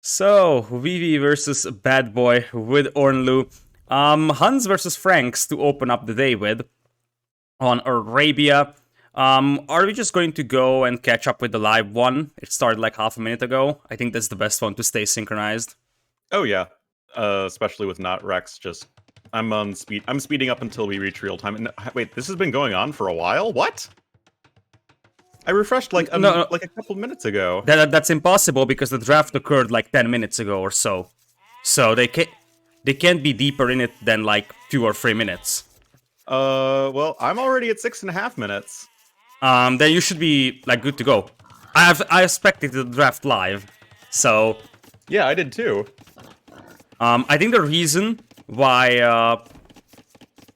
So, Vivi versus BadBoy with Ornlu. Hans versus Franks to open up the day with on Arabia. Are we just going to go and catch up with the live one? It started like half a minute ago. I think that's the best one to stay synchronized. Oh yeah, especially with not Rex. Just I'm on speed. I'm speeding up until we reach real time. And wait, this has been going on for a while. What? I refreshed like like a couple minutes ago. That's impossible because the draft occurred like 10 minutes ago or so. So they can't be deeper in it than like 2 or 3 minutes. Well, I'm already at 6.5 minutes. Then you should be like good to go. I expected the draft live, so yeah, I did too. I think the reason why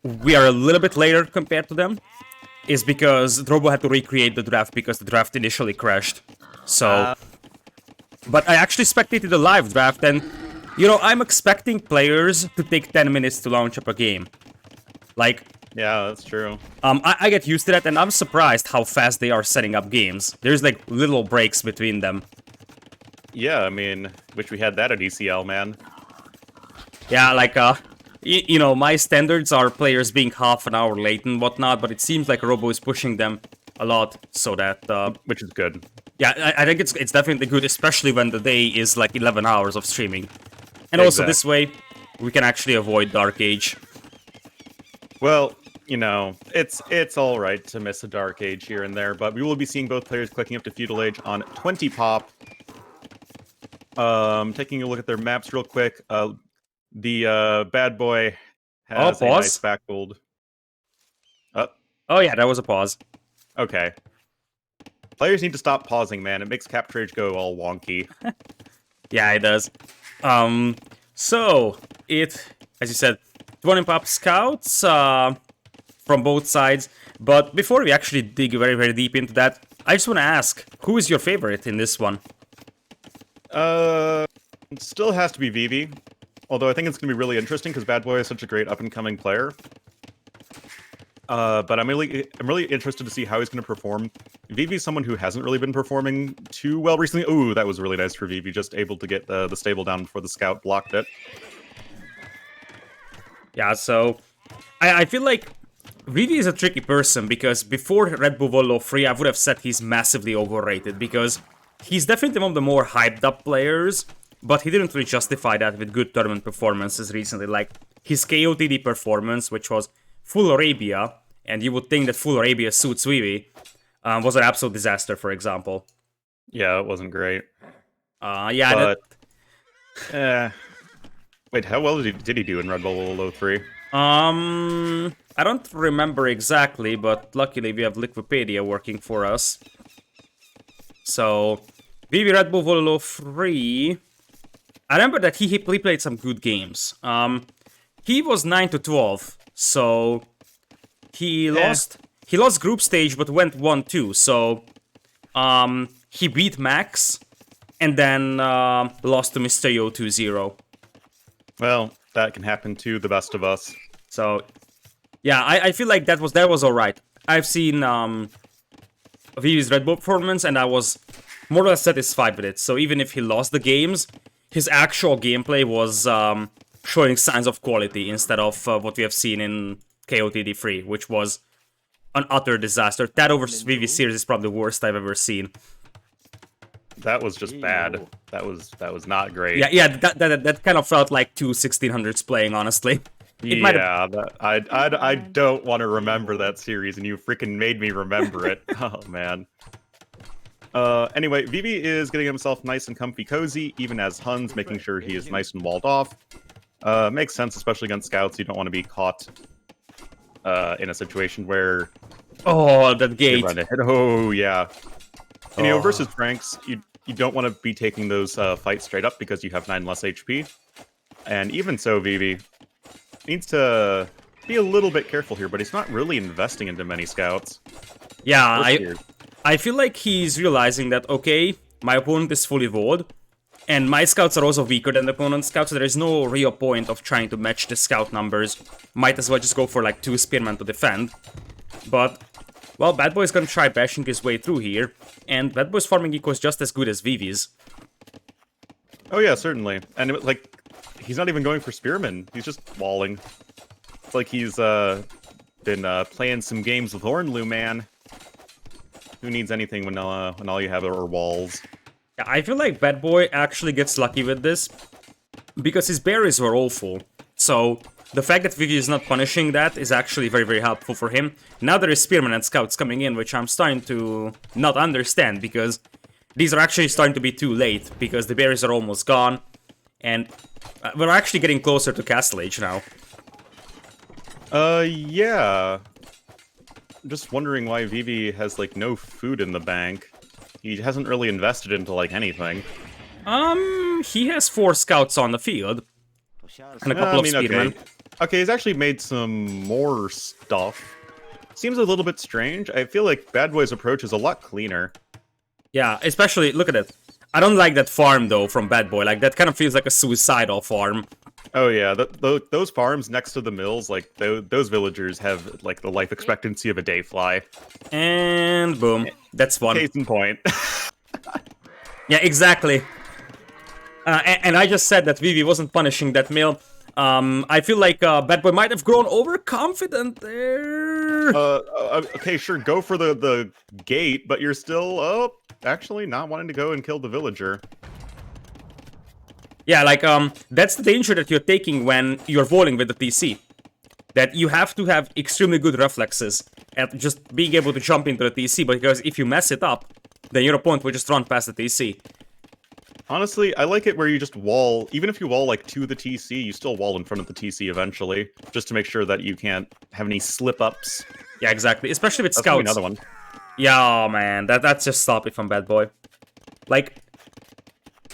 we are a little bit later compared to them is because Drobo had to recreate the draft because the draft initially crashed. So, but I actually spectated the live draft, and you know I'm expecting players to take 10 minutes to launch up a game. Like, yeah, that's true. I get used to that, and I'm surprised how fast they are setting up games. There's like little breaks between them. Yeah, I mean, wish we had that at ECL, man. Yeah, like, you know, my standards are players being half an hour late and whatnot, but it seems like Robo is pushing them a lot, so that... which is good. Yeah, I think it's definitely good, especially when the day is like 11 hours of streaming. And also this way, we can actually avoid Dark Age. Well, you know, it's alright to miss a Dark Age here and there, but we will be seeing both players clicking up to Feudal Age on 20 pop. Taking a look at their maps real quick, the BadBoy has a nice back gold. Oh yeah, that was a pause. Okay. Players need to stop pausing, man. It makes Capture Age go all wonky. Yeah, it does. So, as you said, 20 pop scouts from both sides. But before we actually dig very, very deep into that, I just want to ask, who is your favorite in this one? It still has to be Vivi. Although I think it's going to be really interesting because BadBoy is such a great up-and-coming player. But I'm really interested to see how he's going to perform. Vivi's someone who hasn't really been performing too well recently. Ooh, that was really nice for Vivi, just able to get the stable down before the scout blocked it. Yeah, so I feel like Vivi is a tricky person because before Red Bull Volo 3, I would have said he's massively overrated because he's definitely one of the more hyped up players, but he didn't really justify that with good tournament performances recently. Like his KOTD performance, which was full Arabia, and you would think that full Arabia suits Vivi, was an absolute disaster, for example. Yeah, it wasn't great. Yeah, but... Wait, how well did he do in Red Bull 03? I don't remember exactly, but luckily we have Liquipedia working for us. So, Vivi Red Bull Volo 3... I remember that he played some good games. He was 9-12, so he lost group stage but went 1-2. So he beat Max and then lost to Mysterio 2-0. Well, that can happen to the best of us. So yeah, I feel like that was alright. I've seen Vivi's Red Bull performance and I was more or less satisfied with it. So even if he lost the games, his actual gameplay was showing signs of quality instead of what we have seen in KOTD 3, which was an utter disaster. That vs Vivi series is probably the worst I've ever seen. That was just bad. That was not great. Yeah, that kind of felt like two 1600s playing, honestly. I don't want to remember that series, and you freaking made me remember it. Oh man. Anyway, Vivi is getting himself nice and comfy cozy, even as Hun's making sure he is nice and walled off. Makes sense, especially against scouts. You don't want to be caught in a situation where... Oh, that gate. Oh, yeah. And, you know, versus Franks, you don't want to be taking those fights straight up because you have 9 less HP. And even so, Vivi needs to be a little bit careful here, but he's not really investing into many scouts. Yeah, I feel like he's realizing that, okay, my opponent is fully walled, and my scouts are also weaker than the opponent's scouts, so there is no real point of trying to match the scout numbers. Might as well just go for like 2 spearmen to defend. But, well, BadBoy's gonna try bashing his way through here, and BadBoy's farming eco is just as good as Vivi's. Oh yeah, certainly. And like, he's not even going for spearmen. He's just walling. It's like he's been playing some games with Hornlu, man. Who needs anything when all you have are walls? Yeah, I feel like BadBoy actually gets lucky with this because his berries were awful. So the fact that Vivi is not punishing that is actually very, very helpful for him. Now there is spearmen and scouts coming in, which I'm starting to not understand because these are actually starting to be too late because the berries are almost gone. And we're actually getting closer to Castle Age now. Yeah. I'm just wondering why Vivi has, like, no food in the bank. He hasn't really invested into, like, anything. He has 4 scouts on the field. And a couple of spearmen. Okay, he's actually made some more stuff. Seems a little bit strange. I feel like BadBoy's approach is a lot cleaner. Yeah, especially, look at it. I don't like that farm, though, from BadBoy. Like, that kind of feels like a suicidal farm. Oh yeah, those farms next to the mills, like, those villagers have, like, the life expectancy of a dayfly. And boom. That's one. Case in point. Yeah, exactly. And I just said that Vivi wasn't punishing that mill. I feel like BadBoy might have grown overconfident there. Okay, sure, go for the gate, but you're still, actually not wanting to go and kill the villager. Yeah, like, that's the danger that you're taking when you're walling with the TC. That you have to have extremely good reflexes at just being able to jump into the TC, because if you mess it up, then your opponent will just run past the TC. Honestly, I like it where you just wall, even if you wall, like, to the TC, you still wall in front of the TC eventually, just to make sure that you can't have any slip-ups. Yeah, exactly, especially with That's scouts. another one. Yeah, man, that's just sloppy from BadBoy. Like,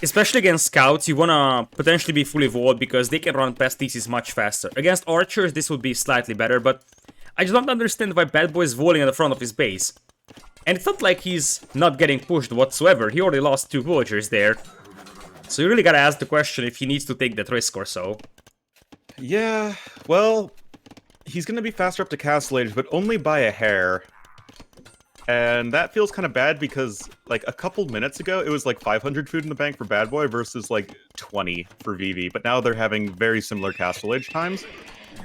especially against scouts, you wanna potentially be fully walled because they can run past TCs much faster. Against archers, this would be slightly better, but I just don't understand why BadBoy is walling at the front of his base. And it's not like he's not getting pushed whatsoever. He already lost 2 villagers there. So you really gotta ask the question if he needs to take that risk or so. Yeah, well, he's gonna be faster up to Castle Age, but only by a hair. And that feels kind of bad because, like, a couple minutes ago, it was like 500 food in the bank for BadBoy versus, like, 20 for Vivi. But now they're having very similar Castle Age times.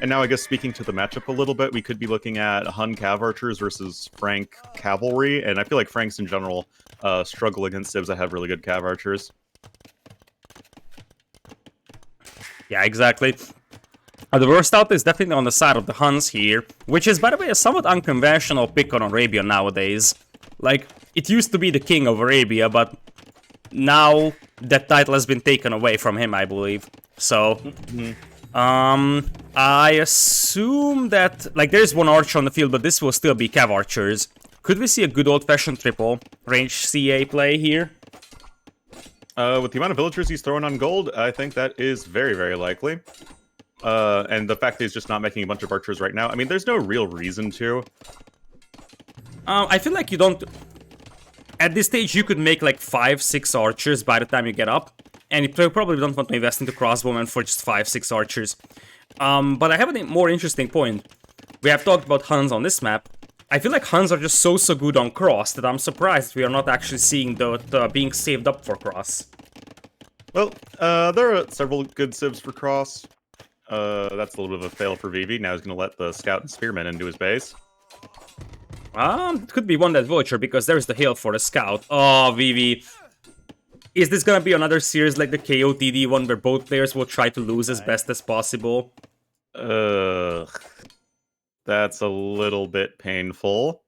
And now, I guess, speaking to the matchup a little bit, we could be looking at Hun Cav Archers versus Frank Cavalry. And I feel like Franks, in general, struggle against civs that have really good Cav Archers. Yeah, exactly. The worst out is definitely on the side of the Huns here, which is, by the way, a somewhat unconventional pick on Arabia nowadays. Like, it used to be the king of Arabia, but now that title has been taken away from him, I believe. So, I assume that, like, there's one archer on the field, but this will still be Cav Archers. Could we see a good old-fashioned triple range CA play here? With the amount of villagers he's throwing on gold, I think that is very, very likely. And the fact that he's just not making a bunch of archers right now, I mean, there's no real reason to. I feel like you don't... At this stage, you could make like 5-6 archers by the time you get up. And you probably don't want to invest into crossbowmen for just 5-6 archers. But I have a more interesting point. We have talked about Huns on this map. I feel like Huns are just so good on cross that I'm surprised we are not actually seeing that being saved up for cross. Well, there are several good civs for cross. That's a little bit of a fail for Vivi. Now he's going to let the scout and spearmen into his base. It could be one that villager because there's the hill for the scout. Oh, Vivi. Is this going to be another series like the KOTD one where both players will try to lose as best as possible? That's a little bit painful.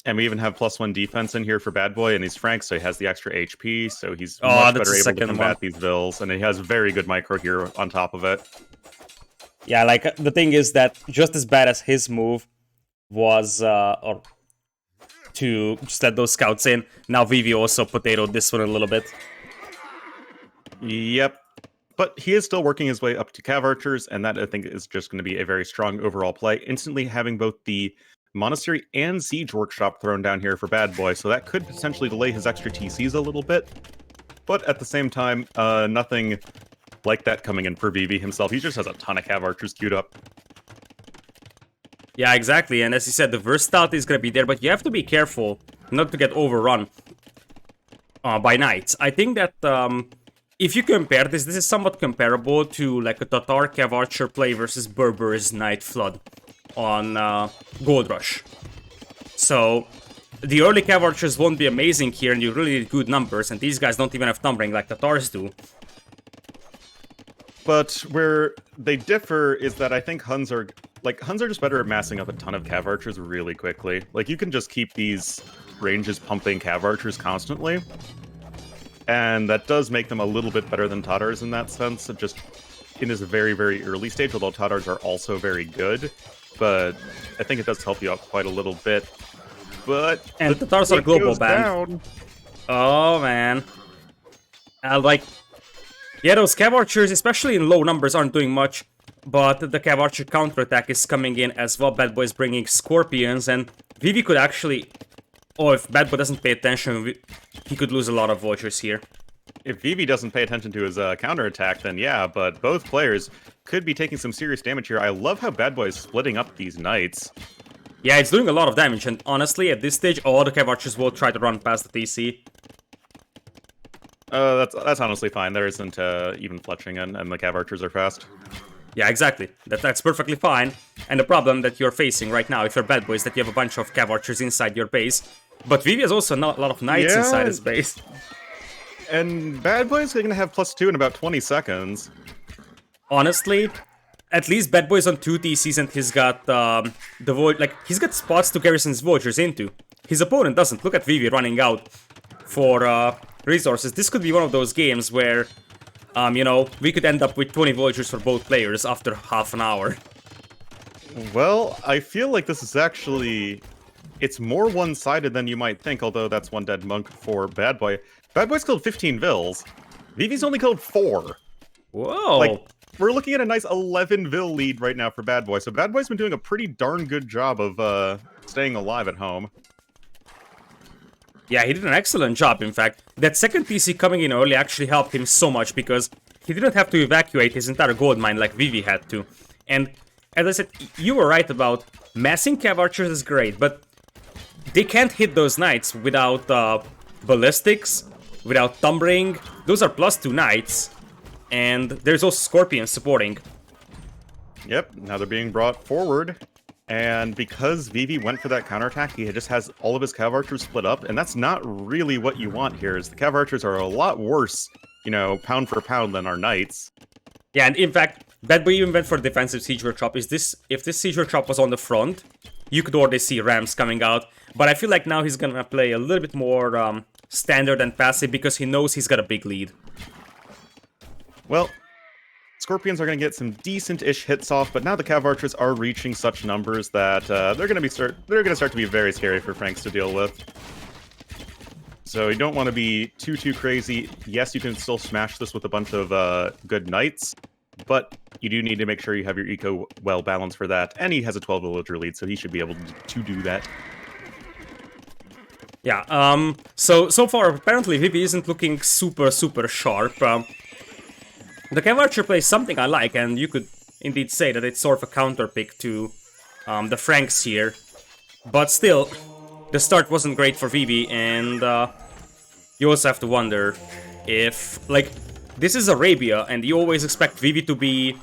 And we even have +1 defense in here for BadBoy, and he's Frank, so he has the extra HP, so he's much better able to combat these vills, and he has very good micro here on top of it. Yeah, like, the thing is that just as bad as his move was, to just let those scouts in, now Vivi also potatoed this one a little bit. Yep. But he is still working his way up to Cav Archers, and that, I think, is just going to be a very strong overall play. Instantly having both the Monastery and Siege Workshop thrown down here for BadBoy, so that could potentially delay his extra TCs a little bit. But at the same time, nothing like that coming in for Vivi himself. He just has a ton of Cav Archers queued up. Yeah, exactly, and as you said, the versatility is going to be there, but you have to be careful not to get overrun by knights. I think that if you compare this is somewhat comparable to like a Tatar Cav Archer play versus Berber's Night Flood on Gold Rush. So the early Cav Archers won't be amazing here, and you really need good numbers, and these guys don't even have numbering like Tatars do. But where they differ is that I think Huns are just better at massing up a ton of Cav Archers really quickly. Like, you can just keep these ranges pumping Cav Archers constantly. And that does make them a little bit better than Tatars in that sense, of just in this very, very early stage, although Tatars are also very good. But I think it does help you out quite a little bit. But and the Tatars are global banned. Oh man. Yeah, those Cav Archers, especially in low numbers, aren't doing much. But the Cav Archer counterattack is coming in as well. BadBoy is bringing Scorpions, and Vivi could actually... Oh, if BadBoy doesn't pay attention, he could lose a lot of Vultures here. If Vivi doesn't pay attention to his counterattack, then yeah, but both players could be taking some serious damage here. I love how BadBoy is splitting up these Knights. Yeah, it's doing a lot of damage, and honestly, at this stage, all the Cav Archers will try to run past the TC. That's honestly fine. There isn't even fletching, and the Cav Archers are fast. Yeah, exactly. That's perfectly fine. And the problem that you're facing right now, if you're BadBoy, is that you have a bunch of Cav Archers inside your base. But Vivi has also not a lot of Knights inside his base. And BadBoy's gonna have +2 in about 20 seconds. Honestly, at least BadBoy's on 2 TCs and he's got he's got spots to garrison his Vultures into. His opponent doesn't. Look at Vivi running out for resources. This could be one of those games where, you know, we could end up with 20 Vultures for both players after half an hour. Well, I feel like this is actually... It's more one-sided than you might think, although that's one dead monk for BadBoy. BadBoy's killed 15 Vills. Vivi's only killed 4. Whoa! Like, we're looking at a nice 11 Vill lead right now for BadBoy, so BadBoy's been doing a pretty darn good job of staying alive at home. Yeah, he did an excellent job, in fact. That second TC coming in early actually helped him so much, because he didn't have to evacuate his entire gold mine like Vivi had to. And, as I said, you were right about massing Cav Archers is great, but they can't hit those Knights without ballistics, without tumbling. Those are +2 Knights, and there's also Scorpions supporting. Yep, now they're being brought forward. And because Vivi went for that counterattack, he just has all of his Cav Archers split up, and that's not really what you want here, is the Cav Archers are a lot worse, you know, pound for pound than our Knights. Yeah, and in fact, BadBoy even went for defensive Siege Workshop. If this Siege Workshop was on the front, you could already see Rams coming out. But I feel like now he's gonna play a little bit more standard and passive because he knows he's got a big lead. Well, Scorpions are going to get some decent-ish hits off, but now the Cav Archers are reaching such numbers that they're going to start to be very scary for Franks to deal with. So you don't want to be too crazy. Yes, you can still smash this with a bunch of good Knights, but you do need to make sure you have your eco well balanced for that. And he has a 12 villager lead, so he should be able to do that. Yeah, so far, apparently Vivi isn't looking super sharp. The Cav Archer plays something I like, and you could indeed say that it's sort of a counter pick to the Franks here. But still, the start wasn't great for Vivi, and you also have to wonder if, like, this is Arabia, and you always expect Vivi to be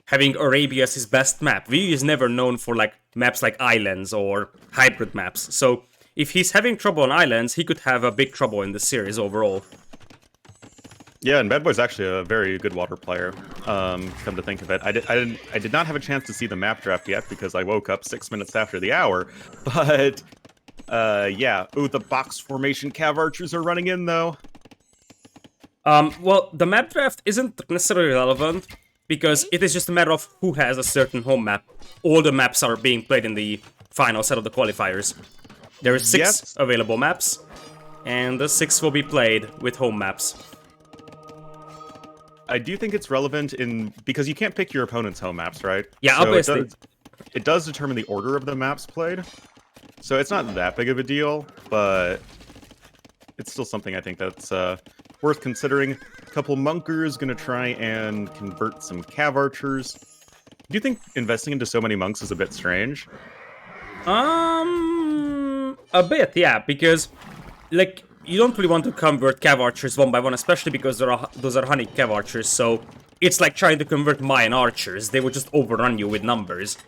having Arabia as his best map. Vivi is never known for, like, maps like islands or hybrid maps, so if he's having trouble on islands, he could have a big trouble in the series overall. Yeah, and BadBoy's actually a very good water player, come to think of it. I did not have a chance to see the map draft yet because I woke up 6 minutes after the hour, but yeah. Ooh, the box formation Cav Archers are running in, though. Well, the map draft isn't necessarily relevant, because it is just a matter of who has a certain home map. All the maps are being played in the final set of the qualifiers. There are 6 available maps, and the 6 will be played with home maps. I do think it's relevant because you can't pick your opponent's home maps, right? Yeah, so obviously. It does determine the order of the maps played, so it's not that big of a deal, but it's still something I think that's worth considering. A couple Monkers gonna try and convert some Cav Archers. Do you think investing into so many monks is a bit strange? A bit, yeah, because, like, you don't really want to convert Cav Archers one by one, especially because those are honey Cav Archers, so it's like trying to convert Mayan Archers. They would just overrun you with numbers.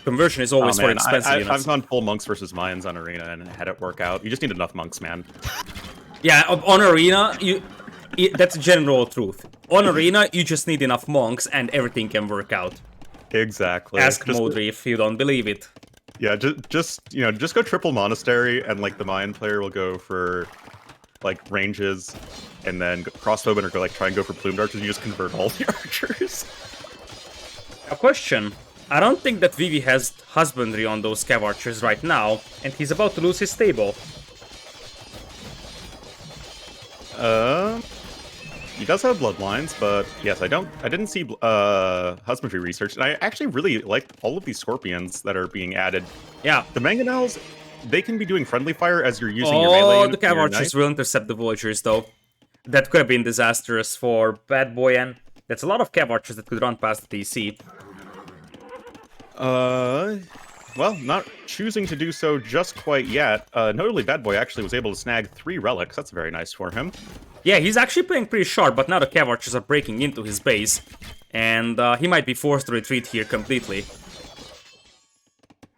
Conversion is always for expensive units. I've gone full monks versus Mayans on Arena and had it work out. You just need enough monks, man. Yeah, on Arena, that's a general truth. On Arena, you just need enough monks and everything can work out. Exactly. Ask Modri if you don't believe it. Yeah, just go triple monastery, and like the Mayan player will go for like ranges, and then crossbowmen or go like try and go for plumed archers. You just convert all the archers. A question. I don't think that Vivi has husbandry on those Cav Archers right now, and he's about to lose his stable. He does have bloodlines, but yes, I didn't see husbandry research, and I actually really like all of these scorpions that are being added. Yeah. The mangonels, they can be doing friendly fire as you're using your melee. Oh, the Cav Archers will intercept the villagers, though. That could have been disastrous for BadBoy, and that's a lot of Cav Archers that could run past the DC. Well, not choosing to do so just quite yet. Notably, BadBoy actually was able to snag 3 relics. That's very nice for him. Yeah, he's actually playing pretty sharp, but now the Cav Archers are breaking into his base, and he might be forced to retreat here completely.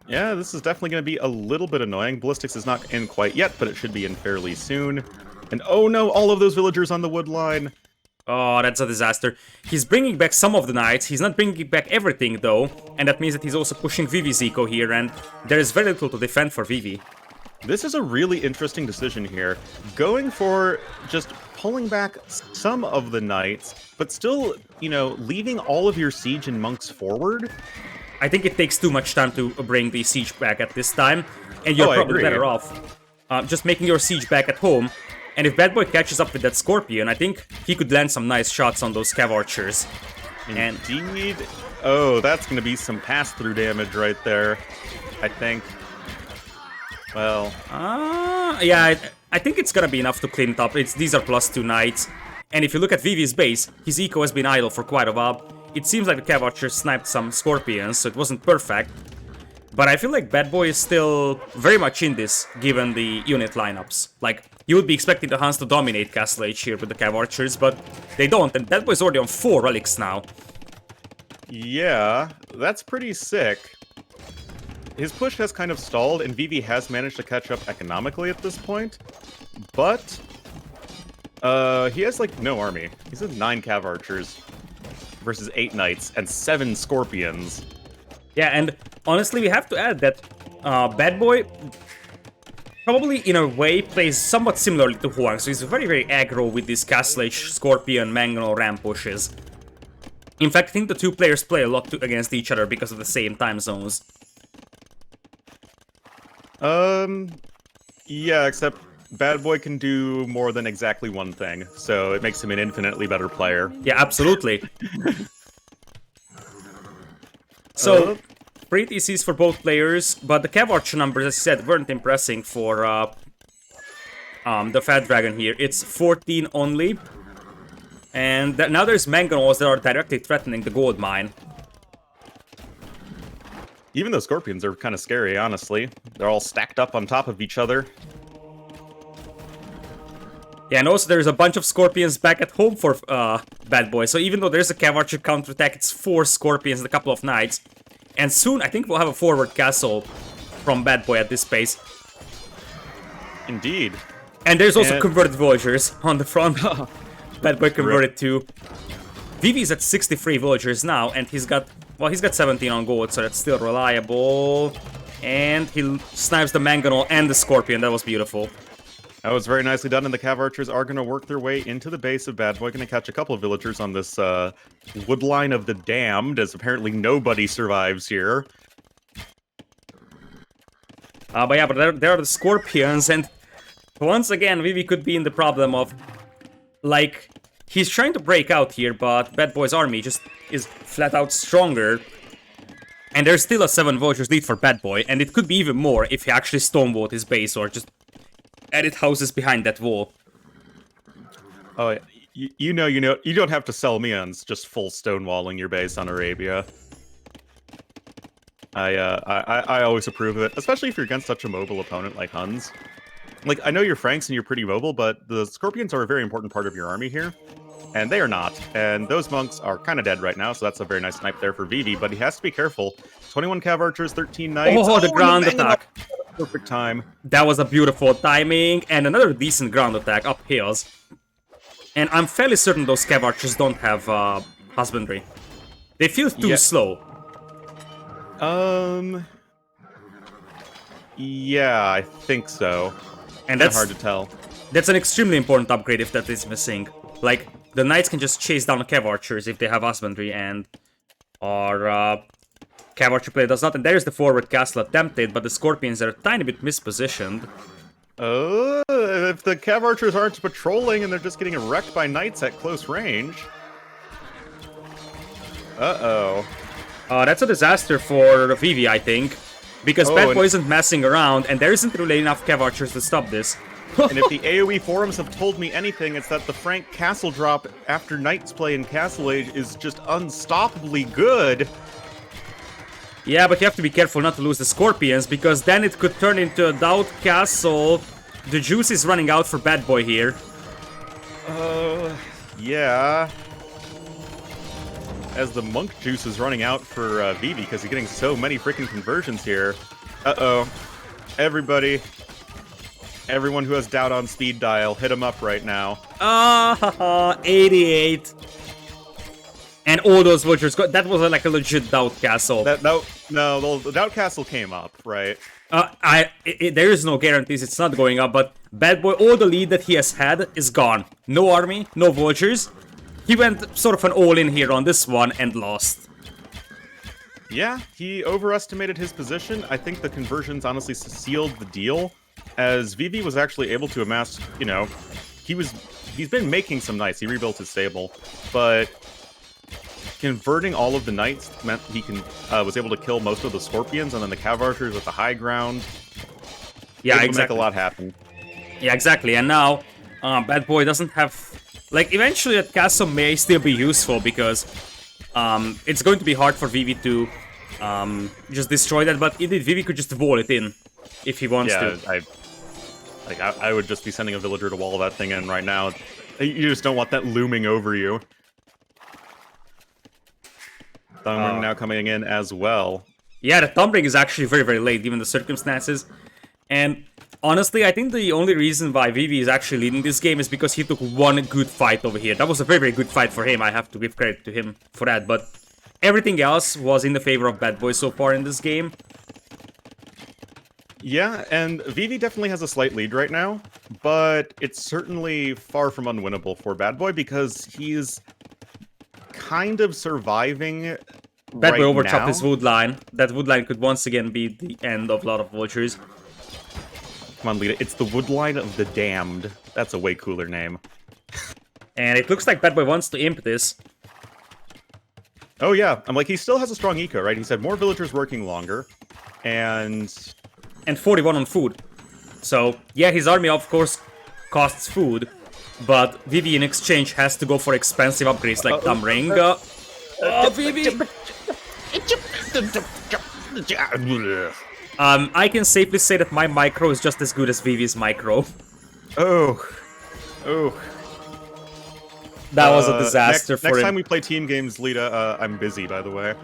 Yeah, this is definitely going to be a little bit annoying. Ballistics is not in quite yet, but it should be in fairly soon. And oh no, all of those villagers on the wood line. Oh, that's a disaster. He's bringing back some of the knights, he's not bringing back everything though, and that means that he's also pushing Vivi's eco here, and there is very little to defend for Vivi. This is a really interesting decision here. Going for just pulling back some of the knights, but still, leaving all of your siege and monks forward. I think it takes too much time to bring the siege back at this time, and you're probably better off just making your siege back at home. And if BadBoy catches up with that Scorpion, I think he could land some nice shots on those Cav Archers. Indeed. Oh, that's going to be some pass-through damage right there, I think. Well... yeah, I think it's going to be enough to clean it up. These are +2 knights. And if you look at Vivi's base, his eco has been idle for quite a while. It seems like the Cav Archers sniped some Scorpions, so it wasn't perfect. But I feel like BadBoy is still very much in this, given the unit lineups. Like, you would be expecting the Huns to dominate Castle Age here with the Cav Archers, but they don't, and BadBoy's already on 4 relics now. Yeah, that's pretty sick. His push has kind of stalled, and Vivi has managed to catch up economically at this point. But, he has, like, no army. He's at 9 Cav Archers versus 8 Knights and 7 Scorpions. Yeah, and honestly, we have to add that BadBoy probably, in a way, plays somewhat similarly to Huang, so he's very, very aggro with these Castle Age, Scorpion, Mangonel, Ram pushes. In fact, I think the two players play a lot against each other because of the same time zones. Yeah, except BadBoy can do more than exactly one thing, so it makes him an infinitely better player. Yeah, absolutely. So, pretty TCs for both players, but the Cav Archer numbers, as I said, weren't impressing for the Fat Dragon here. It's 14 only, and now there's Mangonels that are directly threatening the gold mine. Even though Scorpions are kind of scary, honestly. They're all stacked up on top of each other. Yeah, and also there's a bunch of Scorpions back at home for BadBoy, so even though there's a Cav Archer counterattack, it's 4 Scorpions and a couple of Knights. And soon, I think we'll have a forward castle from BadBoy at this pace. Indeed. And there's also converted villagers on the front. BadBoy converted to... Vivi's at 63 villagers now, and he's got 17 on gold, so that's still reliable. And he snipes the Mangonel and the Scorpion, that was beautiful. That was very nicely done, and the Cav Archers are going to work their way into the base of BadBoy. Going to catch a couple of villagers on this wood line of the damned, as apparently nobody survives here. But yeah, but there are the Scorpions, and once again, Vivi could be in the problem of, like, he's trying to break out here, but BadBoy's army just is flat out stronger. And there's still a 7 villagers lead for BadBoy, and it could be even more if he actually stonewalled his base or just added houses behind that wall. Oh, you don't have to sell me on just full stonewalling your base on Arabia. I always approve of it, especially if you're against such a mobile opponent like Huns. Like, I know you're Franks and you're pretty mobile, but the Scorpions are a very important part of your army here. And they are not. And those monks are kind of dead right now, so that's a very nice snipe there for Vivi, but he has to be careful. 21 Cav Archers, 13 Knights. Oh, the ground attack. Perfect time. That was a beautiful timing, and another decent ground attack up hills. And I'm fairly certain those Cav Archers don't have husbandry. They feel too slow. Yeah, I think so. And that's hard to tell. That's an extremely important upgrade if that is missing. Like, the Knights can just chase down the Cav Archers if they have husbandry, and our Cav Archer player does not. And there's the forward castle attempted, but the Scorpions are a tiny bit mispositioned. Oh, if the Cav Archers aren't patrolling and they're just getting wrecked by Knights at close range. Uh-oh. That's a disaster for Vivi, I think. Because BadBoy isn't messing around, and there isn't really enough Cav Archers to stop this. And if the AoE forums have told me anything, it's that the Frank Castle drop after Knight's play in Castle Age is just unstoppably good. Yeah, but you have to be careful not to lose the Scorpions, because then it could turn into a Doubt Castle. The juice is running out for BadBoy here. Yeah. As the monk juice is running out for Vivi, because he's getting so many freaking conversions here. Uh-oh. Everyone who has doubt on speed dial, hit him up right now. 88. And all those vultures, that was like a legit Doubt Castle. No, the Doubt Castle came up, right? There is no guarantees it's not going up, but BadBoy, all the lead that he has had is gone. No army, no vultures. He went sort of an all-in here on this one and lost. Yeah, he overestimated his position. I think the conversions honestly sealed the deal, as Vivi was actually able to amass, you know, he's been making some knights. He rebuilt his stable, but converting all of the knights meant he was able to kill most of the Scorpions, and then the Cav Archers at the high ground. Yeah, exactly. Make a lot happen. Yeah, exactly. And now, BadBoy doesn't have... Like, eventually that castle may still be useful, because it's going to be hard for Vivi to just destroy that, but indeed Vivi could just wall it in if he wants to. I would just be sending a villager to wall that thing in right now. You just don't want that looming over you. Thumbring now coming in as well. Yeah, the Thumbring is actually very, very late, given the circumstances. And honestly, I think the only reason why Vivi is actually leading this game is because he took one good fight over here. That was a very, very good fight for him. I have to give credit to him for that. But everything else was in the favor of BadBoy so far in this game. Yeah, and Vivi definitely has a slight lead right now, but it's certainly far from unwinnable for BadBoy because he's kind of surviving BadBoy overchopped his wood line. That wood line could once again be the end of a lot of vultures. Come on, Lita. It's the wood line of the damned. That's a way cooler name. And it looks like BadBoy wants to imp this. Oh yeah, I'm like, he still has a strong eco, right? He said more villagers working longer, and 41 on food. So, yeah, his army, of course, costs food, but Vivi in exchange has to go for expensive upgrades like Thumbring. Vivi! I can safely say that my micro is just as good as Vivi's micro. Oh. That was a disaster for him. Next time we play team games, Lita, I'm busy, by the way.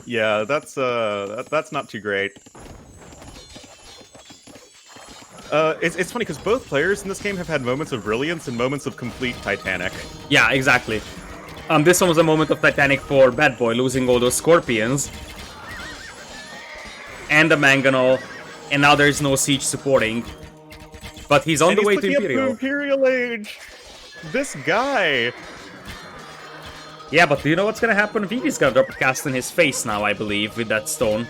Yeah, that's not too great. It's funny because both players in this game have had moments of brilliance and moments of complete Titanic. Yeah, exactly. This one was a moment of Titanic for BadBoy, losing all those Scorpions. And the Mangonel, and now there's no siege supporting. But he's on the way to Imperial. Imperial Age! This guy! Yeah, but do you know what's gonna happen? Vivi's gonna drop a cast in his face now, I believe, with that stone.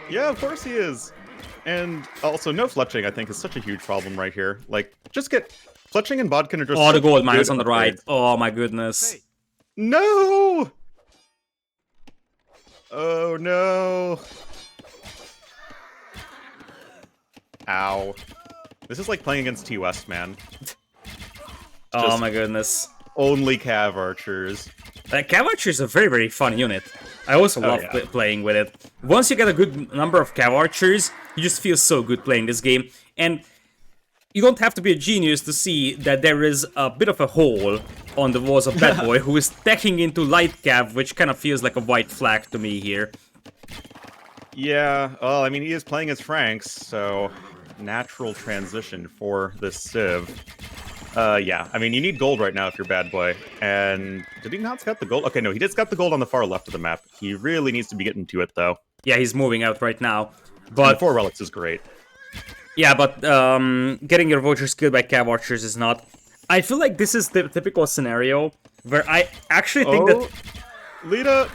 Yeah, of course he is. And also, no fletching, I think, is such a huge problem right here. Like, just get... Fletching and Bodkin are just... Oh, the gold mines on the right. Oh, my goodness. Hey. No! Oh, no. Ow. This is like playing against T-West, man. Oh, my goodness. Only Cav Archers. Cav Archer is a very, very fun unit. I also love yeah. playing with it. Once you get a good number of cav archers, you just feel so good playing this game. And you don't have to be a genius to see that there is a bit of a hole on the walls of BadBoy, who is teching into light cav, which kind of feels like a white flag to me here. Yeah, well, I mean, he is playing as Franks, so natural transition for this Civ. Yeah, I mean, you need gold right now if you're BadBoy. And did he not scout the gold? Okay, no, he did scout the gold on the far left of the map. He really needs to be getting to it, though. Yeah, he's moving out right now. And But 4 relics is great. yeah, but getting your vultures killed by cav archers is not. I feel like this is the typical scenario where I actually think that Lita,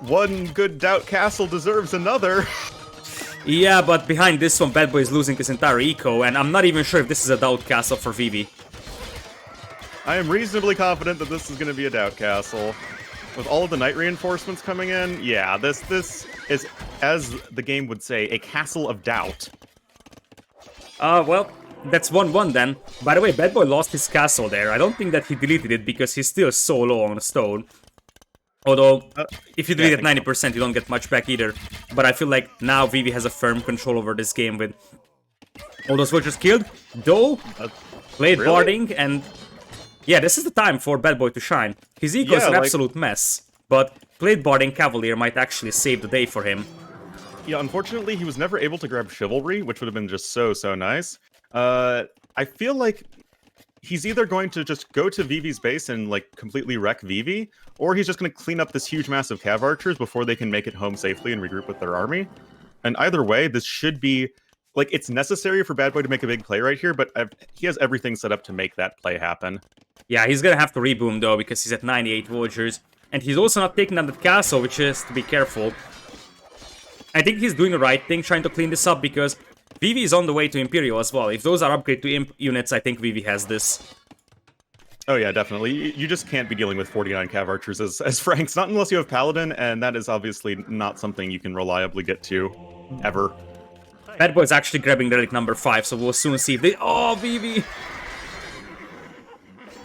one good doubt castle deserves another. yeah, but behind this one, BadBoy is losing his entire eco, and I'm not even sure if this is a doubt castle for Vivi. I am reasonably confident that this is going to be a doubt castle. With all of the knight reinforcements coming in, yeah, this is, as the game would say, a castle of doubt. Well, that's 1-1 then. By the way, BadBoy lost his castle there. I don't think that he deleted it because he's still so low on the stone. Although, if you delete it 90%, you don't get much back either. But I feel like now Vivi has a firm control over this game with all those vultures killed. Though, played barding, and yeah, this is the time for BadBoy to shine. His eco is an absolute mess, but played barding Cavalier might actually save the day for him. Yeah, unfortunately, he was never able to grab Chivalry, which would have been just so nice. I feel like he's either going to just go to Vivi's base and, like, completely wreck Vivi, or he's just going to clean up this huge mass of cav archers before they can make it home safely and regroup with their army. And either way, this should be... Like, it's necessary for BadBoy to make a big play right here, but he has everything set up to make that play happen. Yeah, he's gonna have to reboom, though, because he's at 98 vultures. And he's also not taking down the castle, which is to be careful. I think he's doing the right thing, trying to clean this up, because Vivi is on the way to Imperial as well. If those are upgrade to Imp units, I think Vivi has this. Oh yeah, definitely. You just can't be dealing with 49 cav archers as Franks, not unless you have Paladin, and that is obviously not something you can reliably get to, ever. BadBoy's actually grabbing relic number 5, so we'll soon see if they... Oh, Vivi!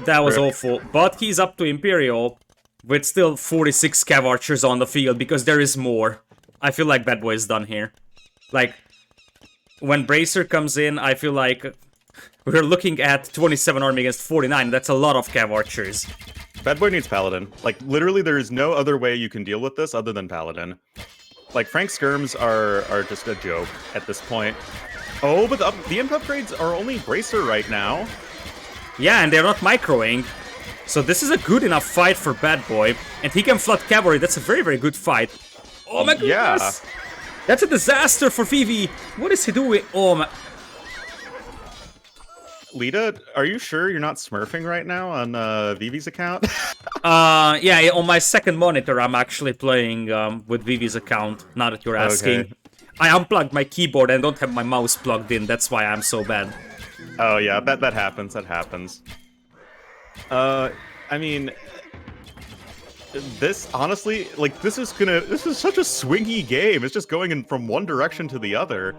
That was awful. But he's up to Imperial, with still 46 cav archers on the field, because there is more. I feel like BadBoy is done here. Like, when Bracer comes in, I feel like we're looking at 27 army against 49. That's a lot of cav archers. BadBoy needs Paladin. Like, literally, there is no other way you can deal with this other than Paladin. Like, Frank skirms are just a joke at this point. Oh, but the imp upgrades are only Bracer right now. Yeah, and they're not microing. So this is a good enough fight for BadBoy. And he can flood cavalry. That's a very good fight. Oh my goodness! Yeah. That's a disaster for Vivi. What is he doing? Oh my... Lita, are you sure you're not smurfing right now on Vivi's account? Yeah, on my second monitor, I'm actually playing with Vivi's account, now that you're asking. Okay. I unplugged my keyboard and don't have my mouse plugged in, that's why I'm so bad. Oh yeah, that happens, I mean... This, honestly, like, this is such a swingy game. It's just going in from one direction to the other.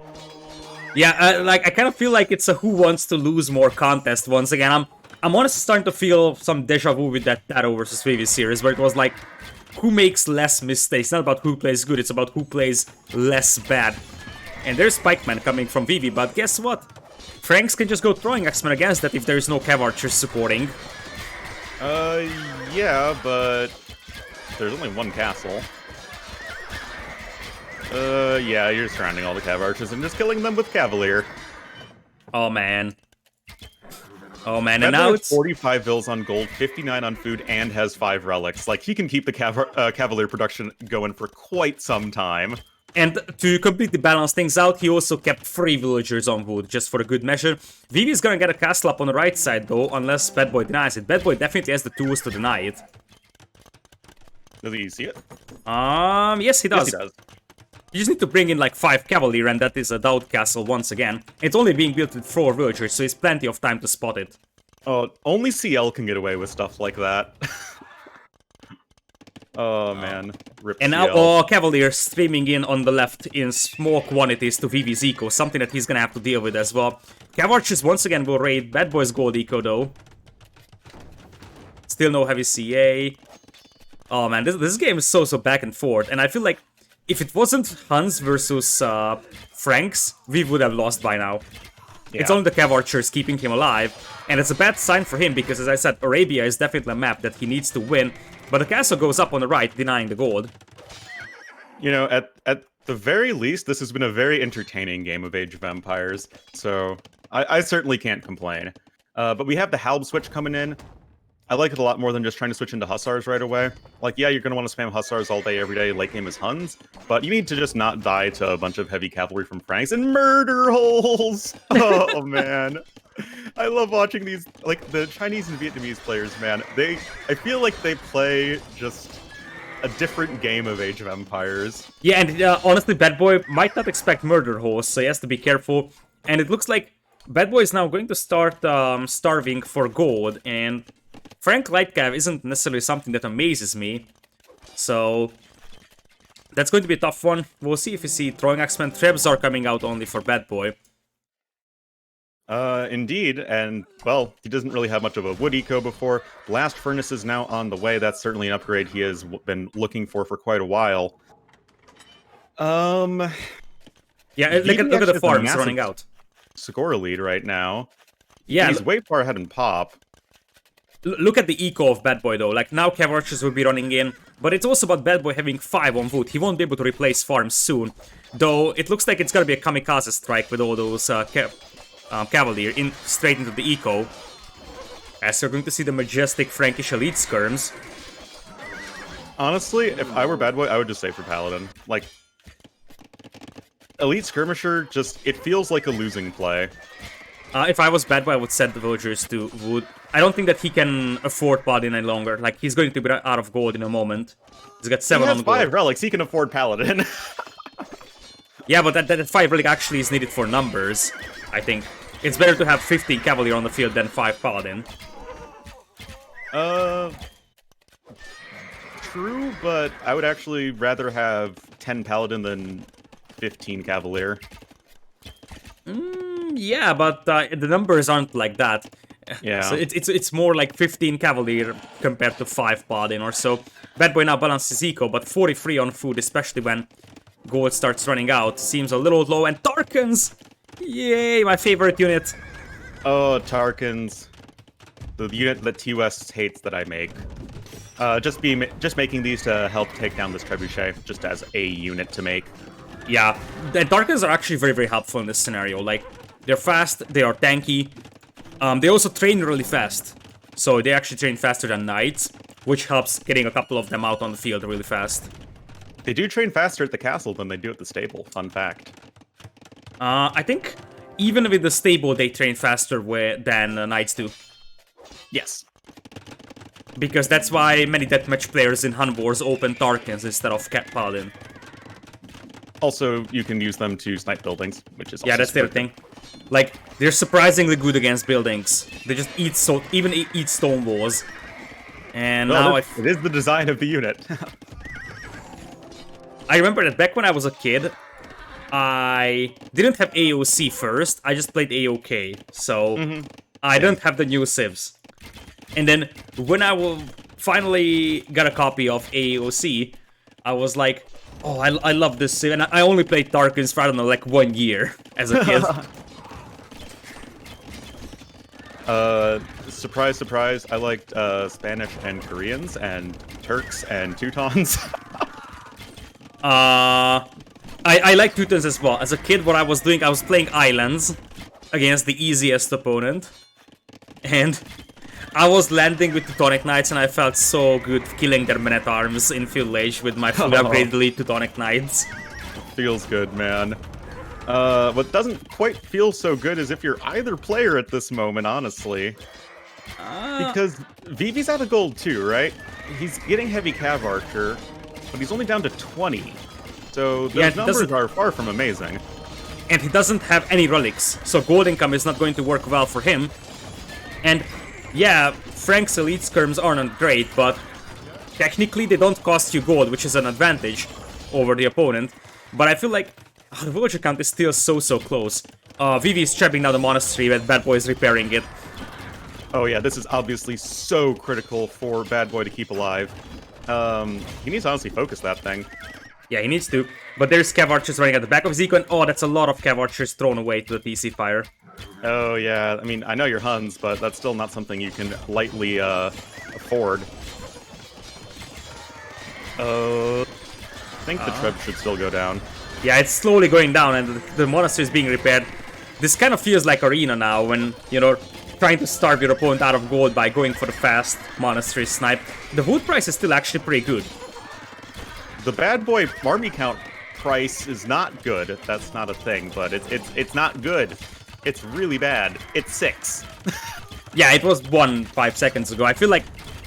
Yeah, like, I kind of feel like it's a who wants to lose more contest once again. I'm honestly starting to feel some deja vu with that Taro versus Vivi series, where it was like, who makes less mistakes? Not about who plays good, it's about who plays less bad. And there's Pikeman coming from Vivi, but guess what? Franks can just go throwing X-Men against that if there's no cav archers supporting. Yeah, but there's only one castle. Yeah, you're surrounding all the cav archers and just killing them with Cavalier. Oh, man. Oh, man, That and now it's 45 vills on gold, 59 on food, and has 5 relics. Like, he can keep the Cavalier production going for quite some time. And to completely balance things out, he also kept 3 villagers on wood, just for a good measure. Vivi's gonna get a castle up on the right side, though, unless BadBoy denies it. BadBoy definitely has the tools to deny it. Does he see it? Yes, he does. Yes, he does. You just need to bring in like 5 cavalry, and that is a doubt castle once again. It's only being built with 4 villagers, so it's plenty of time to spot it. Oh, only CL can get away with stuff like that. Oh man, rip And CL. now, Cavalier streaming in on the left in small quantities to Vivi's eco, something that he's gonna have to deal with as well. Cav archers once again will raid BadBoy's gold eco though. Still no heavy CA. Oh man, this game is so back and forth, and I feel like if it wasn't Hans versus Franks, we would have lost by now. It's only the Cav Archers keeping him alive, and it's a bad sign for him because, as I said, Arabia is definitely a map that he needs to win, but the castle goes up on the right, denying the gold. You know, at the very least, this has been a very entertaining game of Age of Empires, so I certainly can't complain. But we have the Halb switch coming in. I like it a lot more than just trying to switch into Hussars right away. Like, yeah, you're going to want to spam Hussars all day, every day, late game as Huns, but you need to just not die to a bunch of heavy cavalry from Franks and murder holes! Oh, man. I love watching these, like, the Chinese and Vietnamese players, man. I feel like they play just a different game of Age of Empires. Yeah, and honestly, BadBoy might not expect murder holes, so he has to be careful. And it looks like BadBoy is now going to start starving for gold, and Frank Lightcav isn't necessarily something that amazes me. So that's going to be a tough one. We'll see if we see throwing axemen. Trebs are coming out only for BadBoy. Indeed, and, well, he doesn't really have much of a wood eco before. Blast Furnace is now on the way. That's certainly an upgrade he has been looking for quite a while. Yeah, look at the farms running out. Score lead right now. Yeah, he's way far ahead in pop. Look at the eco of BadBoy though. Like, now Cav Archers will be running in, but it's also about BadBoy having 5 on wood. He won't be able to replace farms soon, though it looks like it's gonna be a kamikaze strike with all those Cavalier straight into the eco. As you're going to see the majestic Frankish elite skirms. Honestly, if I were BadBoy, I would just say for Paladin. Like, Elite Skirmisher, it feels like a losing play. If I was BadBoy, I would send the villagers to wood. I don't think that he can afford Paladin any longer. Like, he's going to be out of gold in a moment. He's got 7 on gold. He has 5 relics, he can afford Paladin. Yeah, but that 5 relic actually is needed for numbers, I think. It's better to have 15 Cavalier on the field than 5 Paladin. True, but I would actually rather have 10 Paladin than 15 Cavalier. Yeah, but the numbers aren't like that. Yeah. So it's more like 15 Cavalier compared to 5 Paladin or so. BadBoy now balances eco, but 43 on food, especially when gold starts running out, seems a little low. And Tarkans! Yay, my favorite unit. Oh, Tarkans. The unit that TOS hates that I make. Just making these to help take down this Trebuchet, just as a unit to make. Yeah, the Tarkans are actually very helpful in this scenario. Like, they're fast, they are tanky. They also train really fast. So they actually train faster than Knights, which helps getting a couple of them out on the field really fast. They do train faster at the castle than they do at the stable, fun fact. I think even with the stable, they train faster than Knights do. Yes. Because that's why many deathmatch players in Hun Wars open Tarkans instead of Paladin. Also, you can use them to snipe buildings, which is also that's the other thing. Like, they're surprisingly good against buildings. They just eat stone walls. And now it is the design of the unit. I remember that back when I was a kid, I didn't have AOC first, I just played AOK, so I didn't have the new civs. And then, when I finally got a copy of AOC, I was like, oh, I love this civ, and I only played Tarkans for, I don't know, like 1 year as a kid. Surprise, surprise, I liked Spanish and Koreans, and Turks and Teutons. I like Teutons as well. As a kid, what I was doing, I was playing Islands against the easiest opponent. And I was landing with Teutonic Knights, and I felt so good killing their men-at-arms in Field Age with my fully upgraded elite Teutonic Knights. Feels good, man. What doesn't quite feel so good is if you're either player at this moment, honestly. Because Vivi's out of gold too, right? He's getting heavy Cav Archer, but he's only down to 20. So those numbers are far from amazing. And he doesn't have any relics, so gold income is not going to work well for him. And yeah, Frank's elite skirms are not great, but technically they don't cost you gold, which is an advantage over the opponent. But I feel like the villager count is still so close. Vivi is trapping now the monastery, but BadBoy is repairing it. Oh yeah, this is obviously so critical for BadBoy to keep alive. He needs to honestly focus that thing. Yeah, he needs to. But there's Cav Archers running at the back of Zico, and oh, that's a lot of Cav Archers thrown away to the TC fire. Oh yeah, I mean, I know you're Huns, but that's still not something you can lightly afford. I think the Treb should still go down. Yeah, it's slowly going down, and the monastery is being repaired. This kind of feels like Arena now, when, you know, trying to starve your opponent out of gold by going for the fast monastery snipe. The wood price is still actually pretty good. The BadBoy army count price is not good. That's not a thing, but it's not good. It's really bad. It's 6. Yeah, it was 1 5 seconds ago. I feel like,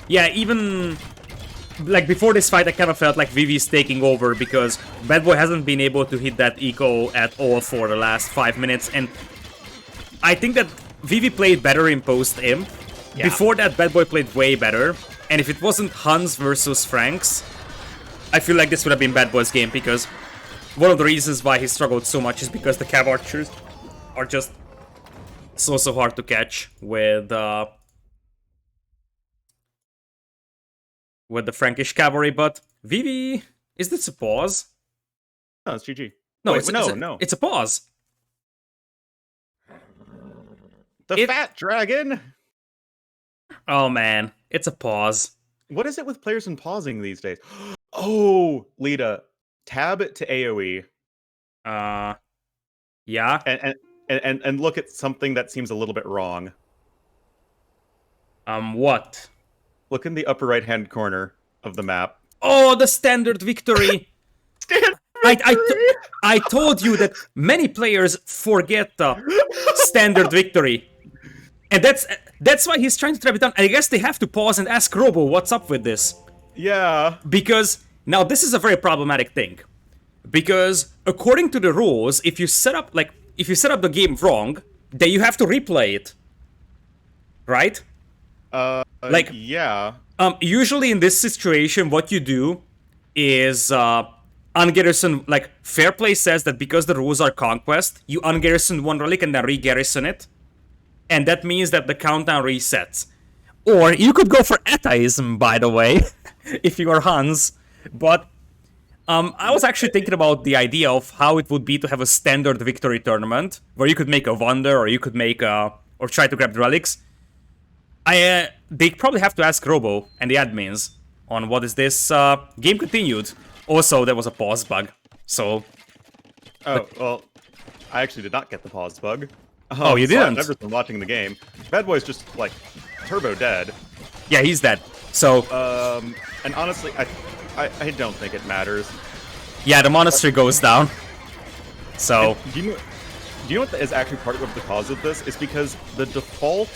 yeah, even like before this fight, I kind of felt like Vivi's taking over because BadBoy hasn't been able to hit that eco at all for the last 5 minutes, and I think that Vivi played better in post-imp. Yeah. Before that, BadBoy played way better, and if it wasn't Hans versus Franks, I feel like this would have been BadBoy's game, because one of the reasons why he struggled so much is because the Cav Archers are just so hard to catch with the Frankish cavalry. But Vivi, is this a pause? No, it's GG. No, wait, no. It's a pause. The fat dragon. Oh man, it's a pause. What is it with players and pausing these days? Oh, Lita, tab it to AoE. Yeah. And look at something that seems a little bit wrong. What? Look in the upper right-hand corner of the map. Oh, the standard victory! I told you that many players forget the standard victory. And that's why he's trying to trap it down. I guess they have to pause and ask Robo what's up with this. Yeah. Because, now this is a very problematic thing. Because, according to the rules, if you set up the game wrong, then you have to replay it. Right? Yeah. Usually in this situation, what you do is, ungarrison, like, Fair Play says that because the rules are Conquest, you ungarrison one relic and then re-garrison it. And that means that the countdown resets. Or you could go for atheism, by the way, if you are Hans. But I was actually thinking about the idea of how it would be to have a standard victory tournament, where you could make a wonder, or you could make or try to grab the relics. They probably have to ask Robo and the admins on what is this. Game continued. Also, there was a pause bug. So. Oh, well, I actually did not get the pause bug. Oh, you didn't? I've never been watching the game. BadBoy's just, like, turbo dead. Yeah, he's dead. So. And honestly, I don't think it matters. Yeah, the monastery goes down. So. Do you know what is actually part of the cause of this? It's because the default,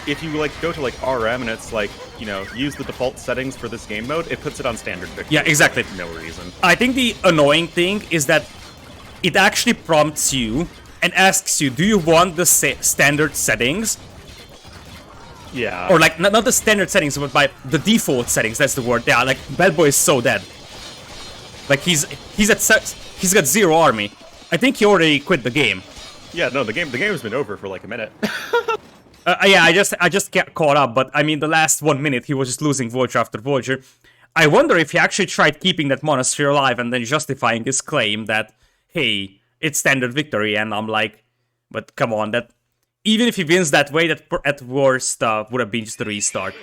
if you like go to like RM and it's like, you know, use the default settings for this game mode, it puts it on standard victory. Yeah, exactly. For no reason. I think the annoying thing is that it actually prompts you and asks you, do you want the standard settings? Yeah. Or like, not the standard settings, but by the default settings, that's the word. Yeah, like, BadBoy is so dead. Like, he's got 0 army. I think he already quit the game. Yeah, no, the game's been over for like a minute. Yeah, I just got caught up, but I mean, the last 1 minute, he was just losing vulture after vulture. I wonder if he actually tried keeping that monastery alive and then justifying his claim that, hey, it's standard victory, and I'm like, but come on, that even if he wins that way, that at worst would have been just a restart.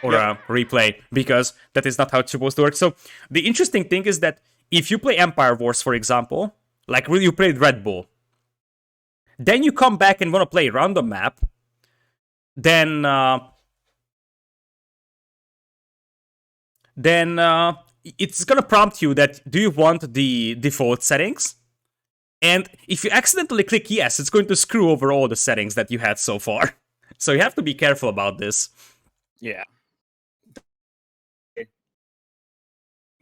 Or a replay, because that is not how it's supposed to work. So, the interesting thing is that if you play Empire Wars, for example, like you played Red Bull, then you come back and want to play random map, then it's gonna prompt you that, do you want the default settings? And if you accidentally click yes, it's going to screw over all the settings that you had so far. So you have to be careful about this. Yeah.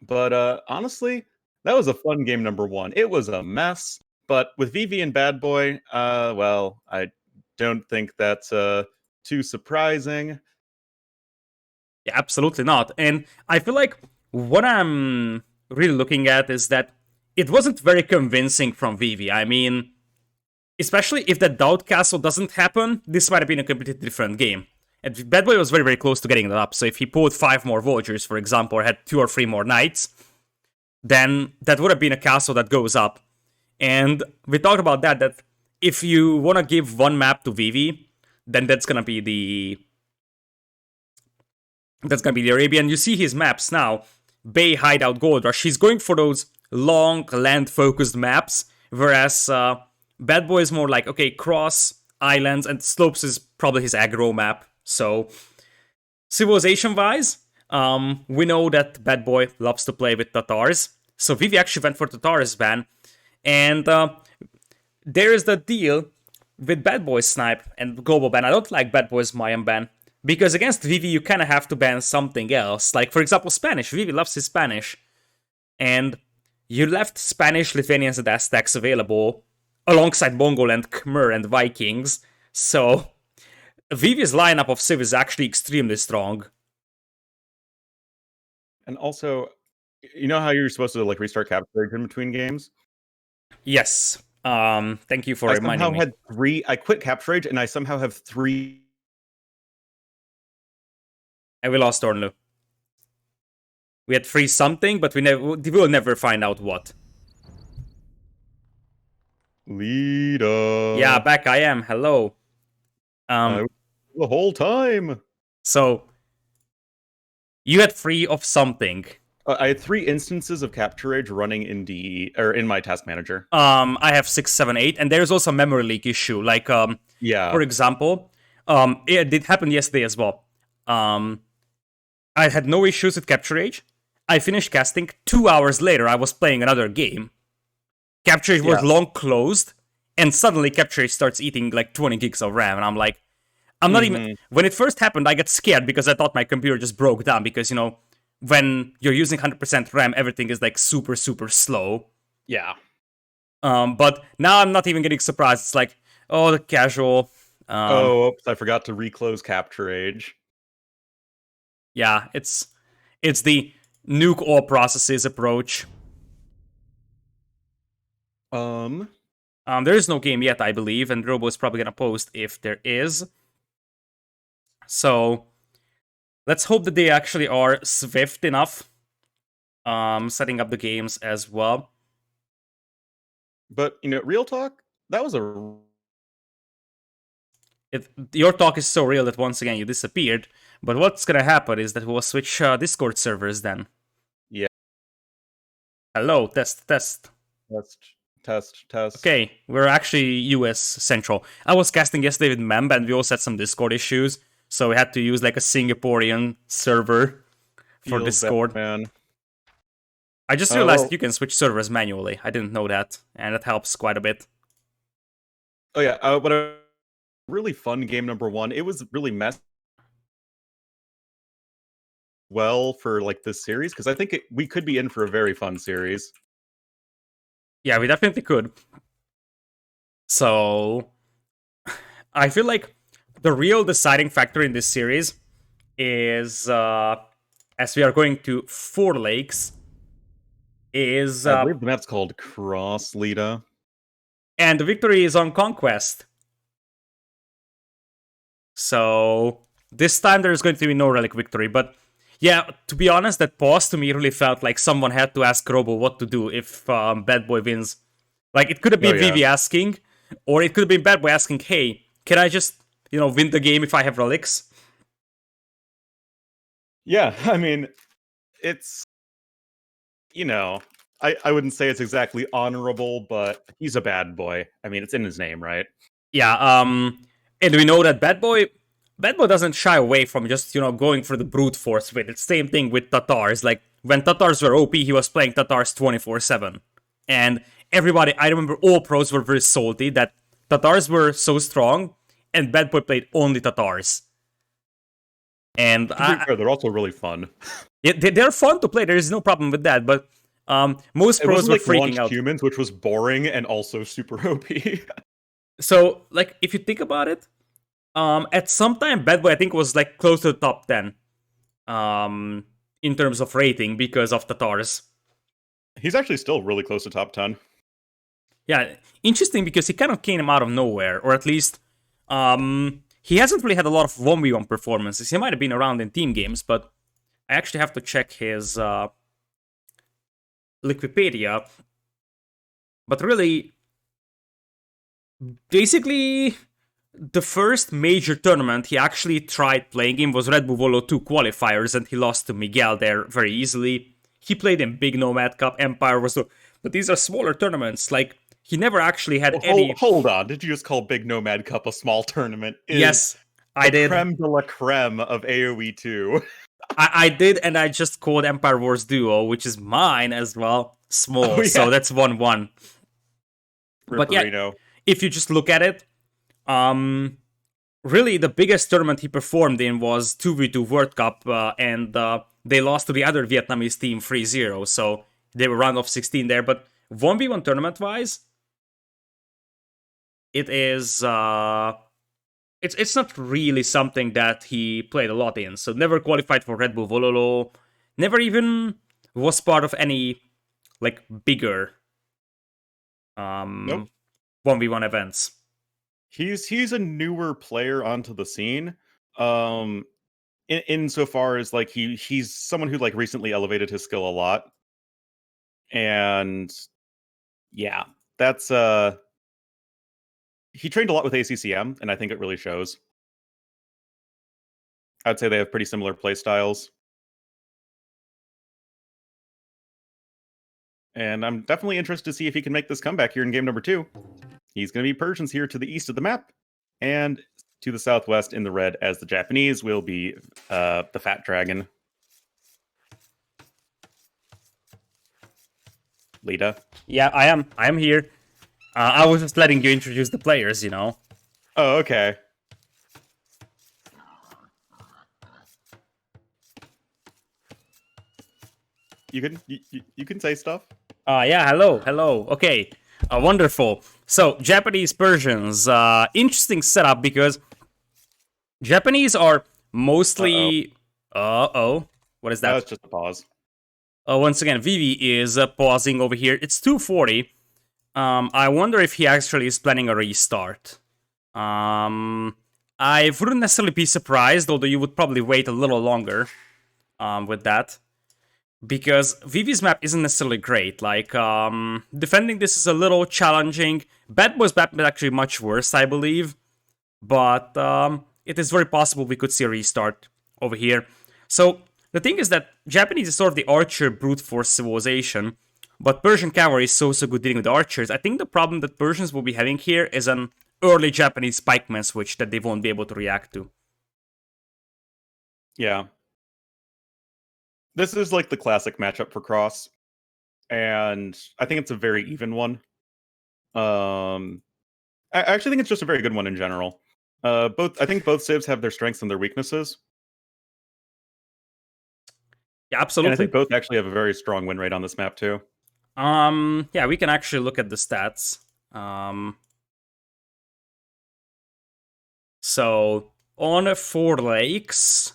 But honestly, that was a fun game number 1. It was a mess, but with Vivi and BadBoy, well, I don't think that's too surprising. Yeah, absolutely not. And I feel like what I'm really looking at is that it wasn't very convincing from Vivi. I mean, especially if that Doubt Castle doesn't happen, this might have been a completely different game. And BadBoy was very, very close to getting that up. So if he pulled 5 more Voyagers, for example, or had 2 or 3 more Knights, then that would have been a castle that goes up. And we talked about that if you want to give one map to Vivi, then that's gonna be the Arabian. You see his maps now. Bay, Hideout, Gold Rush. He's going for those long, land-focused maps, whereas BadBoy is more like, okay, Cross, Islands, and Slopes is probably his aggro map. So, civilization-wise, we know that BadBoy loves to play with Tatars. So Vivi actually went for Tatars ban. And there is the deal with BadBoy's snipe and global ban. I don't like BadBoy's Mayan ban. Because against Vivi, you kind of have to ban something else. Like, for example, Spanish. Vivi loves his Spanish. And you left Spanish, Lithuanians, and Aztecs available alongside Mongol and Khmer and Vikings. So, Vivi's lineup of Civ is actually extremely strong. And also, you know how you're supposed to like restart capture in between games? Yes. Thank you for reminding me. I somehow had 3. I quit Capture Age, and I somehow have 3. And we lost Ornlu. We had 3 something, but we will never find out what. Lita. Yeah, back I am. Hello. The whole time. So, you had 3 of something. I had 3 instances of Capture Age running in in my task manager. I have 6, 7, 8, and there's also a memory leak issue. Like, yeah. For example, it did happen yesterday as well. I had no issues with Capture Age. I finished casting. 2 hours later, I was playing another game. Capture Age was long closed, and suddenly Capture Age starts eating like 20 gigs of RAM, and I'm like, I'm not even... When it first happened, I got scared because I thought my computer just broke down, because, you know, when you're using 100% RAM, everything is like super, super slow. Yeah. But now I'm not even getting surprised. It's like, oh, the casual... oops, I forgot to reclose Capture Age. Yeah, it's the nuke all processes approach. There is no game yet, I believe, and Robo is probably gonna post if there is. So let's hope that they actually are swift enough, setting up the games as well. But you know, real talk, that was your talk is so real that once again you disappeared. But what's gonna happen is that we'll switch Discord servers then. Yeah. Hello, test. Okay, we're actually US Central. I was casting yesterday with Memb, and we also had some Discord issues, so we had to use like a Singaporean server for Discord. Man. I just realized you can switch servers manually. I didn't know that, and that helps quite a bit. Oh yeah, but a really fun game number 1. It was really messy well for like this series, because I think we could be in for a very fun series. Yeah, we definitely could. So, I feel like the real deciding factor in this series is, as we are going to 4 lakes, is... I believe the map's called Cross Lita. And the victory is on Conquest. So, this time there's going to be no Relic victory, but... Yeah, to be honest, that pause to me really felt like someone had to ask Robo what to do if BadBoy wins. Like, it could have been Vivi asking, or it could have been BadBoy asking, hey, can I just, you know, win the game if I have relics? Yeah, I mean, it's, you know, I wouldn't say it's exactly honorable, but he's a bad boy. I mean, it's in his name, right? Yeah, and we know that BadBoy doesn't shy away from just, you know, going for the brute force with it. Same thing with Tatars. Like, when Tatars were OP, he was playing Tatars 24/7. And everybody, I remember all pros were very salty that Tatars were so strong, and BadBoy played only Tatars. And they're also really fun. They're fun to play, there is no problem with that, but most pros were freaking out. Humans, which was boring and also super OP. So, like, if you think about it, at some time, BadBoy, I think, was like close to the top 10 in terms of rating because of Tatars. He's actually still really close to top 10. Yeah, interesting because he kind of came out of nowhere, or at least he hasn't really had a lot of 1v1 performances. He might have been around in team games, but I actually have to check his Wikipedia. But really, basically, the first major tournament he actually tried playing in was Red Bull Volo 2 qualifiers, and he lost to Miguel there very easily. He played in Big Nomad Cup, Empire was, but these are smaller tournaments. Like, he never actually had any. Hold on, did you just call Big Nomad Cup a small tournament? Yes, I did. Creme de la creme of AoE 2. I did, and I just called Empire Wars Duo, which is mine as well, small. Oh, yeah. So that's 1-1. But yeah, if you just look at it, really the biggest tournament he performed in was 2v2 World Cup, and they lost to the other Vietnamese team 3-0, so they were round of 16 there. But 1v1 tournament-wise, it is... It's not really something that he played a lot in. So never qualified for Red Bull Vololo, never even was part of any like bigger 1v1 events. He's a newer player onto the scene. Insofar as like he's someone who like recently elevated his skill a lot. And yeah, that's he trained a lot with ACCM, and I think it really shows. I'd say they have pretty similar play styles. And I'm definitely interested to see if he can make this comeback here in game number 2. He's going to be Persians here to the east of the map, and to the southwest in the red, as the Japanese will be the Fat Dragon. Lita. Yeah, I am here. I was just letting you introduce the players, you know. Oh, okay. You can say stuff. Yeah, hello. Okay, wonderful. So, Japanese Persians, interesting setup because Japanese are mostly... What is that? That's just a pause. Once again, Vivi is pausing over here. It's 2:40. I wonder if he actually is planning a restart. I wouldn't necessarily be surprised, although you would probably wait a little longer with that. Because Vivi's map isn't necessarily great. Like, defending this is a little challenging. BadBoy's map is actually much worse, I believe. But it is very possible we could see a restart over here. So, the thing is that Japanese is sort of the archer brute force civilization. But Persian cavalry is so good dealing with archers. I think the problem that Persians will be having here is an early Japanese pikeman switch that they won't be able to react to. Yeah. This is like the classic matchup for Cross. And I think it's a very even one. I actually think it's just a very good one in general. I think both civs have their strengths and their weaknesses. Yeah, absolutely. And I think both actually have a very strong win rate on this map too. Yeah, we can actually look at the stats. So, on 4 lakes,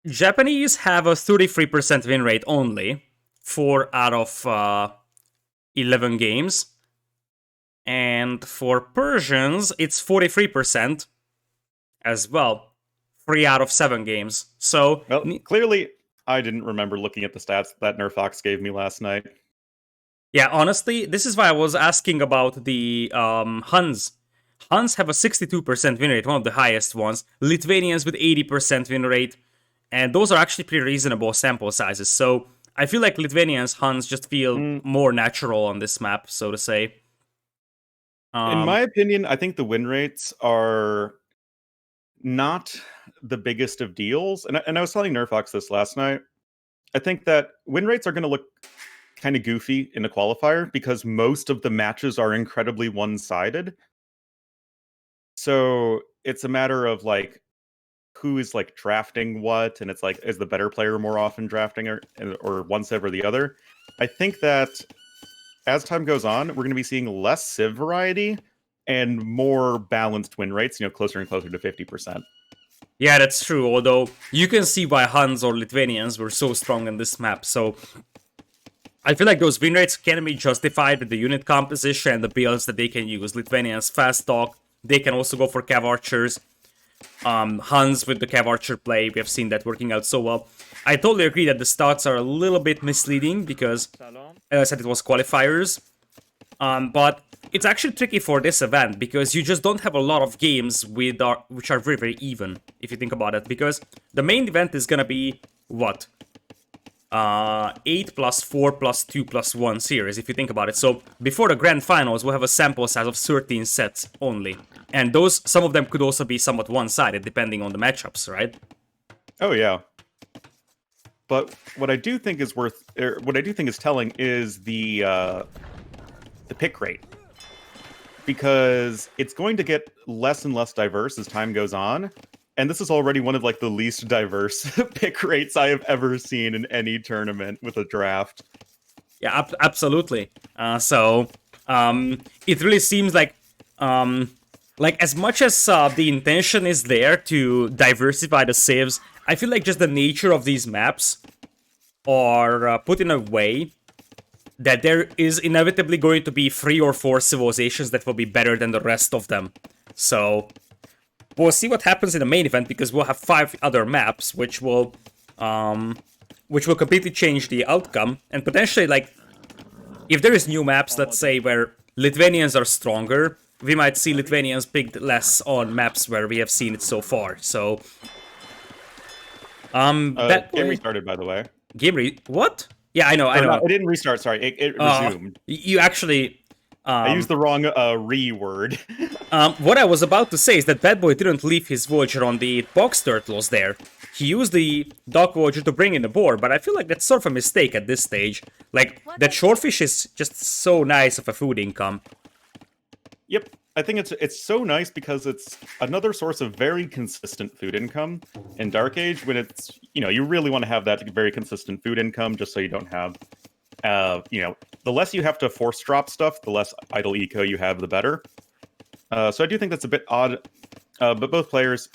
Japanese have a 33% win rate only, 4 out of 11 games. And for Persians, it's 43% as well, 3 out of 7 games. So, well, clearly, I didn't remember looking at the stats that Nerfox gave me last night. Yeah, honestly, this is why I was asking about the Huns. Huns have a 62% win rate, one of the highest ones. Lithuanians with 80% win rate. And those are actually pretty reasonable sample sizes. So I feel like Lithuanians, Huns just feel more natural on this map, so to say. In my opinion, I think the win rates are not the biggest of deals. And I was telling Nerfox this last night. I think that win rates are going to look kind of goofy in a qualifier because most of the matches are incredibly one-sided. So it's a matter of like who is like drafting what, and it's like, is the better player more often drafting or one civ or the other? I think that as time goes on, we're going to be seeing less civ variety and more balanced win rates, closer and closer to 50%. Yeah, that's true, although you can see why Huns or Lithuanians were so strong in this map, so I feel like those win rates can be justified with the unit composition and the builds that they can use. Lithuanians fast talk, they can also go for Cav Archers. Hans with the Cav Archer play, we have seen that working out so well. I totally agree that the stats are a little bit misleading because, as I said, it was qualifiers. But it's actually tricky for this event because you just don't have a lot of games which are very, very even, if you think about it. Because the main event is gonna be, what? 8 plus 4 plus 2 plus 1 series, if you think about it. So before the grand finals, we'll have a sample size of 13 sets only. And some of them could also be somewhat one-sided, depending on the matchups, right? Oh, yeah. But what I do think is telling is the pick rate. Because it's going to get less and less diverse as time goes on. And this is already one of like the least diverse pick rates I have ever seen in any tournament with a draft. Yeah, absolutely. It really seems like as much as the intention is there to diversify the civs, I feel like just the nature of these maps are put in a way that there is inevitably going to be 3 or 4 civilizations that will be better than the rest of them. So we'll see what happens in the main event because we'll have 5 other maps which will completely change the outcome and potentially, like, if there is new maps, let's say where Lithuanians are stronger, we might see Lithuanians picked less on maps where we have seen it so far. So Game restarted, by the way. What? Yeah, I know. No, it didn't restart. Sorry, it resumed. You actually. I used the wrong word. What I was about to say is that BadBoy didn't leave his Voyager on the box turtles there. He used the Dock Voyager to bring in the board, but I feel like that's sort of a mistake at this stage. Like, that Shorefish is just so nice of a food income. Yep. I think it's so nice because it's another source of very consistent food income in Dark Age when it's, you really want to have that very consistent food income just so you don't have, the less you have to force drop stuff, the less idle eco you have, the better. So I do think that's a bit odd, but both players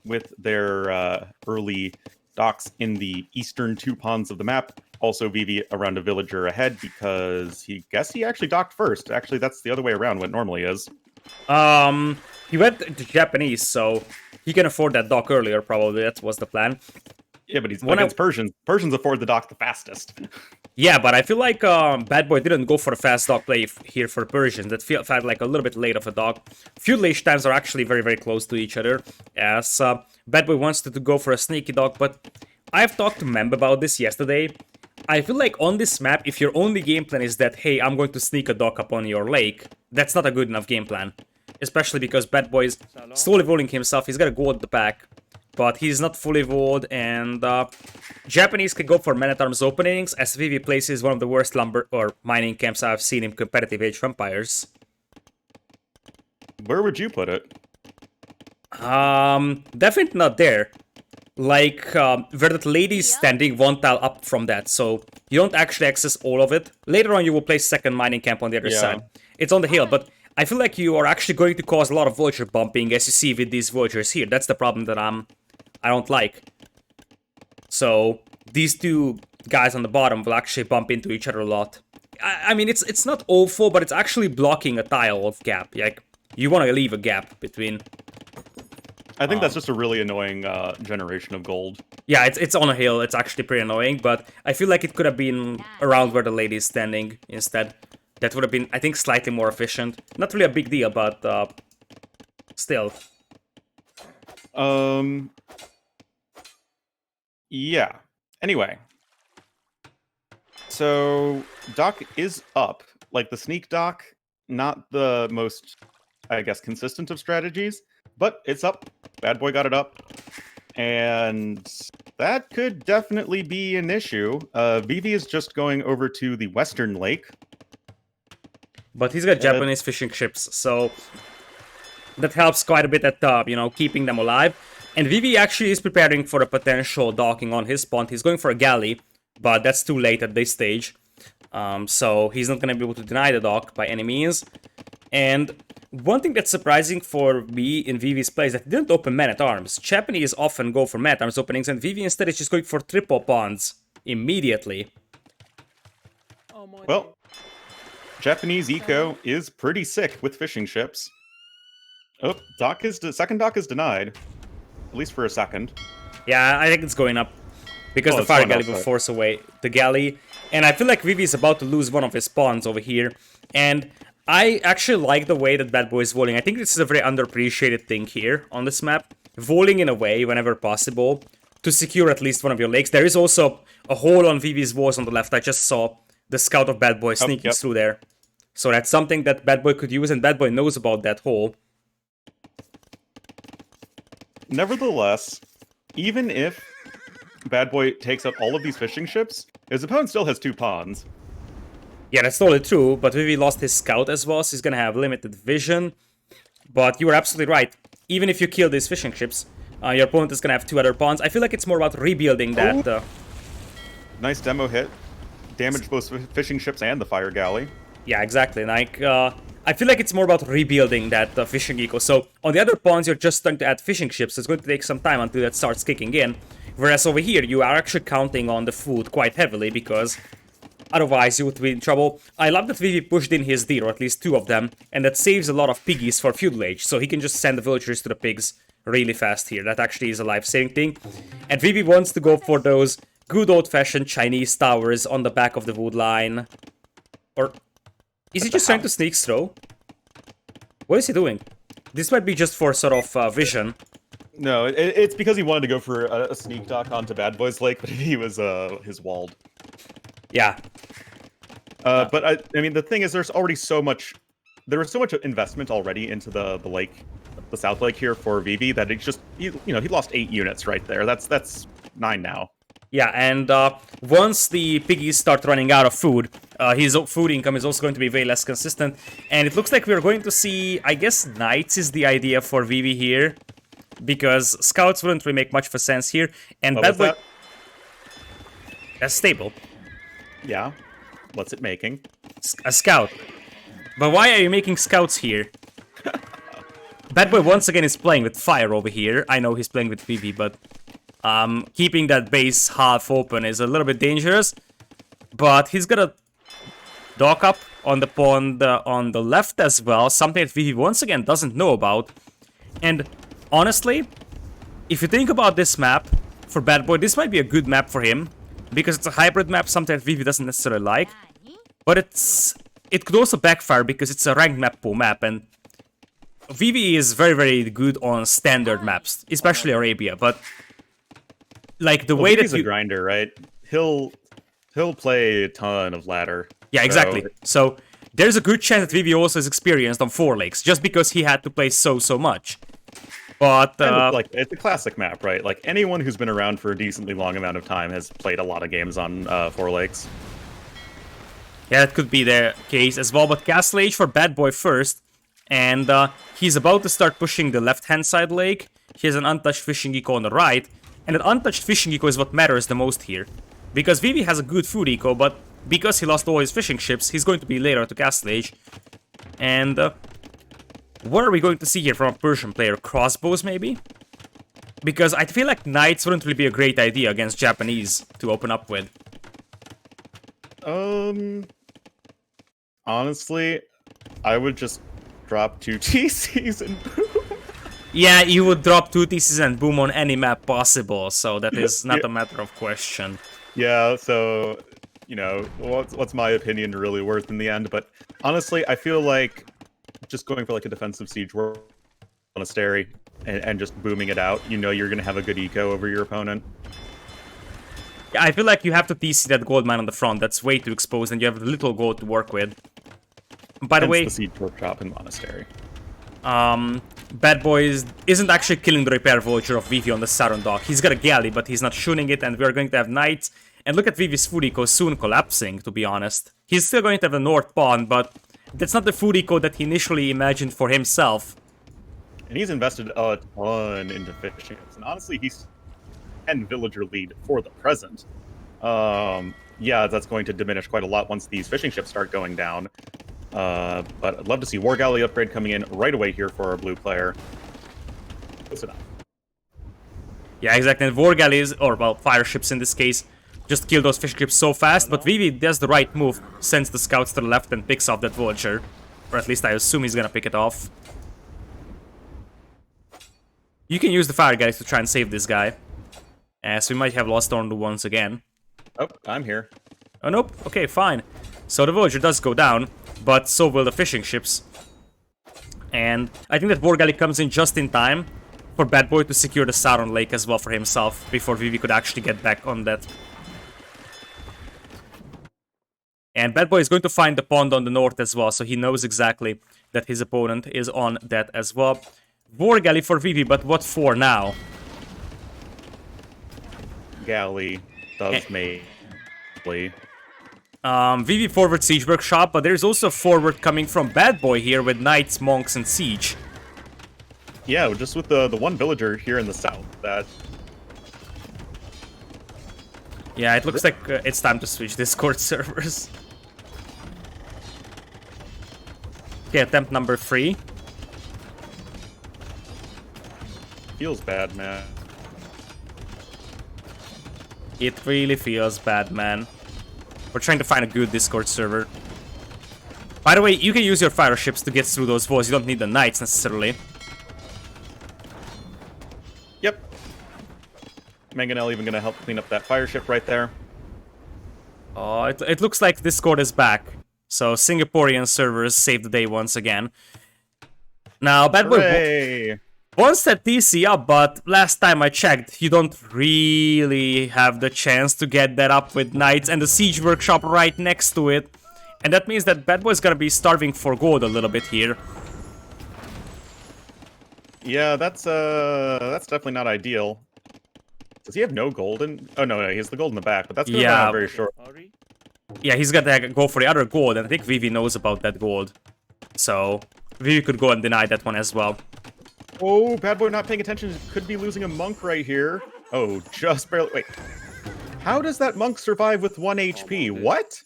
with their early docks in the eastern 2 pawns of the map, also Vivi around a villager ahead because he actually docked first. Actually, that's the other way around what it normally is. He went to Japanese, so he can afford that dock earlier, probably. That was the plan. Yeah, but he's against Persians. Persians afford the dock the fastest. Yeah, but I feel like BadBoy didn't go for a fast dock play here for Persians. That felt like a little bit late of a dock. Feud leash times are actually very, very close to each other, as BadBoy wants to go for a sneaky dock, but I've talked to Memb about this yesterday. I feel like on this map, if your only game plan is that, hey, I'm going to sneak a dock upon your lake, that's not a good enough game plan. Especially because BadBoy is slowly evolving himself. He's got a goal at the back, but he's not fully evolved, and Japanese can go for man-at-arms openings, as Vivi places one of the worst lumber or mining camps I've seen in competitive Age of Empires. Where would you put it? Definitely not there. Like, where that lady's standing 1 tile up from that, so you don't actually access all of it. Later on, you will place second mining camp on the other side. It's on the hill, but I feel like you are actually going to cause a lot of Voyager bumping, as you see with these Voyagers here. That's the problem that I don't like. So, these 2 guys on the bottom will actually bump into each other a lot. I mean, it's not awful, but it's actually blocking a tile of gap. Like, you want to leave a gap between... I think that's just a really annoying generation of gold. Yeah, it's on a hill. It's actually pretty annoying, but I feel like it could have been around where the lady is standing instead. That would have been, I think, slightly more efficient. Not really a big deal, but still. Yeah. Anyway. So, dock is up. Like, the sneak dock, not the most, I guess, consistent of strategies, but it's up. BadBoy got it up. And that could definitely be an issue. Vivi is just going over to the western lake. But he's got Japanese fishing ships, so that helps quite a bit at, keeping them alive. And Vivi actually is preparing for a potential docking on his spawn. He's going for a galley, but that's too late at this stage. So he's not going to be able to deny the dock by any means. And one thing that's surprising for me in Vivi's play is that he didn't open man-at-arms. Japanese often go for man-at-arms openings, and Vivi instead is just going for triple pawns immediately. Well, Japanese eco is pretty sick with fishing ships. Oh, second dock is denied, at least for a second. Yeah, I think it's going up. Because Oh, the it's fire going galley up, will right. force away the galley. And I feel like Vivi is about to lose one of his pawns over here. And I actually like the way that BadBoy is voling. I think this is a very underappreciated thing here on this map. Voling in a way, whenever possible, to secure at least one of your lakes. There is also a hole on Vivi's walls on the left. I just saw the scout of BadBoy Oh, sneaking yep. through there. So that's something that BadBoy could use, and BadBoy knows about that hole. Nevertheless, even if BadBoy takes out all of these fishing ships, his opponent still has 2 pawns. Yeah, that's totally true, but Vivi lost his scout as well, so he's gonna have limited vision. But you are absolutely right. Even if you kill these fishing ships, your opponent is gonna have 2 other pawns. I feel like it's more about rebuilding that. Nice demo hit. Damaged both fishing ships and the fire galley. Yeah, exactly. Like, I feel like it's more about rebuilding that fishing eco. So on the other pawns, you're just starting to add fishing ships. So it's going to take some time until that starts kicking in. Whereas over here, you are actually counting on the food quite heavily because otherwise you would be in trouble. I love that Vivi pushed in his deer, or at least 2 of them, and that saves a lot of piggies for feudal age. So he can just send the villagers to the pigs really fast here. That actually is a life-saving thing. And Vivi wants to go for those good old-fashioned Chinese towers on the back of the wood line. Or is he just trying to sneak through? What is he doing? This might be just for sort of vision. No, it's because he wanted to go for a sneak dock onto BadBoy's lake, but he was his walled. Yeah. But I mean, the thing is, there was so much investment already into the lake, the South Lake here for Vivi that he lost 8 units right there. That's 9 now. Yeah, and once the piggies start running out of food, his food income is also going to be way less consistent. And it looks like we're going to see, I guess, knights is the idea for Vivi here. Because scouts wouldn't really make much of a sense here. And What was BadBoy... that? That's stable. Yeah. What's it making? A scout. But why are you making scouts here? BadBoy once again is playing with fire over here. I know he's playing with Vivi, but... keeping that base half open is a little bit dangerous. But he's gonna dock up on the pond on the left as well. Something that Vivi once again doesn't know about. And honestly, if you think about this map for BadBoy, this might be a good map for him. Because it's a hybrid map, something that Vivi doesn't necessarily like. But it could also backfire because it's a ranked map pool map. And Vivi is very, very good on standard maps, especially Arabia. But like the way that Vivi's a grinder, right? He'll play a ton of ladder. Yeah, exactly. So there's a good chance that Vivi also is experienced on 4 lakes, just because he had to play so much. But it's a classic map, right? Like anyone who's been around for a decently long amount of time has played a lot of games on 4 lakes. Yeah, that could be the case as well. But Castle Age for BadBoy first, and he's about to start pushing the left-hand side lake. He has an untouched fishing eco on the right, and that untouched fishing eco is what matters the most here. Because Vivi has a good food eco, but because he lost all his fishing ships, he's going to be later to Castle Age. And what are we going to see here from a Persian player? Crossbows, maybe? Because I feel like knights wouldn't really be a great idea against Japanese to open up with. Honestly, I would just drop 2 TCs and boom. Yeah, you would drop 2 TCs and boom on any map possible, so that is not a matter of question. Yeah, so, what's my opinion really worth in the end? But honestly, I feel like just going for like a defensive siege monastery and just booming it out, you're going to have a good eco over your opponent. Yeah, I feel like you have to TC that gold mine on the front. That's way too exposed, and you have little gold to work with. By the way, the siege workshop and monastery. BadBoy isn't actually killing the repair vulture of Vivi on the southern dock. He's got a galley, but he's not shooting it, and we're going to have knights. And look at Vivi's food eco soon collapsing, to be honest. He's still going to have the north pawn, but that's not the food eco that he initially imagined for himself. And he's invested a ton into fishing. And honestly, he's 10 villager lead for the present. Yeah, that's going to diminish quite a lot once these fishing ships start going down. But I'd love to see War Galley upgrade coming in right away here for our blue player. Close enough. Yeah, exactly. And War Galleys, or well, fire ships in this case, just kill those fish ships so fast. But Vivi does the right move, sends the scouts to the left and picks off that vulture. Or at least I assume he's gonna pick it off. You can use the fire guys to try and save this guy. As we might have lost on the once again. Oh, I'm here. Oh, nope. Okay, fine. So the villager does go down, but so will the fishing ships. And I think that War Galley comes in just in time for BadBoy to secure the Sauron Lake as well for himself, before Vivi could actually get back on that. And BadBoy is going to find the pond on the north as well, so he knows exactly that his opponent is on that as well. War Galley for Vivi, but what for now? Galley does make. Vivi forward Siege Workshop, but there's also forward coming from BadBoy here with Knights, Monks, and Siege. Yeah, just with the one villager here in the south. That. Yeah, it looks like it's time to switch Discord servers. Okay, attempt number 3. Feels bad, man. It really feels bad, man. We're trying to find a good Discord server. By the way, you can use your fire ships to get through those walls. You don't need the knights necessarily. Yep. Mangonel even gonna help clean up that fire ship right there. Oh, it looks like Discord is back. So Singaporean servers saved the day once again. Now, BadBoy wants that TC up, but last time I checked, you don't really have the chance to get that up with knights and the siege workshop right next to it. And that means that BadBoy's gonna be starving for gold a little bit here. Yeah, that's definitely not ideal. Does he have no gold in? Oh no, he has the gold in the back, but that's gonna run out very short. Yeah, he's gonna go for the other gold, and I think Vivi knows about that gold. So, Vivi could go and deny that one as well. Oh, BadBoy not paying attention. Could be losing a monk right here. Oh, just barely. Wait. How does that monk survive with 1 HP? What?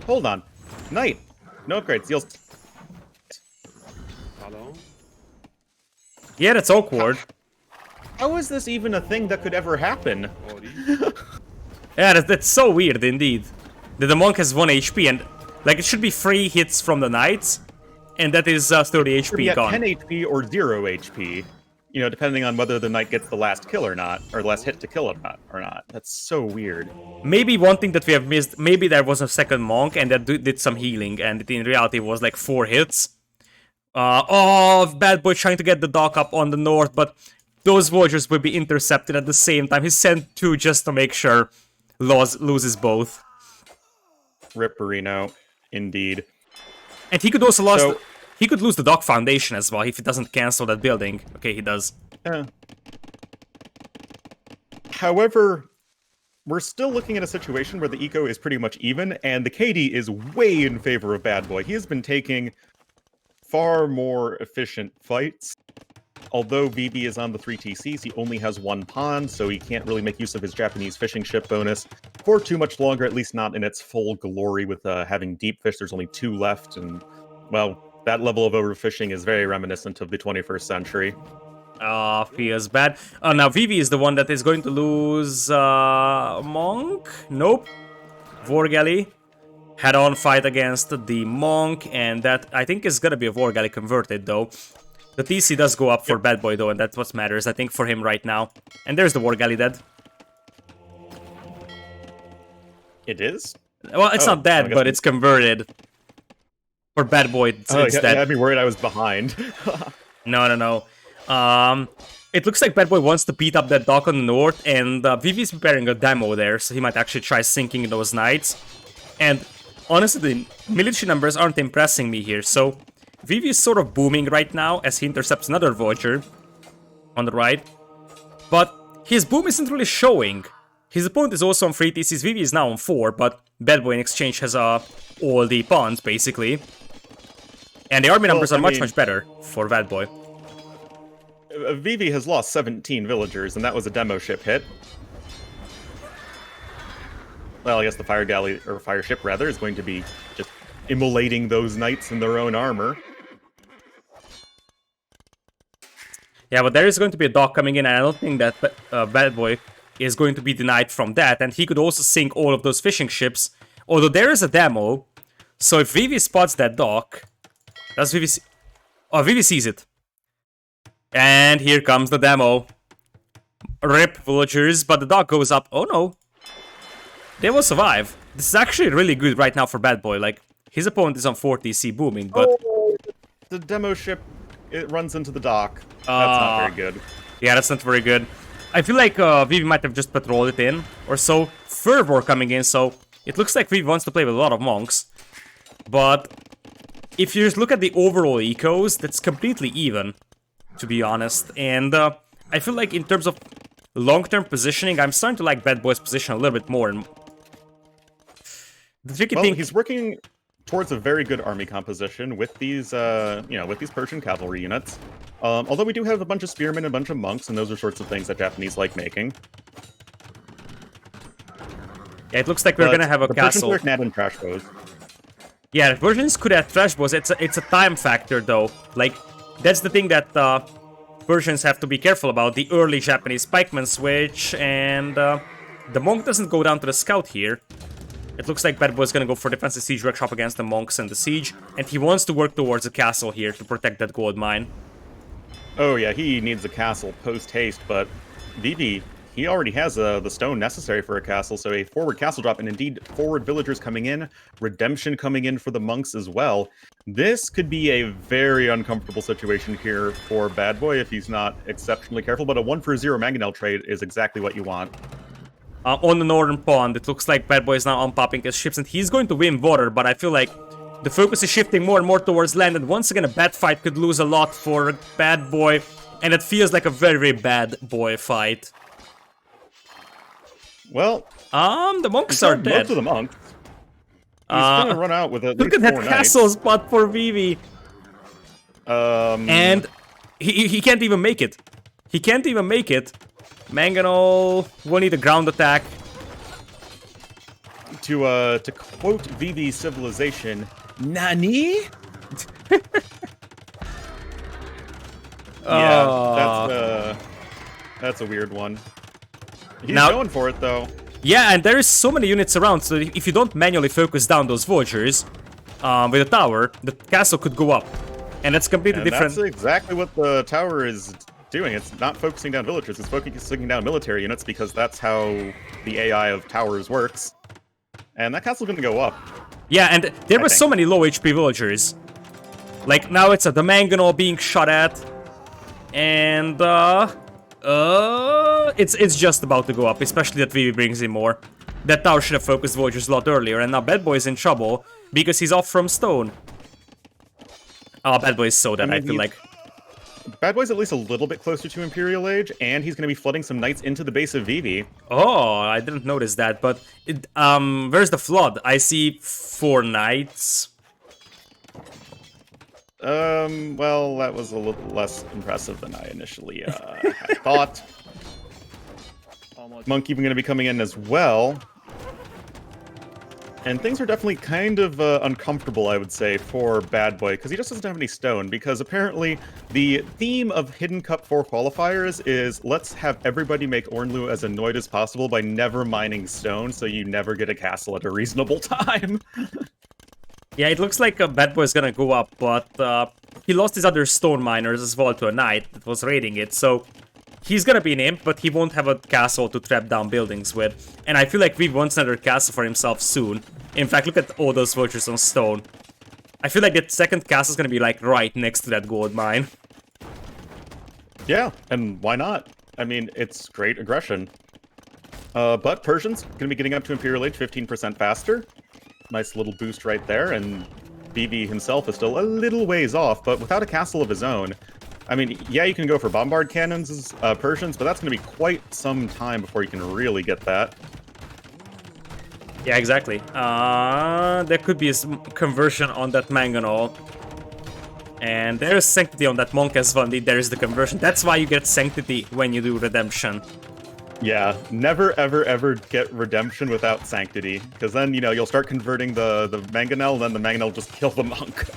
Hold on. Knight. No upgrades. Deals. Yeah, that's awkward. How is this even a thing that could ever happen? Yeah, that's so weird indeed. That the monk has 1 HP and, like, it should be 3 hits from the knights, and that is 30 HP gone. 10 HP or 0 HP. You know, depending on whether the knight gets the last kill or not, or last hit to kill or not. That's so weird. Maybe one thing that we have missed, maybe there was a second monk and that did some healing, and in reality it was like 4 hits. Oh, BadBoy trying to get the dock up on the north, but those villagers will be intercepted at the same time. He sent 2 just to make sure loses both. Rip Reno, indeed. And he could also he could lose the dock foundation as well if he doesn't cancel that building. Okay, he does. However, we're still looking at a situation where the eco is pretty much even, and the KD is way in favor of BadBoy. He has been taking far more efficient fights. Although Vivi is on the 3 TCs, he only has 1 pond, so he can't really make use of his Japanese fishing ship bonus for too much longer, at least not in its full glory with having deep fish. There's only 2 left, and, well, that level of overfishing is very reminiscent of the 21st century. Feels bad. Now Vivi is the one that is going to lose Monk? Nope. War Galley. Head-on fight against the Monk, and that, I think, is gonna be a War Galley converted, though. The TC does go up for BadBoy, though, and that's what matters, I think, for him right now. And there's the War Galley dead. It is? Well, it's not dead, but it's converted. For BadBoy, it's dead. I had me worried I was behind. No. It looks like BadBoy wants to beat up that dock on the north, and Vivi's preparing a demo there, so he might actually try sinking those knights. And honestly, the military numbers aren't impressing me here, so Vivi is sort of booming right now as he intercepts another villager on the right. But his boom isn't really showing. His opponent is also on 3 TCs, Vivi is now on 4, but BadBoy in exchange has all the pawns, basically. And the army numbers are much better for BadBoy. Vivi has lost 17 villagers, and that was a demo ship hit. Well, I guess the fire galley, or fire ship rather, is going to be just immolating those knights in their own armor. Yeah, but there is going to be a dock coming in, and I don't think that BadBoy is going to be denied from that. And he could also sink all of those fishing ships, although there is a demo. So if Vivi spots that dock, does Vivi see... Oh, Vivi sees it. And here comes the demo. Rip villagers, but the dog goes up. Oh no. They will survive. This is actually really good right now for BadBoy. Like, his opponent is on 40C booming, but... Oh, the demo ship, it runs into the dock. That's not very good. Yeah, that's not very good. I feel like Vivi might have just patrolled it in, or so. Fervor coming in, so it looks like Vivi wants to play with a lot of monks. But if you just look at the overall ecos, that's completely even, to be honest. And I feel like in terms of long-term positioning, I'm starting to like BadBoy's position a little bit more. And the tricky thing... he's working towards a very good army composition with these, with these Persian cavalry units. Although we do have a bunch of spearmen and a bunch of monks, and those are sorts of things that Japanese like making. Yeah, it looks like we're gonna have a castle. Persians are and trash bows. Yeah, Persians could have trash bows. It's a time factor though. Like, that's the thing that Persians have to be careful about. The early Japanese pikeman switch, and the monk doesn't go down to the scout here. It looks like BadBoy is gonna go for defensive siege workshop against the monks and the siege, and he wants to work towards a castle here to protect that gold mine. Oh yeah, he needs a castle post-haste, but Vivi, he already has the stone necessary for a castle, so a forward castle drop, and indeed forward villagers coming in, redemption coming in for the monks as well. This could be a very uncomfortable situation here for BadBoy if he's not exceptionally careful, but a 1-for-0 mangonel trade is exactly what you want. On the northern pond, it looks like BadBoy is now unpopping his ships, and he's going to win water, but I feel like the focus is shifting more and more towards land, and once again a bad fight could lose a lot for BadBoy, and it feels like a very, very bad boy fight. Well, the monks are dead. Most of the monks. He's gonna run out with at least 4 Look at that castle spot for Vivi. And he can't even make it. He can't even make it. Mangonel will need a ground attack. To quote Vivi's civilization, Nani? Yeah, that's a weird one. He's going for it though. Yeah, and there is so many units around, so if you don't manually focus down those villagers with a tower, the castle could go up. And that's completely different. That's exactly what the tower is doing. It's not focusing down villagers, it's focusing down military units because that's how the AI of towers works. And that castle's gonna go up. Yeah, and there were so many low HP villagers. Like, now it's a Mangonel being shot at. And, it's just about to go up, especially that Vivi brings in more. That tower should have focused villagers a lot earlier, and now BadBoy is in trouble because he's off from stone. Oh, BadBoy is so dead, I feel like. BadBoy's at least a little bit closer to Imperial Age, and he's going to be flooding some knights into the base of Vivi. Oh, I didn't notice that, but where's the flood? I see 4 knights. Well, that was a little less impressive than I initially had thought. Monk even going to be coming in as well. And things are definitely kind of uncomfortable, I would say, for BadBoy, because he just doesn't have any stone, because apparently the theme of Hidden Cup 4 qualifiers is let's have everybody make Ornlu as annoyed as possible by never mining stone, so you never get a castle at a reasonable time. Yeah, it looks like BadBoy is gonna go up, but he lost his other stone miners as well to a knight that was raiding it, so he's gonna be an imp, but he won't have a castle to trap down buildings with. And I feel like Vivi wants another castle for himself soon. In fact, look at all those villagers on stone. I feel like that second castle is gonna be like right next to that gold mine. Yeah, and why not? I mean, it's great aggression. But Persians gonna be getting up to Imperial Age 15% faster. Nice little boost right there, and Vivi himself is still a little ways off, but without a castle of his own. I mean, yeah, you can go for bombard cannons as Persians, but that's going to be quite some time before you can really get that. Yeah, exactly. There could be a conversion on that Mangonel. And there's Sanctity on that Monk as well. Indeed, there is the conversion. That's why you get Sanctity when you do Redemption. Yeah, never, ever, ever get Redemption without Sanctity. Because then, you know, you'll start converting the Mangonel, and then the Mangonel will just kill the Monk.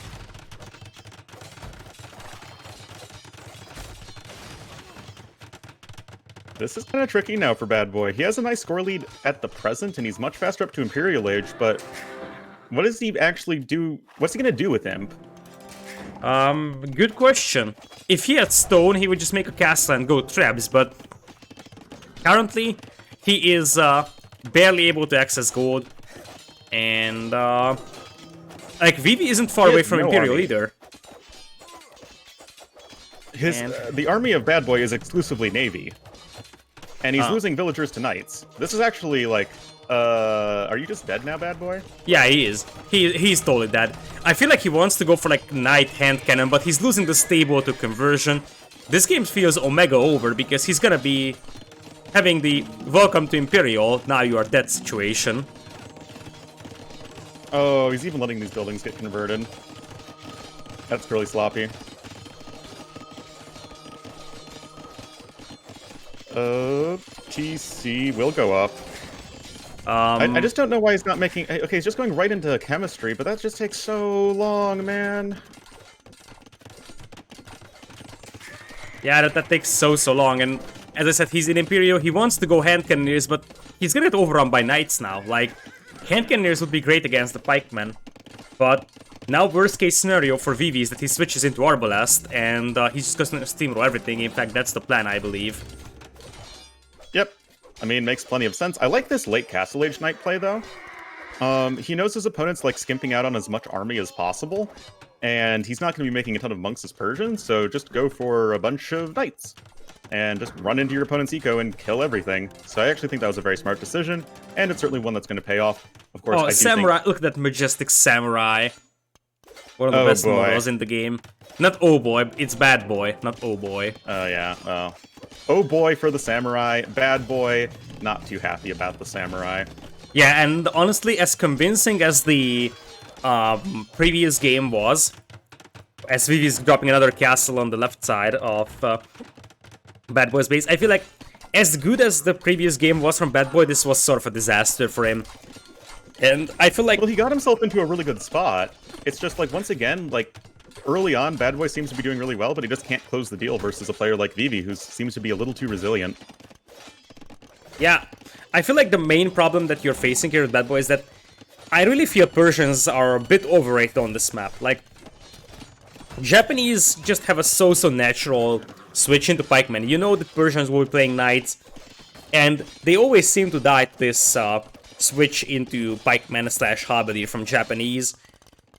This is kind of tricky now for BadBoy. He has a nice score lead at the present, and he's much faster up to Imperial Age, but what does he actually do? What's he going to do with Imp? Good question. If he had stone, he would just make a castle and go trebs, but currently he is barely able to access gold, and like Vivi isn't far away from no Imperial army. either. The army of BadBoy is exclusively navy, and he's losing villagers to knights. This is actually like, are you just dead now, BadBoy? Yeah, he is. He's totally dead. I feel like he wants to go for like knight hand cannon, but he's losing the stable to conversion. This game feels Omega over because he's gonna be having the welcome to Imperial, now you are dead situation. Oh, he's even letting these buildings get converted. That's really sloppy. TC will go up. I just don't know why he's not making... Okay, he's just going right into chemistry, but that just takes so long, man. Yeah, that takes so long, and as I said, he's in Imperial, he wants to go hand cannoneers, but he's gonna get overrun by knights now. Like, hand cannoneers would be great against the pikemen, but now worst case scenario for Vivi is that he switches into Arbalest, and he's just gonna steamroll everything. In fact, that's the plan, I believe. Yep. I mean, makes plenty of sense. I like this late Castle Age Knight play, though. He knows his opponent's, like, skimping out on as much army as possible, and he's not going to be making a ton of monks as Persians, so just go for a bunch of knights, and just run into your opponent's eco and kill everything. So I actually think that was a very smart decision, and it's certainly one that's going to pay off. Of course, Oh, I do Samurai! think... Look at that majestic Samurai. One of the best boy. models in the game. Not oh boy, it's bad boy, not oh boy. Oh, yeah. Oh boy for the Samurai. Bad boy, not too happy about the Samurai. Yeah, and honestly, as convincing as the previous game was, as Vivi's dropping another castle on the left side of Bad Boy's base, I feel like as good as the previous game was from Bad Boy, this was sort of a disaster for him. And I feel like... Well, he got himself into a really good spot. It's just like, once again, like, early on, Bad Boy seems to be doing really well, but he just can't close the deal versus a player like Vivi, who seems to be a little too resilient. Yeah, I feel like the main problem that you're facing here with Bad Boy is that I really feel Persians are a bit overrated on this map. Like, Japanese just have a so natural switch into pikemen. You know the Persians will be playing knights, and they always seem to die to this switch into pikemen / halberdier from Japanese.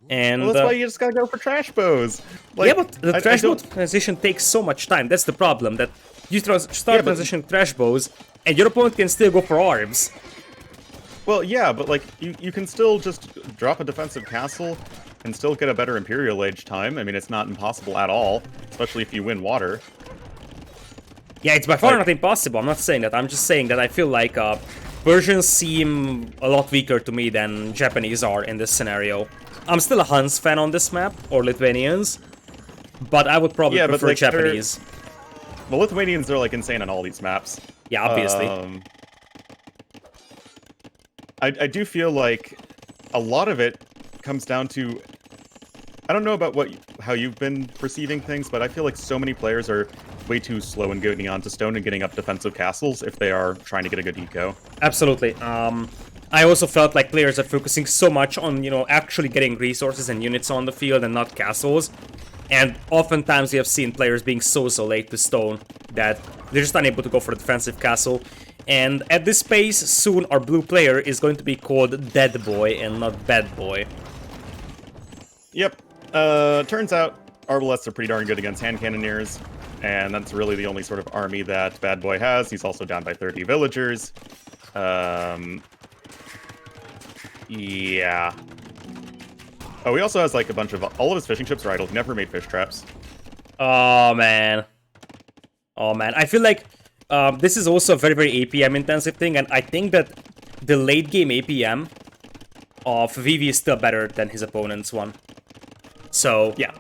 And Well, that's why you just gotta go for trash bows. Like, yeah, but the trash bow transition takes so much time. That's the problem, that you start transitioning to trash bows, and your opponent can still go for arbs. Well, yeah, but like, you can still just drop a defensive castle and still get a better Imperial Age time. I mean, it's not impossible at all, especially if you win water. Yeah, it's by far not impossible. I'm not saying that. I'm just saying that I feel like Persians seem a lot weaker to me than Japanese are in this scenario. I'm still a Huns fan on this map, or Lithuanians, but I would probably prefer like, Japanese. The Lithuanians are like insane on all these maps. Yeah, obviously. I do feel like a lot of it comes down to... I don't know about how you've been perceiving things, but I feel like so many players are way too slow in getting onto stone and getting up defensive castles if they are trying to get a good eco. Absolutely. I also felt like players are focusing so much on, you know, actually getting resources and units on the field and not castles. And oftentimes we have seen players being so late to stone that they're just unable to go for a defensive castle. And at this pace, soon our blue player is going to be called Dead Boy and not Bad Boy. Yep. Turns out Arbalests are pretty darn good against hand cannoneers, and that's really the only sort of army that Bad Boy has. He's also down by 30 villagers. Yeah. Oh, he also has like a bunch of... All of his fishing ships are idle. He never made fish traps. Oh, man. Oh, man. I feel like this is also a very APM intensive thing, and I think that the late game APM of Vivi is still better than his opponent's one. So, yeah.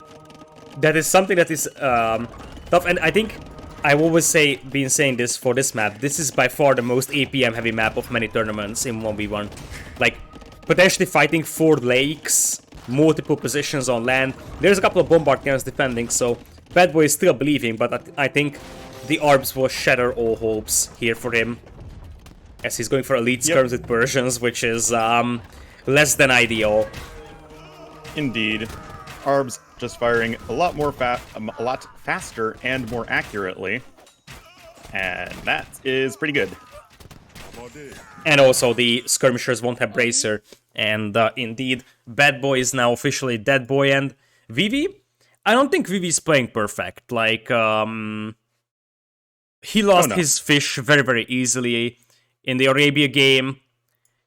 That is something that is tough, and I think I've always been saying this for this map. This is by far the most APM heavy map of many tournaments in 1v1. Like, potentially fighting 4 lakes, multiple positions on land. There's a couple of bombard cannons defending, so Bad Boy is still believing, but I think the Arbs will shatter all hopes here for him, as he's going for elite skirms with Persians, which is less than ideal. Indeed. Arbs just firing a lot faster and more accurately, and that is pretty good. And also, the skirmishers won't have Bracer. And indeed, BadBoy is now officially Dead Boy. And Vivi? I don't think Vivi's playing perfect. Like, he lost his fish very, very easily in the Arabia game.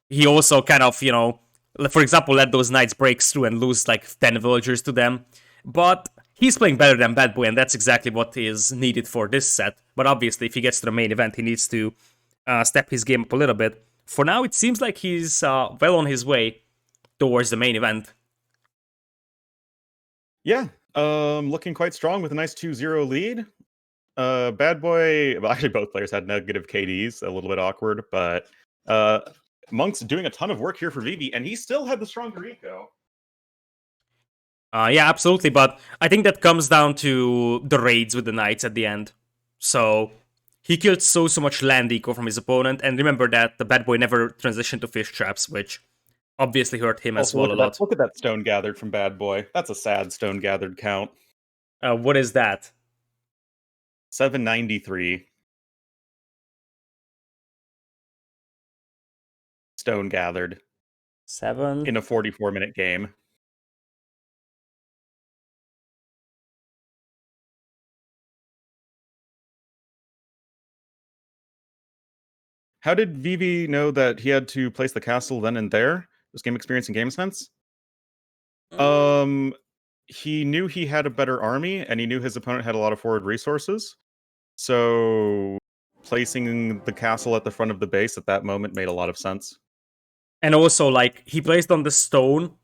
He also kind of, for example, let those knights break through and lose like 10 villagers to them. But he's playing better than BadBoy, and that's exactly what is needed for this set. But obviously, if he gets to the main event, he needs to step his game up a little bit. For now, it seems like he's well on his way towards the main event. Yeah, looking quite strong with a nice 2-0 lead. BadBoy, well, actually both players had negative KDs, a little bit awkward, but Monk's doing a ton of work here for Vivi, and he still had the stronger eco. Yeah, absolutely, but I think that comes down to the raids with the knights at the end. So he killed so much land eco from his opponent, and remember that the BadBoy never transitioned to fish traps, which obviously hurt him as well a lot. Look at that stone gathered from BadBoy. That's a sad stone gathered count. What is that? 793. Stone gathered. 7? In a 44-minute game. How did Vivi know that he had to place the castle then and there? Was game experience and game sense? He knew he had a better army, and he knew his opponent had a lot of forward resources. So placing the castle at the front of the base at that moment made a lot of sense. And also, like, he placed on the stone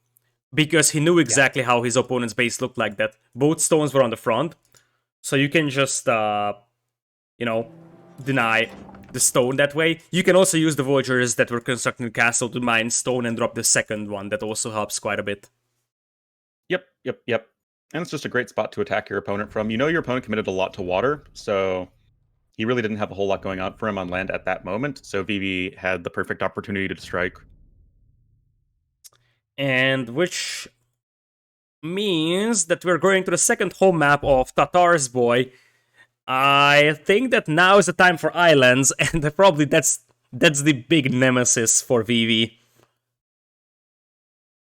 because he knew exactly how his opponent's base looked like that. Both stones were on the front, so you can just, deny the stone that way. You can also use the villagers that were constructing the castle to mine stone and drop the second one. That also helps quite a bit. Yep. And it's just a great spot to attack your opponent from. You know your opponent committed a lot to water, so he really didn't have a whole lot going on for him on land at that moment, so Vivi had the perfect opportunity to strike. And which means that we're going to the second home map of Tatar's Boy. I think that now is the time for islands, and probably that's the big nemesis for Vivi.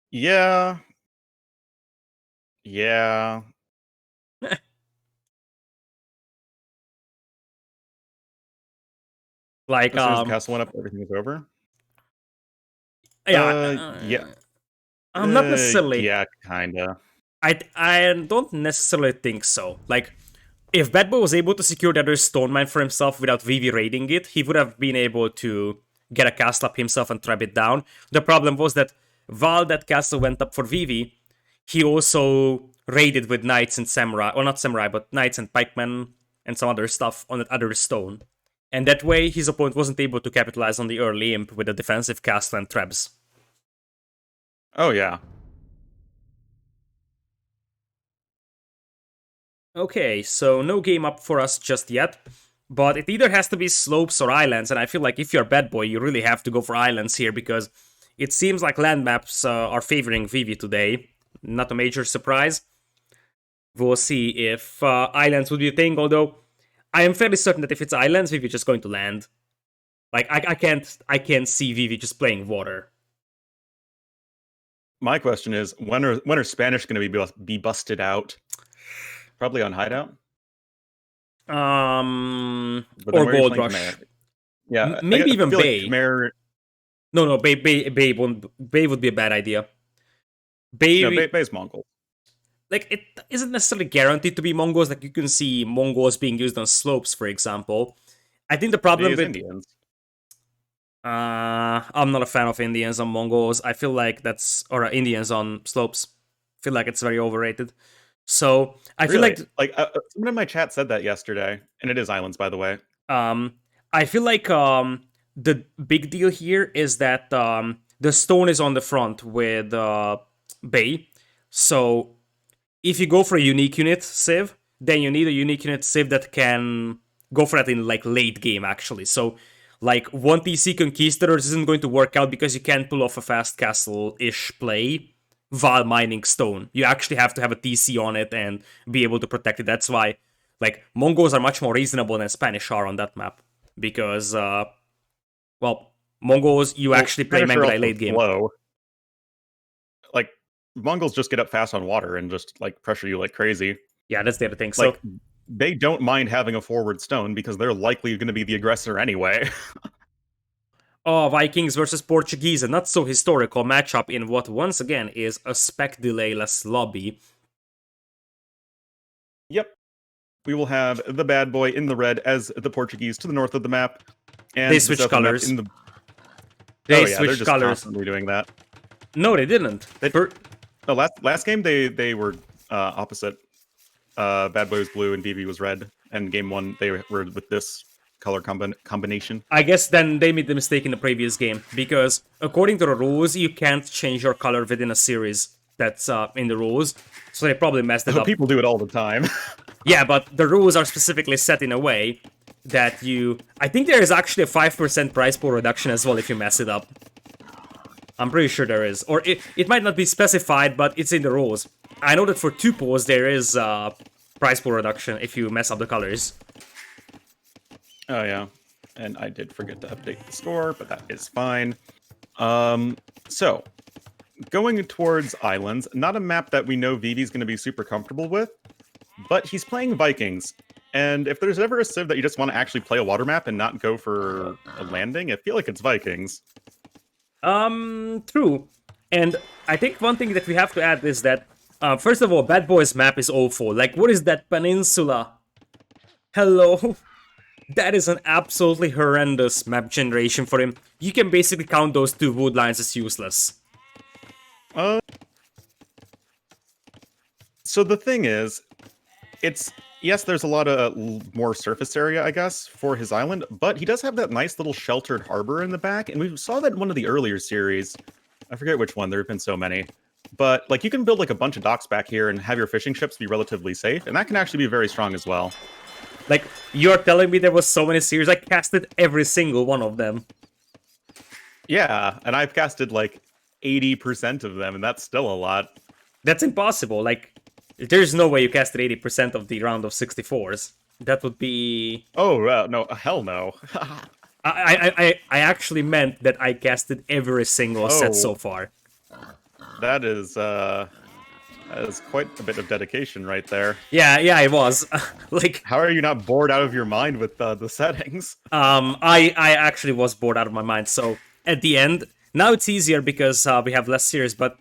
Yeah. Like, as soon as the castle went up, everything was over. Yeah. I'm not necessarily. Yeah, kinda. I don't necessarily think so. Like, if BadBoy was able to secure the other stone mine for himself without Vivi raiding it, he would have been able to get a castle up himself and trap it down. The problem was that while that castle went up for Vivi, he also raided with knights and samurai, or not samurai, but knights and pikemen and some other stuff on that other stone. And that way, his opponent wasn't able to capitalize on the early imp with a defensive castle and traps. Oh, yeah. Okay, so no game up for us just yet, but it either has to be slopes or islands, and I feel like if you're BadBoy, you really have to go for islands here, because it seems like land maps are favoring Vivi today. Not a major surprise. We'll see if islands would be a thing, although I am fairly certain that if it's islands, Vivi just going to land. Like, I can't see Vivi just playing water. My question is, when are Spanish going to be busted out? Probably on Hideout? Or Gold Rush. Yeah, maybe even Bay. Like Khmer... No, Bay would be a bad idea. Bay's Mongol. Like, it isn't necessarily guaranteed to be Mongols. Like, you can see Mongols being used on slopes, for example. I think the problem with Indians. I'm not a fan of Indians on Mongols. I feel like or Indians on slopes. I feel like it's very overrated. So I feel like someone in my chat said that yesterday, and it is islands, by the way. I feel like the big deal here is that the stone is on the front with Bay. So if you go for a unique unit civ, then you need a unique unit civ that can go for that in like late game actually. So like 1 TC Conquistadors isn't going to work out because you can't pull off a fast castle-ish play while mining stone. You actually have to have a TC on it and be able to protect it. That's why, like, Mongols are much more reasonable than Spanish are on that map. Because, well, Mongols, you actually play Spanish are Mangudai also late game. slow. Like, Mongols just get up fast on water and just, like, pressure you like crazy. Yeah, that's the other thing. So, Like, they don't mind having a forward stone because they're likely going to be the aggressor anyway. oh, Vikings versus Portuguese, a not so historical matchup in what once again is a spec delayless lobby. Yep. We will have the bad boy in the red as the Portuguese to the north of the map. And They the switch south of the map colors. in the... They oh, yeah, they're switch just colors. constantly doing that. No, they didn't. The last game, they were opposite. Bad Boy was blue and Vivi was red. And game 1, they were with this color combination. I guess then they made the mistake in the previous game, because according to the rules, you can't change your color within a series. That's in the rules. So they probably messed it up. People do it all the time. Yeah, but the rules are specifically set in a way that you... I think there is actually a 5% price pool reduction as well if you mess it up. I'm pretty sure there is. Or it might not be specified, but it's in the rules. I know that for 2 pools there is price pool reduction if you mess up the colors. Oh, yeah. And I did forget to update the score, but that is fine. So, going towards Islands, not a map that we know Vivi's going to be super comfortable with, but he's playing Vikings. And if there's ever a civ that you just want to actually play a water map and not go for a landing, I feel like it's Vikings. True. And I think one thing that we have to add is that, first of all, Bad Boy's map is awful. Like, what is that peninsula? Hello? That is an absolutely horrendous map generation for him. You can basically count those 2 wood lines as useless. So the thing is, yes, there's a lot of more surface area, I guess, for his island, but he does have that nice little sheltered harbor in the back, and we saw that in one of the earlier series. I forget which one, there have been so many. But, like, you can build, like, a bunch of docks back here and have your fishing ships be relatively safe, and that can actually be very strong as well. Like, you're telling me there was so many series, I casted every single one of them. Yeah, and I've casted, like, 80% of them, and that's still a lot. That's impossible, like... There's no way you casted 80% of the round of 64s. That would be... Oh, no, hell no. I actually meant that I casted every single set so far. That is quite a bit of dedication right there. Yeah, it was. Like... How are you not bored out of your mind with the settings? I actually was bored out of my mind, so at the end... Now it's easier because we have less series, but...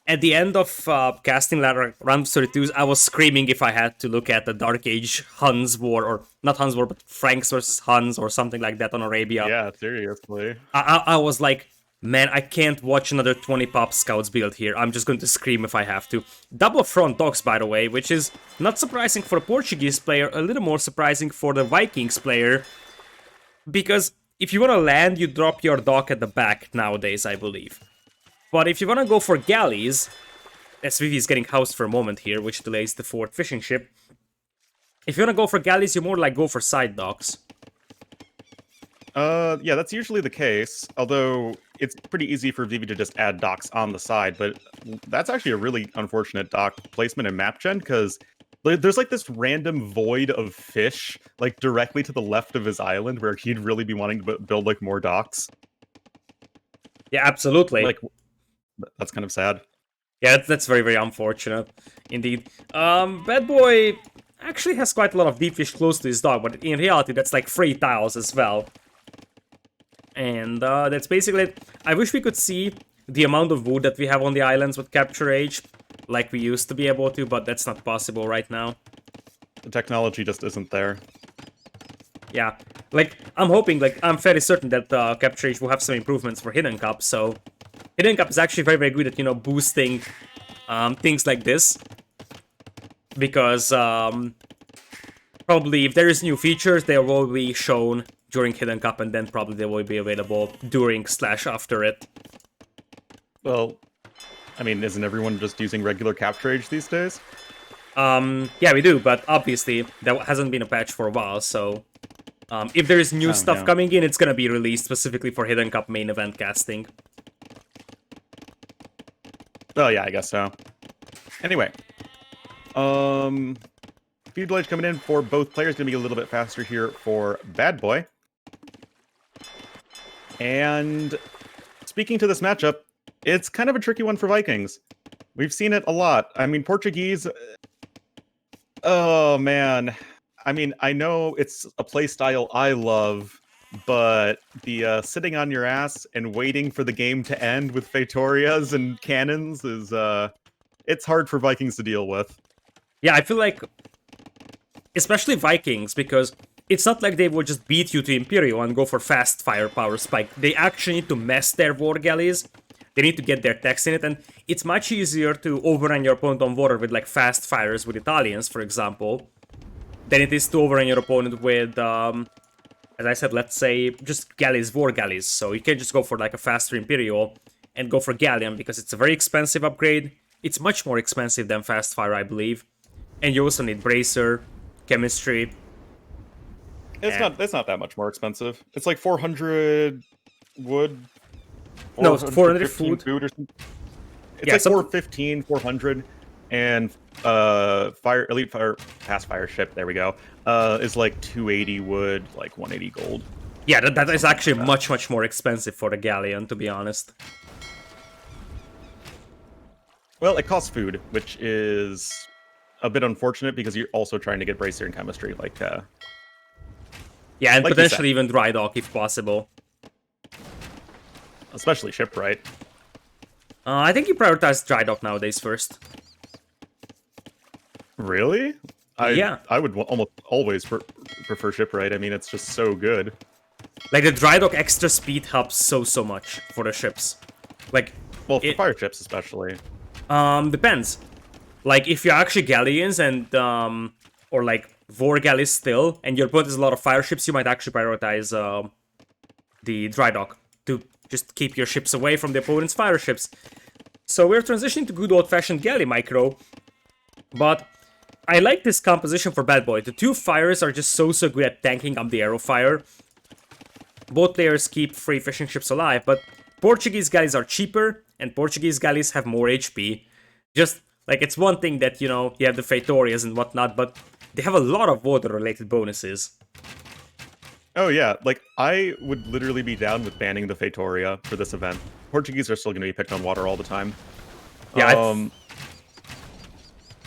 At the end of casting round 32s, I was screaming if I had to look at the Dark Age Huns War, or not Huns War, but Franks versus Huns, or something like that on Arabia. Yeah, seriously. I was like, man, I can't watch another 20 pop scouts build here. I'm just going to scream if I have to. Double front docks, by the way, which is not surprising for a Portuguese player, a little more surprising for the Vikings player. Because if you want to land, you drop your dock at the back nowadays, I believe. But if you want to go for galleys, as Vivi is getting housed for a moment here, which delays the 4th fishing ship. If you want to go for galleys, you more like go for side docks. Yeah, that's usually the case, although it's pretty easy for Vivi to just add docks on the side, but that's actually a really unfortunate dock placement in map gen, because there's like this random void of fish, like directly to the left of his island, where he'd really be wanting to build like more docks. Yeah, absolutely. Like, that's kind of sad. Yeah, that's very, very unfortunate, indeed. Bad Boy actually has quite a lot of deep fish close to his dock, but in reality, that's like 3 tiles as well. And that's basically it. I wish we could see the amount of wood that we have on the islands with Capture Age, like we used to be able to, but that's not possible right now. The technology just isn't there. Yeah, like, I'm hoping, like, I'm fairly certain that Capture Age will have some improvements for Hidden Cup, so... Hidden Cup is actually very, very good at, you know, boosting things like this. Because, probably if there is new features, they will be shown during Hidden Cup, and then probably they will be available during/after it. Well, I mean, isn't everyone just using regular Capture Age these days? Yeah, we do, but obviously, there hasn't been a patch for a while, so... if there is new stuff coming in, it's gonna be released specifically for Hidden Cup main event casting. Oh yeah, I guess so. Anyway, Feed Village coming in for both players, gonna be a little bit faster here for BadBoy. And speaking to this matchup, it's kind of a tricky one for Vikings. We've seen it a lot. I mean, Portuguese. Oh man. I mean, I know it's a play style I love, but the sitting on your ass and waiting for the game to end with Fetorias and cannons is it's hard for Vikings to deal with. Yeah, I feel like, especially Vikings, because it's not like they will just beat you to Imperial and go for fast firepower spike. They actually need to mess their war galleys. They need to get their techs in it, and it's much easier to overrun your opponent on water with like fast fires with Italians, for example, than it is to overrun your opponent with, as I said, let's say, just galleys, war galleys. So you can just go for like a faster Imperial and go for Galleon, because it's a very expensive upgrade. It's much more expensive than fast fire, I believe. And you also need Bracer, Chemistry. It's not that much more expensive. It's like 400 wood. No, 400 food. Or something. It's Yeah, like 415, 400, and elite fire fast fire ship. There we go. Is like 280 wood, like 180 gold. Yeah, that is actually much more expensive for the Galleon, to be honest. Well, it costs food, which is a bit unfortunate because you're also trying to get Bracer and Chemistry, like yeah, and like potentially even Dry Dock if possible. especially Shipwright. I think you prioritize Dry Dock nowadays first. Really? Yeah. I would almost always prefer Shipwright. I mean, it's just so good. Like, the Dry Dock extra speed helps so much for the ships. Like, Well, for fire ships especially. depends. Like, if you're actually Galleons and, or like, War Galleys still, and your opponent has a lot of fire ships, you might actually prioritize, the Dry Dock to just keep your ships away from the opponent's fire ships. So we're transitioning to good old-fashioned galley micro, but I like this composition for BadBoy. The two fires are just so good at tanking up the arrow fire. Both players keep free fishing ships alive, but Portuguese galleys are cheaper, and Portuguese galleys have more HP. Just, like, it's one thing that, you know, you have the Fetorias and whatnot, but they have a lot of water-related bonuses. Oh yeah, like, I would literally be down with banning the Feitoria for this event. Portuguese are still going to be picked on water all the time. Yeah,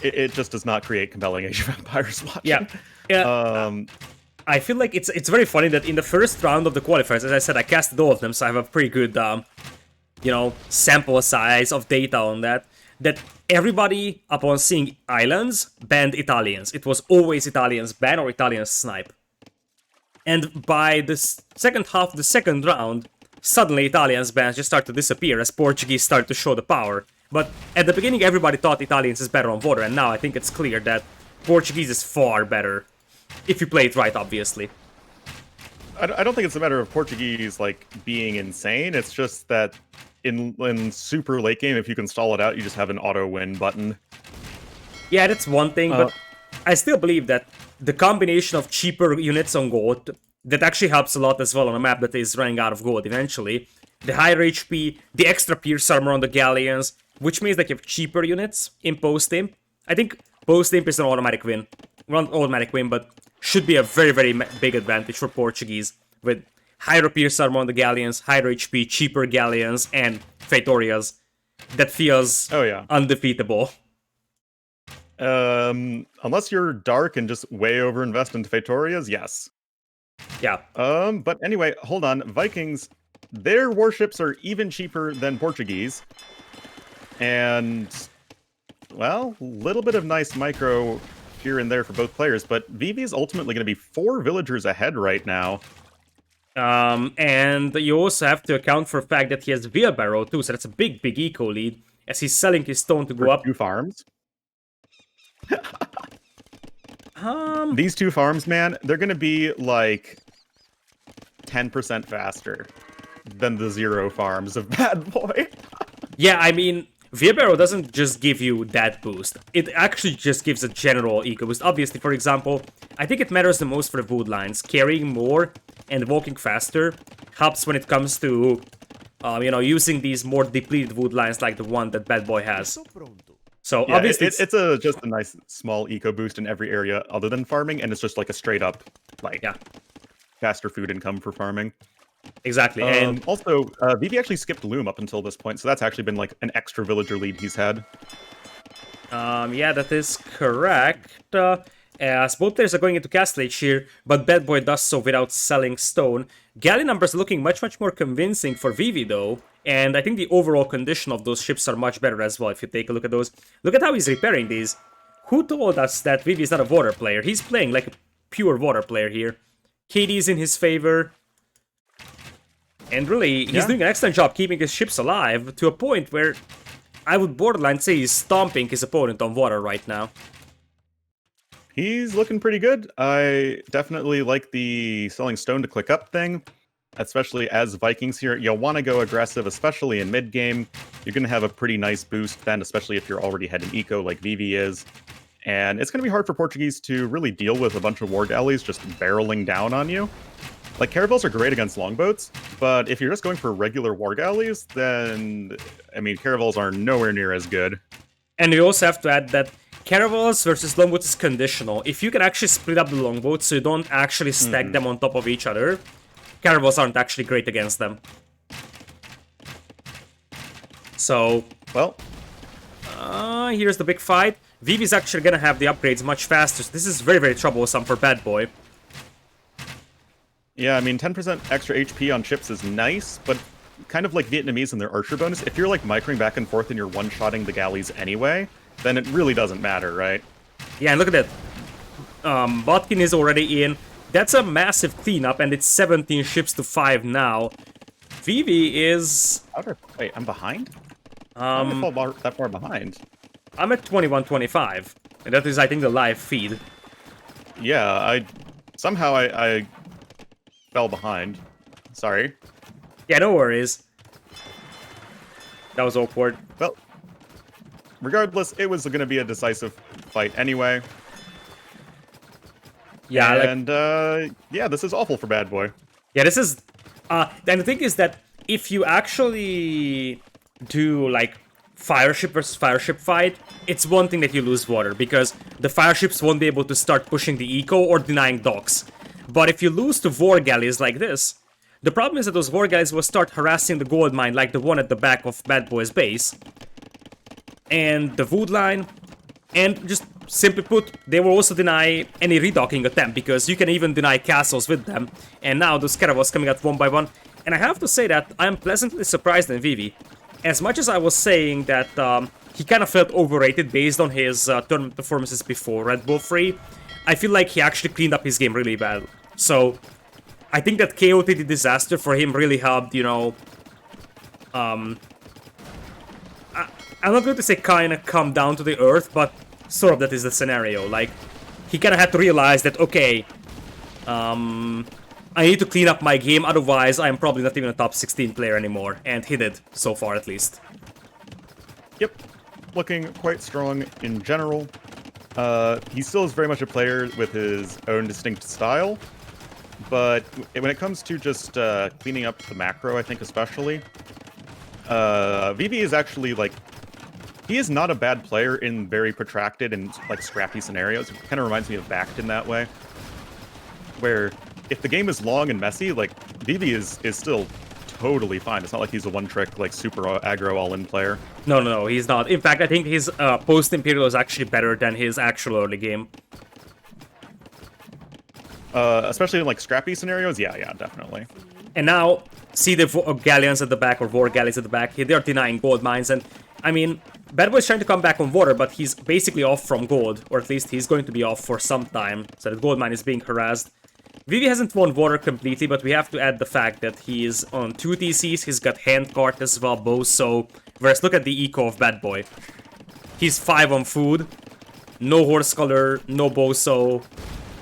it just does not create compelling Age of Empires watching. Yeah. I feel like it's very funny that in the first round of the qualifiers, as I said, I casted all of them, so I have a pretty good, you know, sample size of data on that. That everybody, upon seeing islands, banned Italians. It was always Italians ban or Italians snipe. And by the second half of the second round, suddenly Italians bans just start to disappear as Portuguese start to show the power. But at the beginning, everybody thought Italians is better on water, and now I think it's clear that Portuguese is far better. If you play it right, obviously. I don't think it's a matter of Portuguese, like, being insane. It's just that in super late game, if you can stall it out, you just have an auto-win button. Yeah, that's one thing, but I still believe that the combination of cheaper units on gold, that actually helps a lot as well on a map that is running out of gold eventually. The higher HP, the extra Pierce Armor on the Galleons, which means that you have cheaper units in post-imp. I think post-imp is an automatic win. Well, not automatic win, but should be a very big advantage for Portuguese, with higher Pierce Armor on the Galleons, higher HP, cheaper Galleons, and Fetorias. That feels undefeatable. Unless you're dark and just way over-invest into Fetorias, yes. Yeah. But anyway, hold on. Vikings, their warships are even cheaper than Portuguese. And, well, a little bit of nice micro here and there for both players, but Vivi is ultimately going to be 4 villagers ahead right now. And you also have to account for the fact that he has wheelbarrow too, so that's a big eco lead, as he's selling his stone to go up. 2 farms. These 2 farms, man, they're going to be like 10% faster than the 0 farms of BadBoy. Yeah, I mean, wheelbarrow doesn't just give you that boost. It actually just gives a general eco boost. Obviously, for example, I think it matters the most for the wood lines. Carrying more and walking faster helps when it comes to using these more depleted wood lines like the one that BadBoy has. So Yeah, obviously, it's just a nice small eco boost in every area other than farming, and it's just like a straight up like yeah, faster food income for farming. exactly. And Also, Vivi actually skipped Loom up until this point, so that's actually been like an extra villager lead he's had. yeah, that is correct. As both players are going into Castle Age here, but BadBoy does so without selling stone. Galley numbers are looking much more convincing for Vivi though, and I think the overall condition of those ships are much better as well. If you take a look at those, look at how he's repairing these. Who told us that Vivi is not a water player? He's playing like a pure water player here. KD's in his favor. And really, he's doing an excellent job keeping his ships alive to a point where I would borderline say he's stomping his opponent on water right now. He's looking pretty good. I definitely like the selling stone to click up thing, especially as Vikings here. You'll want to go aggressive, especially in mid-game. You're going to have a pretty nice boost then, especially if you're already heading eco like Vivi is. And it's going to be hard for Portuguese to really deal with a bunch of war galleys just barreling down on you. Like, caravels are great against longboats, but if you're just going for regular war galleys, then, I mean, caravels are nowhere near as good. And we also have to add that caravels versus longboats is conditional. If you can actually split up the longboats so you don't actually stack them on top of each other, caravels aren't actually great against them. So, well, here's the big fight. Vivi's actually gonna have the upgrades much faster, so this is very troublesome for BadBoy. Yeah, I mean, 10% extra HP on ships is nice, but kind of like Vietnamese and their archer bonus, if you're like microing back and forth and you're one-shotting the galleys anyway, then it really doesn't matter, right? Yeah, and look at that. Botkin is already in. That's a massive cleanup, and it's 17 ships to 5 now. Vivi is... Wait, I'm behind? I'm that far behind. I'm at 21-25, and that is, I think, the live feed. Yeah, somehow I fell behind. Sorry. Yeah, no worries. That was awkward. Well, regardless, it was going to be a decisive fight anyway. Yeah, and yeah, this is awful for BadBoy. Yeah, this is... and the thing is that if you actually do, like, fireship versus fireship fight, it's one thing that you lose water, because the fireships won't be able to start pushing the eco or denying docks. But if you lose to war galleys like this, the problem is that those war galleys will start harassing the gold mine like the one at the back of BadBoy's base. And the wood line, and just simply put, they will also deny any redocking attempt, because you can even deny castles with them. And now those caravels coming out one by one. And I have to say that I am pleasantly surprised in Vivi. As much as I was saying that he kind of felt overrated based on his tournament performances before Red Bull 3, I feel like he actually cleaned up his game really bad. So, I think that KOTD disaster for him really helped, you know... I'm not going to say kind of come down to the earth, but sort of that is the scenario. Like, he kind of had to realize that, okay, I need to clean up my game, otherwise I'm probably not even a top 16 player anymore. And he did, so far at least. Yep, looking quite strong in general. He still is very much a player with his own distinct style, but when it comes to just cleaning up the macro, I think especially, Vivi is actually, like, he is not a bad player in very protracted and, like, scrappy scenarios. It kind of reminds me of Backed in that way, where if the game is long and messy, like, Vivi is still totally fine. It's not like he's a one-trick, like, super aggro all-in player. No, he's not. In fact, I think his post-Imperial is actually better than his actual early game. Especially in, like, scrappy scenarios? Yeah, definitely. And now, see the galleons at the back, or war galleys at the back, they're denying gold mines, and, I mean, BadBoy's trying to come back on water, but he's basically off from gold, or at least he's going to be off for some time, so the gold mine is being harassed. Vivi hasn't won water completely, but we have to add the fact that he is on 2 TCs, he's got handcart as well, boso, whereas look at the eco of BadBoy. He's 5 on food, no horse color, no boso.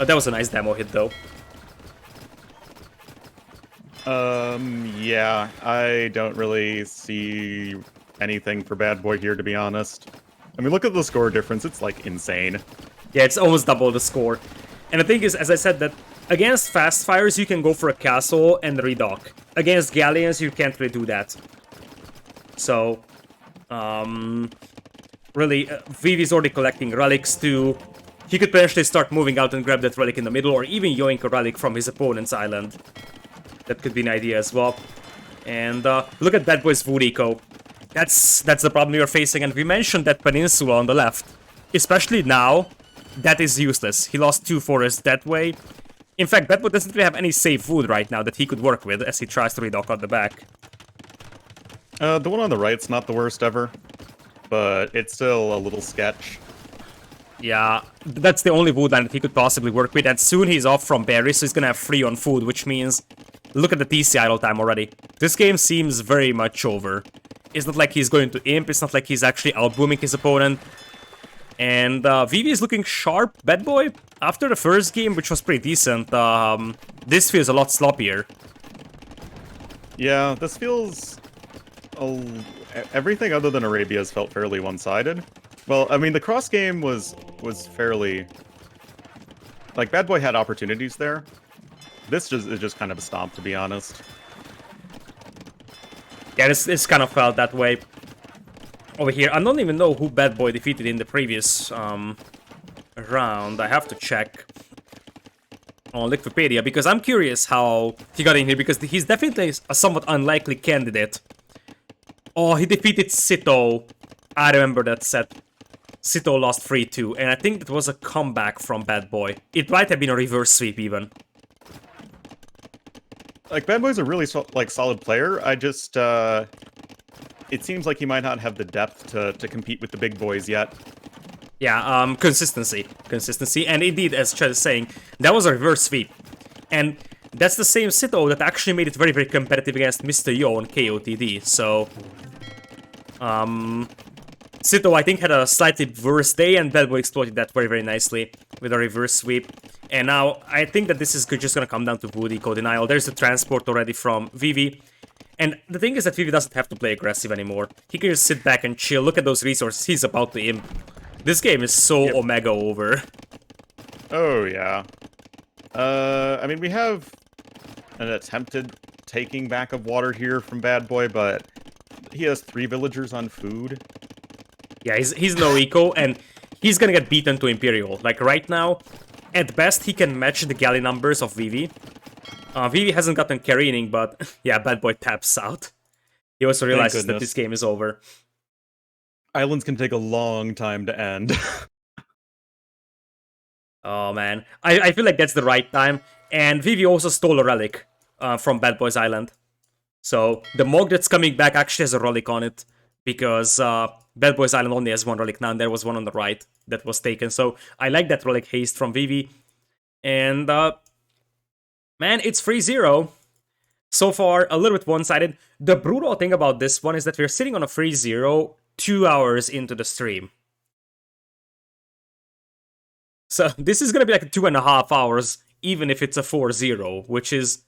Oh, that was a nice demo hit though. Yeah, I don't really see anything for BadBoy here, to be honest. I mean, look at the score difference, it's, like, insane. Yeah, it's almost double the score. And the thing is, as I said, that against fast fires, you can go for a castle and redock. against Galleons, you can't really do that. So, really, Vivi's already collecting relics too. He could potentially start moving out and grab that relic in the middle, or even yoink a relic from his opponent's island. That could be an idea as well. And look at BadBoy's Wood Eco. That's the problem you're facing, and we mentioned that peninsula on the left. Especially now, that is useless. He lost 2 forests that way. In fact, BadBoy doesn't really have any safe wood right now that he could work with as he tries to redock out the back. The one on the right's not the worst ever, but it's still a little sketch. Yeah, that's the only wood line that he could possibly work with, and soon he's off from berries, so he's gonna have 3 on food, which means... Look at the TC idle time already. This game seems very much over. It's not like he's going to imp, it's not like he's actually outbooming his opponent. And Vivi is looking sharp. BadBoy, after the first game, which was pretty decent, this feels a lot sloppier. Yeah, this feels... everything other than Arabia's felt fairly one-sided. Well, I mean, the cross game was fairly... Like, BadBoy had opportunities there. This is just kind of a stomp, to be honest. Yeah, this kind of felt that way over here. I don't even know who BadBoy defeated in the previous round. I have to check on Wikipedia, because I'm curious how he got in here, because he's definitely a somewhat unlikely candidate. Oh, he defeated Sito. I remember that set. Sito lost 3-2, and I think that was a comeback from BadBoy. It might have been a reverse sweep even. Like, BadBoy's a really solid player. I just it seems like he might not have the depth to compete with the big boys yet. Yeah, consistency, and indeed, as Chad is saying, that was a reverse sweep, and that's the same Sito that actually made it very, very competitive against Mr. Yo on KOTD. So, Sito, I think, had a slightly worse day, and BadBoy exploited that very, very nicely with a reverse sweep. And now, I think that this is just gonna come down to Wood Eco denial. There's the transport already from Vivi. And the thing is that Vivi doesn't have to play aggressive anymore. He can just sit back and chill, look at those resources, he's about to imp. This game is so Omega over. Oh, yeah. I mean, we have an attempted taking back of water here from BadBoy, but he has 3 villagers on food. Yeah, he's no eco, and he's gonna get beaten to Imperial. Like, right now, at best, he can match the galley numbers of Vivi. Vivi hasn't gotten carrying, but yeah, BadBoy taps out. He also realizes that this game is over. Islands can take a long time to end. Oh, man. I feel like that's the right time. And Vivi also stole a relic from BadBoy's island. So, the Mog that's coming back actually has a relic on it. Because BadBoy's island only has 1 relic now, and there was one on the right that was taken. So, I like that relic haste from Vivi. And, man, it's 3-0. So far, a little bit one-sided. The brutal thing about this one is that we're sitting on a 3-0 2 hours into the stream. So this is going to be like 2.5 hours, even if it's a 4-0, which is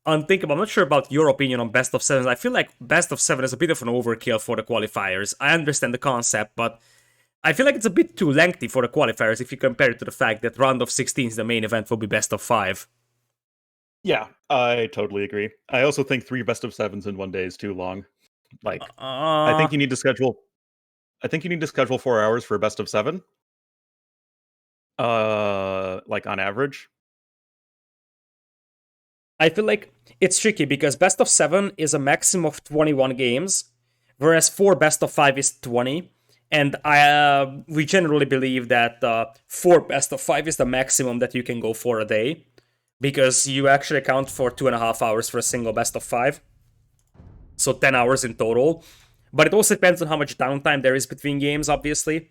unthinkable. I'm not sure about your opinion on best of 7. I feel like best of 7 is a bit of an overkill for the qualifiers. I understand the concept, but I feel like it's a bit too lengthy for the qualifiers if you compare it to the fact that round of 16 the main event will be best of 5. Yeah, I totally agree. I also think 3 best of 7s in one day is too long. Like, I think you need to schedule 4 hours for a best of 7. Like on average. I feel like it's tricky because best of 7 is a maximum of 21 games, whereas 4 best of 5 is 20. And we generally believe that 4 best of 5 is the maximum that you can go for a day, because you actually account for 2.5 hours for a single best of 5. So 10 hours in total. But it also depends on how much downtime there is between games, obviously,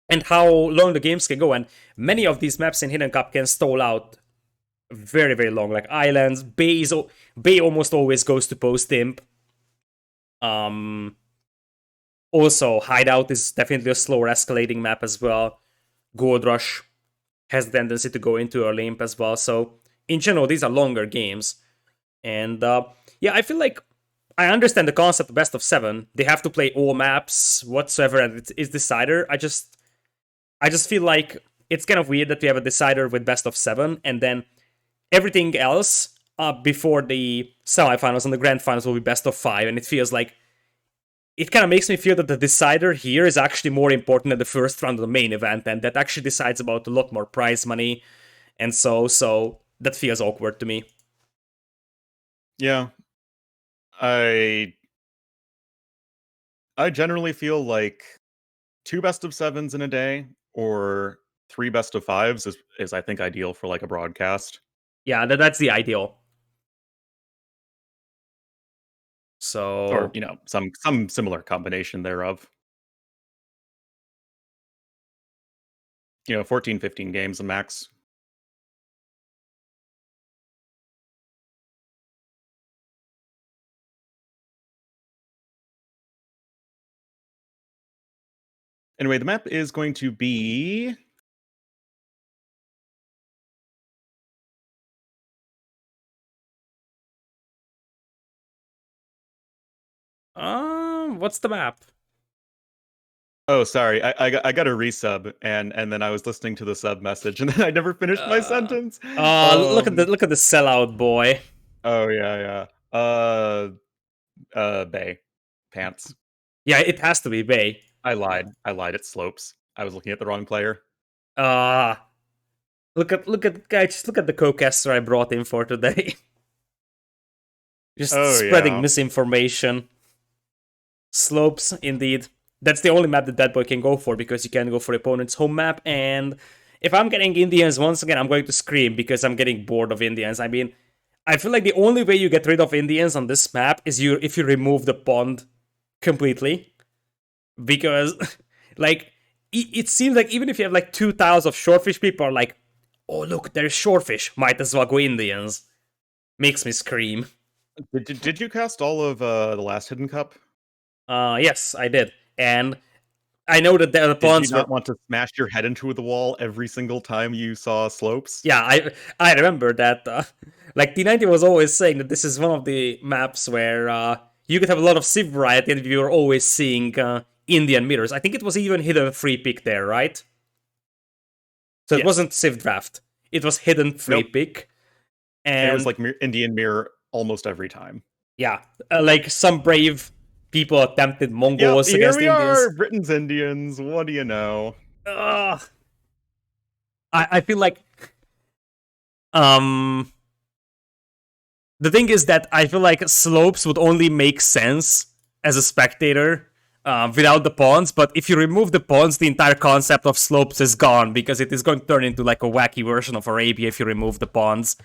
and how long the games can go. And many of these maps in Hidden Cup can stall out very, very long. Like Islands, Bay almost always goes to post-imp. Also, Hideout is definitely a slower escalating map as well. Gold Rush has the tendency to go into early imp as well. So, in general, these are longer games. And, yeah, I feel like I understand the concept of best of 7. They have to play all maps whatsoever, and it's decider. I just feel like it's kind of weird that we have a decider with best of 7, and then everything else before the semifinals and the grand finals will be best of 5, and it feels like it kind of makes me feel that the decider here is actually more important than the first round of the main event, and that actually decides about a lot more prize money, and so that feels awkward to me. Yeah. I generally feel like 2 best of 7s in a day or 3 best of 5s is I think ideal for like a broadcast. Yeah, that's the ideal. Or, So you know, some similar combination thereof. You know, 14, 15 games the max. Anyway, the map is going to be what's the map? oh, sorry. I got a resub and then I was listening to the sub message and then I never finished my sentence. Look at the sellout boy. Oh yeah, yeah. Bay pants. Yeah, it has to be Bay. I lied. It's slopes. I was looking at the wrong player. Look at guys, just look at the co-caster I brought in for today. Just spreading Yeah. misinformation. Slopes, indeed. That's the only map that BadBoy can go for, because you can't go for opponent's home map. And if I'm getting Indians once again, I'm going to scream because I'm getting bored of Indians. I mean, I feel like the only way you get rid of Indians on this map is if you remove the pond completely. Because, like, it seems like even if you have like 2 tiles of shorefish, people are like, oh look, there's shorefish, might as well go Indians. Makes me scream. Did you cast all of the last Hidden Cup? Yes, I did. And I know that the ponds Did you not want to smash your head into the wall every single time you saw slopes? Yeah, I remember that. Like T90 was always saying that this is one of the maps where you could have a lot of Civ variety, and you were always seeing Indian mirrors. I think it was even hidden free pick there, right? So it wasn't Civ draft; it was hidden free pick, and it was like Indian mirror almost every time. Yeah, like some brave people attempted Mongols against Indians. Here we Indians. are, Britain's Indians. What do you know? I feel like the thing is that I feel like slopes would only make sense as a spectator without the pawns, but if you remove the pawns, the entire concept of slopes is gone, because it is going to turn into like a wacky version of Arabia if you remove the pawns.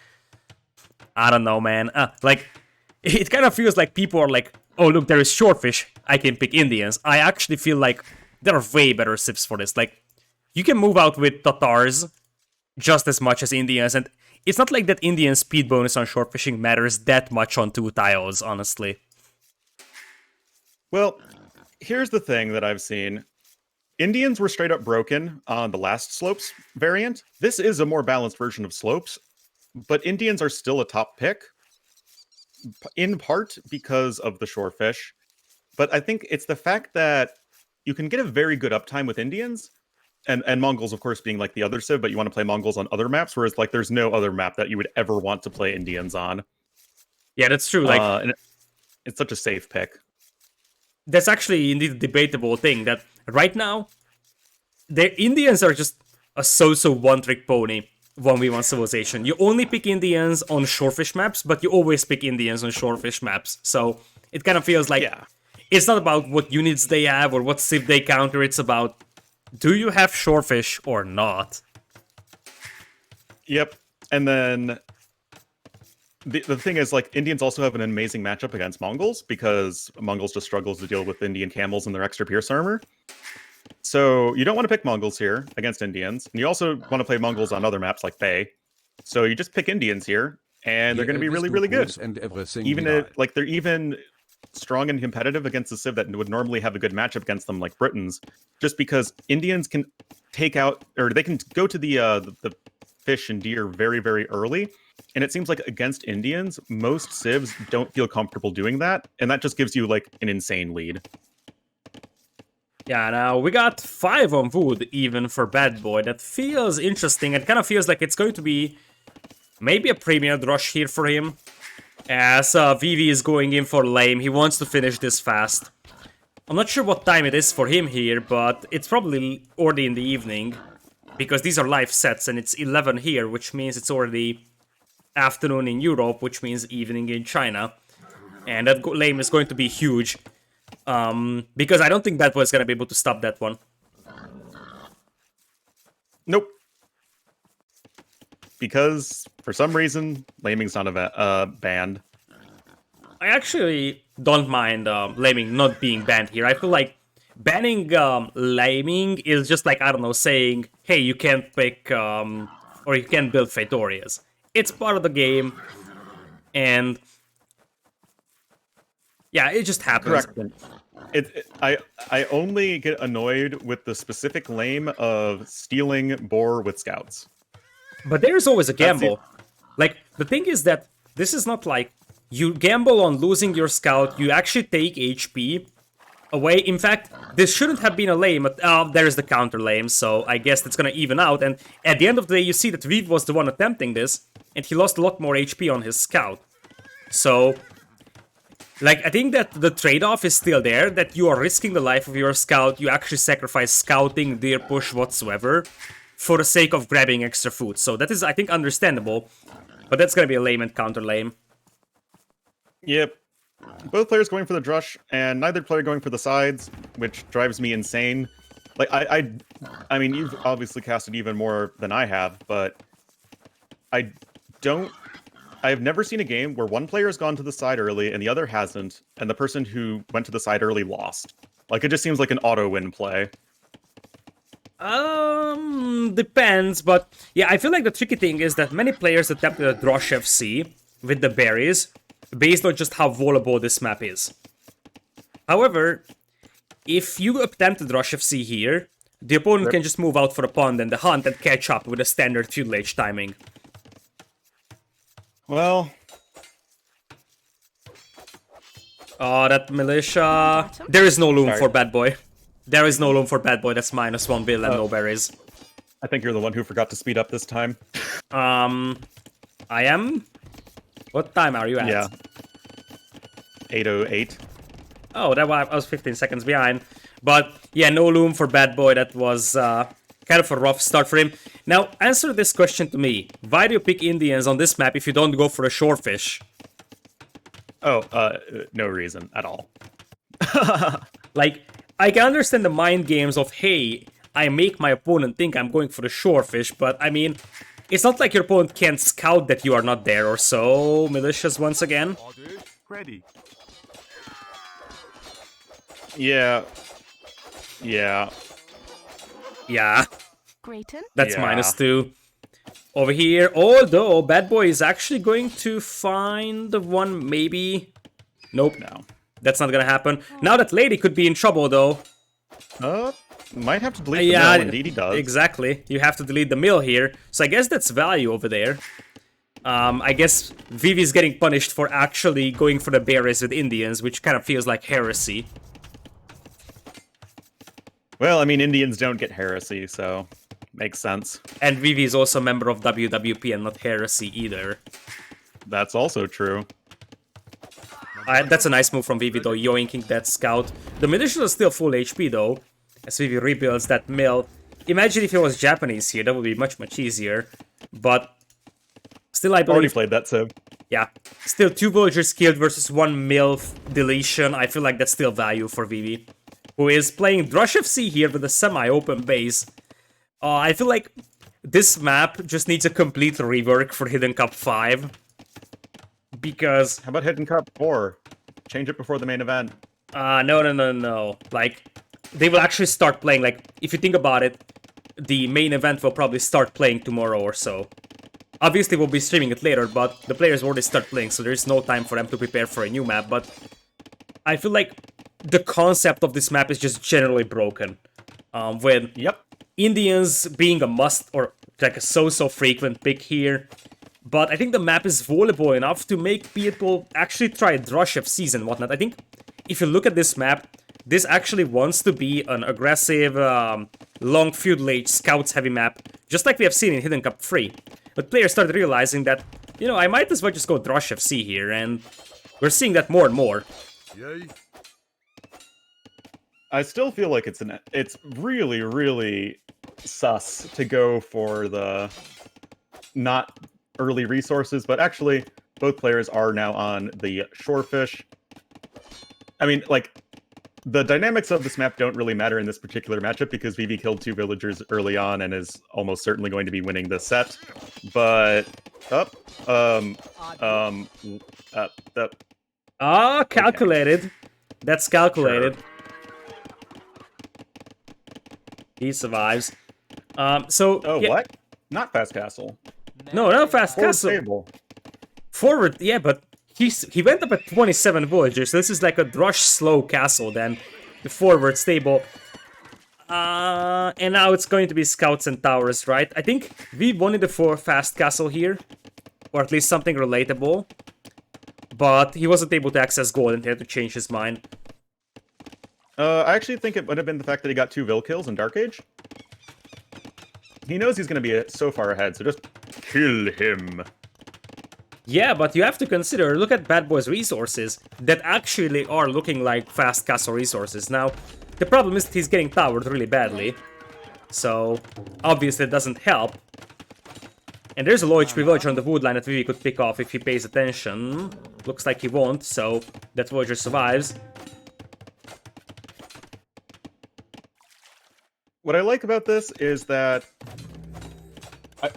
I don't know, man. Like, it kind of feels like people are like, oh look, there is shorefish, I can pick Indians. I actually feel like there are way better civs for this. Like, you can move out with Tatars just as much as Indians, and it's not like that Indian speed bonus on short fishing matters that much on 2 tiles, honestly. Well, here's the thing that I've seen. Indians were straight up broken on the last slopes variant. This is a more balanced version of slopes, but Indians are still a top pick, in part because of the shorefish. But I think it's the fact that you can get a very good uptime with Indians, and Mongols, of course, being like the other civ, but you want to play Mongols on other maps, whereas like there's no other map that you would ever want to play Indians on. Yeah, that's true. Like, and it's such a safe pick. That's actually indeed a debatable thing, that right now, the Indians are just a so-so one-trick pony 1v1 civilization. You only pick Indians on shorefish maps, but you always pick Indians on shorefish maps. So it kind of feels like it's not about what units they have or what civ they counter, it's about, do you have shorefish or not? Yep. And then the thing is, like, Indians also have an amazing matchup against Mongols, because Mongols just struggles to deal with Indian camels and their extra pierce armor. So you don't want to pick Mongols here against Indians, and you also want to play Mongols on other maps like Bay. So you just pick Indians here, and they're going to be really, really good. Even if, like, they're even strong and competitive against the civ that would normally have a good matchup against them, like Britons, just because Indians can take out, or they can go to the fish and deer very, very early. And it seems like against Indians, most civs don't feel comfortable doing that, and that just gives you like an insane lead. Yeah, now we got 5 on wood even for BadBoy. That feels interesting. It kind of feels like it's going to be maybe a premium rush here for him. As Vivi is going in for lame, he wants to finish this fast. I'm not sure what time it is for him here, but it's probably already in the evening. Because these are live sets and it's 11 here, which means it's already afternoon in Europe, which means evening in China. And that lame is going to be huge. Because I don't think BadBoy is going to be able to stop that one. Nope. Because, for some reason, laming's not banned. I actually don't mind laming not being banned here. I feel like banning laming is just like, I don't know, saying, hey, you can't pick, or you can't build Fetorias. It's part of the game, and yeah, it just happens. Correct. I only get annoyed with the specific lame of stealing boar with scouts. But there's always a gamble. Like, the thing is that this is not like you gamble on losing your scout, you actually take HP away. In fact, this shouldn't have been a lame, but there's the counter lame, so I guess that's gonna even out. And at the end of the day, you see that Viv was the one attempting this, and he lost a lot more HP on his scout. So, like, I think that the trade-off is still there, that you are risking the life of your scout, you actually sacrifice scouting, deer push, whatsoever, for the sake of grabbing extra food. So that is, I think, understandable, but that's gonna be a lame and counter lame. Yep. Both players going for the drush, and neither player going for the sides, which drives me insane. Like, I mean, you've obviously casted even more than I have, but I've never seen a game where one player has gone to the side early and the other hasn't, and the person who went to the side early lost. Like, it just seems like an auto-win play. Depends, but yeah, I feel like the tricky thing is that many players attempted a Drosh FC with the berries, based on just how vulnerable this map is. However, if you attempt the Drosh FC here, the opponent can just move out for a pond and the hunt and catch up with a standard Feudal Age timing. Well... Oh, that militia... There is no loom for BadBoy. There is no loom for BadBoy, that's -1 bill and no berries. I think you're the one who forgot to speed up this time. I am? What time are you at? Yeah. 8:08. Oh, I was 15 seconds behind. But yeah, no loom for BadBoy. That was kind of a rough start for him. Now, answer this question to me. Why do you pick Indians on this map if you don't go for a shorefish? Oh, no reason at all. Like, I can understand the mind games of, hey, I make my opponent think I'm going for the shorefish, but I mean, it's not like your opponent can't scout that you are not there or so. Militias once again. Ready. Yeah. Yeah. Yeah. Grayton? That's Yeah. -2. Over here, although BadBoy is actually going to find one, maybe. Nope. No. That's not gonna happen. Now that lady could be in trouble, though. Might have to delete the mill, indeed he does. Exactly. You have to delete the mill here. So I guess that's value over there. I guess Vivi's getting punished for actually going for the berries with Indians, which kind of feels like heresy. Well, I mean, Indians don't get heresy, so makes sense. And Vivi is also a member of WWP and not heresy either. That's also true. That's a nice move from Vivi, though, yoinking that scout. The militia is still full HP, though, as Vivi rebuilds that mill. Imagine if it was Japanese here, that would be much, much easier. But still, I believe... Already played that, so... Yeah, still 2 villagers killed versus 1 mill deletion. I feel like that's still value for Vivi, who is playing Drush FC here with a semi-open base. I feel like this map just needs a complete rework for Hidden Cup 5. Because... How about Hidden Cup 4? Change it before the main event. No. Like, they will actually start playing. Like, if you think about it, the main event will probably start playing tomorrow or so. Obviously, we'll be streaming it later, but the players already start playing, so there's no time for them to prepare for a new map. But I feel like the concept of this map is just generally broken. With Indians being a must, or like a so-so frequent pick here. But I think the map is vulnerable enough to make people actually try Drush FCs and whatnot. I think if you look at this map, this actually wants to be an aggressive, long Feudal Age scouts heavy map, just like we have seen in Hidden Cup 3. But players started realizing that you know, I might as well just go Drush FC here, and we're seeing that more and more. I still feel like it's really, really sus to go for the not early resources, but actually both players are now on the shorefish. I mean, like, the dynamics of this map don't really matter in this particular matchup because Vivi killed 2 villagers early on and is almost certainly going to be winning this set. But calculated. Okay. That's calculated. Sure. He survives. Yeah. What? Not fast castle. No, not fast castle. Stable. Forward, yeah, but he went up at 27 villagers, so this is like a Drush slow castle then. The forward stable. And now it's going to be scouts and towers, right? I think we wanted the 4 fast castle here. Or at least something relatable. But he wasn't able to access gold and he had to change his mind. I actually think it would have been the fact that he got 2 Vil kills in Dark Age. He knows he's going to be so far ahead, so just kill him. Yeah, but you have to consider, look at BadBoy's resources that actually are looking like fast castle resources. Now, the problem is that he's getting towered really badly. So, obviously it doesn't help. And there's a low HP villager on the wood line that Vivi could pick off if he pays attention. Looks like he won't, so that villager survives. What I like about this is that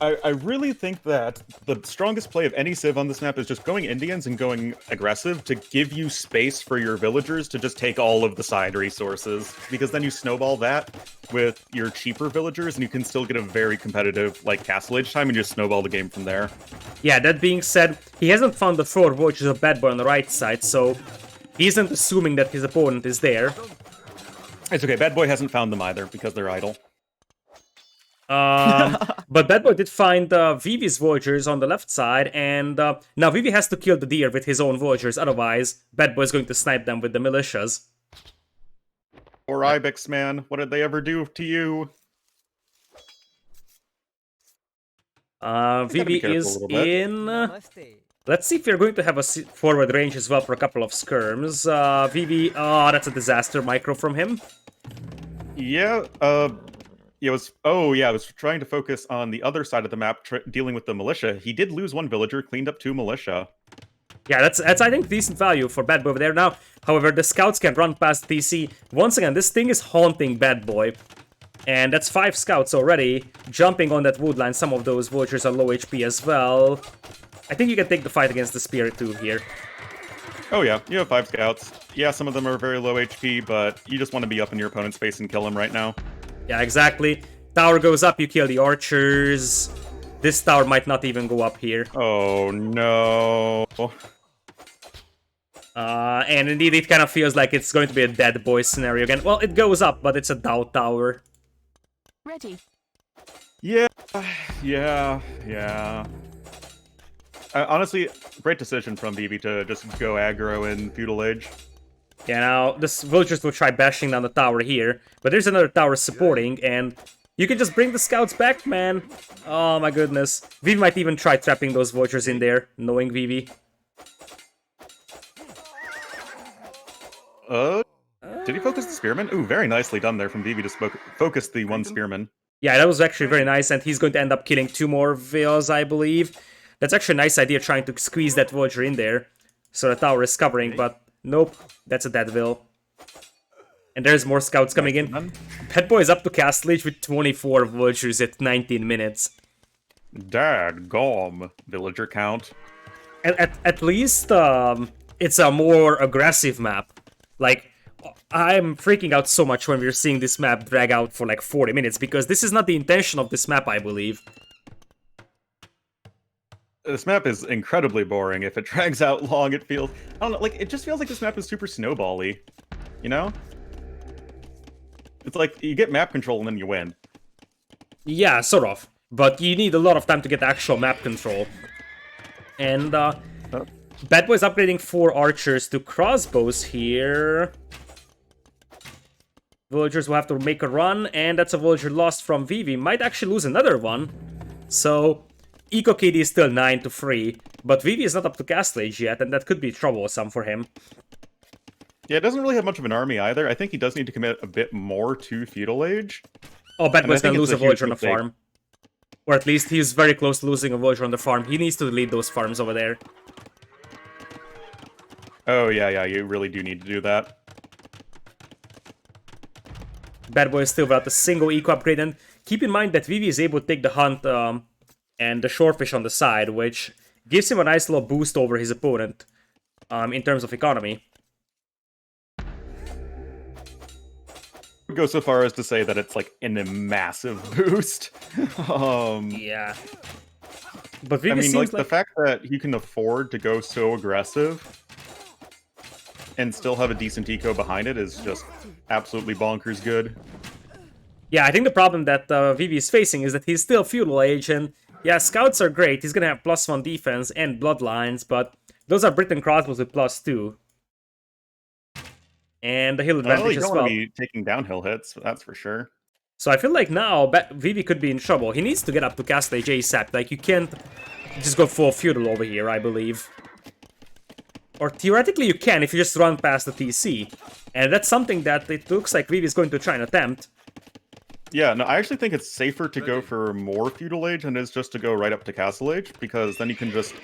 I really think that the strongest play of any Civ on this map is just going Indians and going aggressive to give you space for your villagers to just take all of the side resources. Because then you snowball that with your cheaper villagers and you can still get a very competitive, like, Castle Age time and just snowball the game from there. Yeah, that being said, he hasn't found the 4 villagers of BadBoy on the right side, so he isn't assuming that his opponent is there. It's okay, BadBoy hasn't found them either because they're idle. But BadBoy did find Vivi's villagers on the left side, and now Vivi has to kill the deer with his own villagers, otherwise BadBoy is going to snipe them with the militias. Or Ibex, man, what did they ever do to you? Vivi is in... let's see if we're going to have a forward range as well for a couple of skirms. Vivi, that's a disaster micro from him. Yeah, I was trying to focus on the other side of the map, dealing with the militia. He did lose 1 villager, cleaned up 2 militia. Yeah, that's I think decent value for BadBoy over there now. However, the scouts can run past TC. Once again, this thing is haunting BadBoy. And that's 5 scouts already, jumping on that wood line. Some of those villagers are low HP as well. I think you can take the fight against the Spirit too here. Oh yeah, you have 5 scouts. Yeah, some of them are very low HP, but you just want to be up in your opponent's face and kill him right now. Yeah, exactly. Tower goes up, you kill the archers. This tower might not even go up here. Oh no. And indeed, it kind of feels like it's going to be a dead boy scenario again. Well, it goes up, but it's a doubt tower. Ready. Yeah. Honestly, great decision from Vivi to just go aggro in Feudal Age. Yeah, now, the villagers will try bashing down the tower here, but there's another tower supporting, and you can just bring the scouts back, man. Oh my goodness. Vivi might even try trapping those villagers in there, knowing Vivi. Did he focus the spearman? Ooh, very nicely done there from Vivi to focus the 1 spearman. Yeah, that was actually very nice, and he's going to end up killing 2 more villas, I believe. That's actually a nice idea, trying to squeeze that villager in there, so the tower is covering, but nope, that's a dead vil. And there's more scouts coming in. BadBoy is up to Castle Age with 24 villagers at 19 minutes. Dadgum, villager count. At least, it's a more aggressive map. Like, I'm freaking out so much when we're seeing this map drag out for like 40 minutes, because this is not the intention of this map, I believe. This map is incredibly boring. If it drags out long, it feels... I don't know, like, it just feels like this map is super snowball-y. You know? It's like, you get map control and then you win. Yeah, sort of. But you need a lot of time to get actual map control. And, BadBoy is upgrading 4 archers to crossbows here. Villagers will have to make a run, and that's a villager lost from Vivi. Might actually lose another one. So, Eco KD is still 9 to 3, but Vivi is not up to Castle Age yet, and that could be troublesome for him. Yeah, it doesn't really have much of an army either. I think he does need to commit a bit more to Feudal Age. Oh, BadBoy's gonna lose a villager on the mistake. farm. Or at least he's very close to losing a villager on the farm. He needs to delete those farms over there. Oh, yeah, you really do need to do that. BadBoy is still without a single eco upgrade, and keep in mind that Vivi is able to take the hunt and the shorefish on the side, which gives him a nice little boost over his opponent in terms of economy. I'd go so far as to say that it's like a massive boost. Yeah. But Vivi I mean, seems like the fact that you can afford to go so aggressive and still have a decent eco behind it is just absolutely bonkers good. Yeah, I think the problem that Vivi is facing is that he's still Feudal Age, and yeah, scouts are great. He's gonna have +1 defense and bloodlines, but those are Britain crossbows with +2. And the hill advantage You as don't well. want to be taking downhill hits, that's for sure. So I feel like now Vivi could be in trouble. He needs to get up to Castle Age ASAP. Like, you can't just go full Feudal over here, I believe. Or theoretically you can if you just run past the TC. And that's something that it looks like Vivi is going to try and attempt. Yeah, no, I actually think it's safer to go for more Feudal Age than it is just to go right up to Castle Age, because then you can just...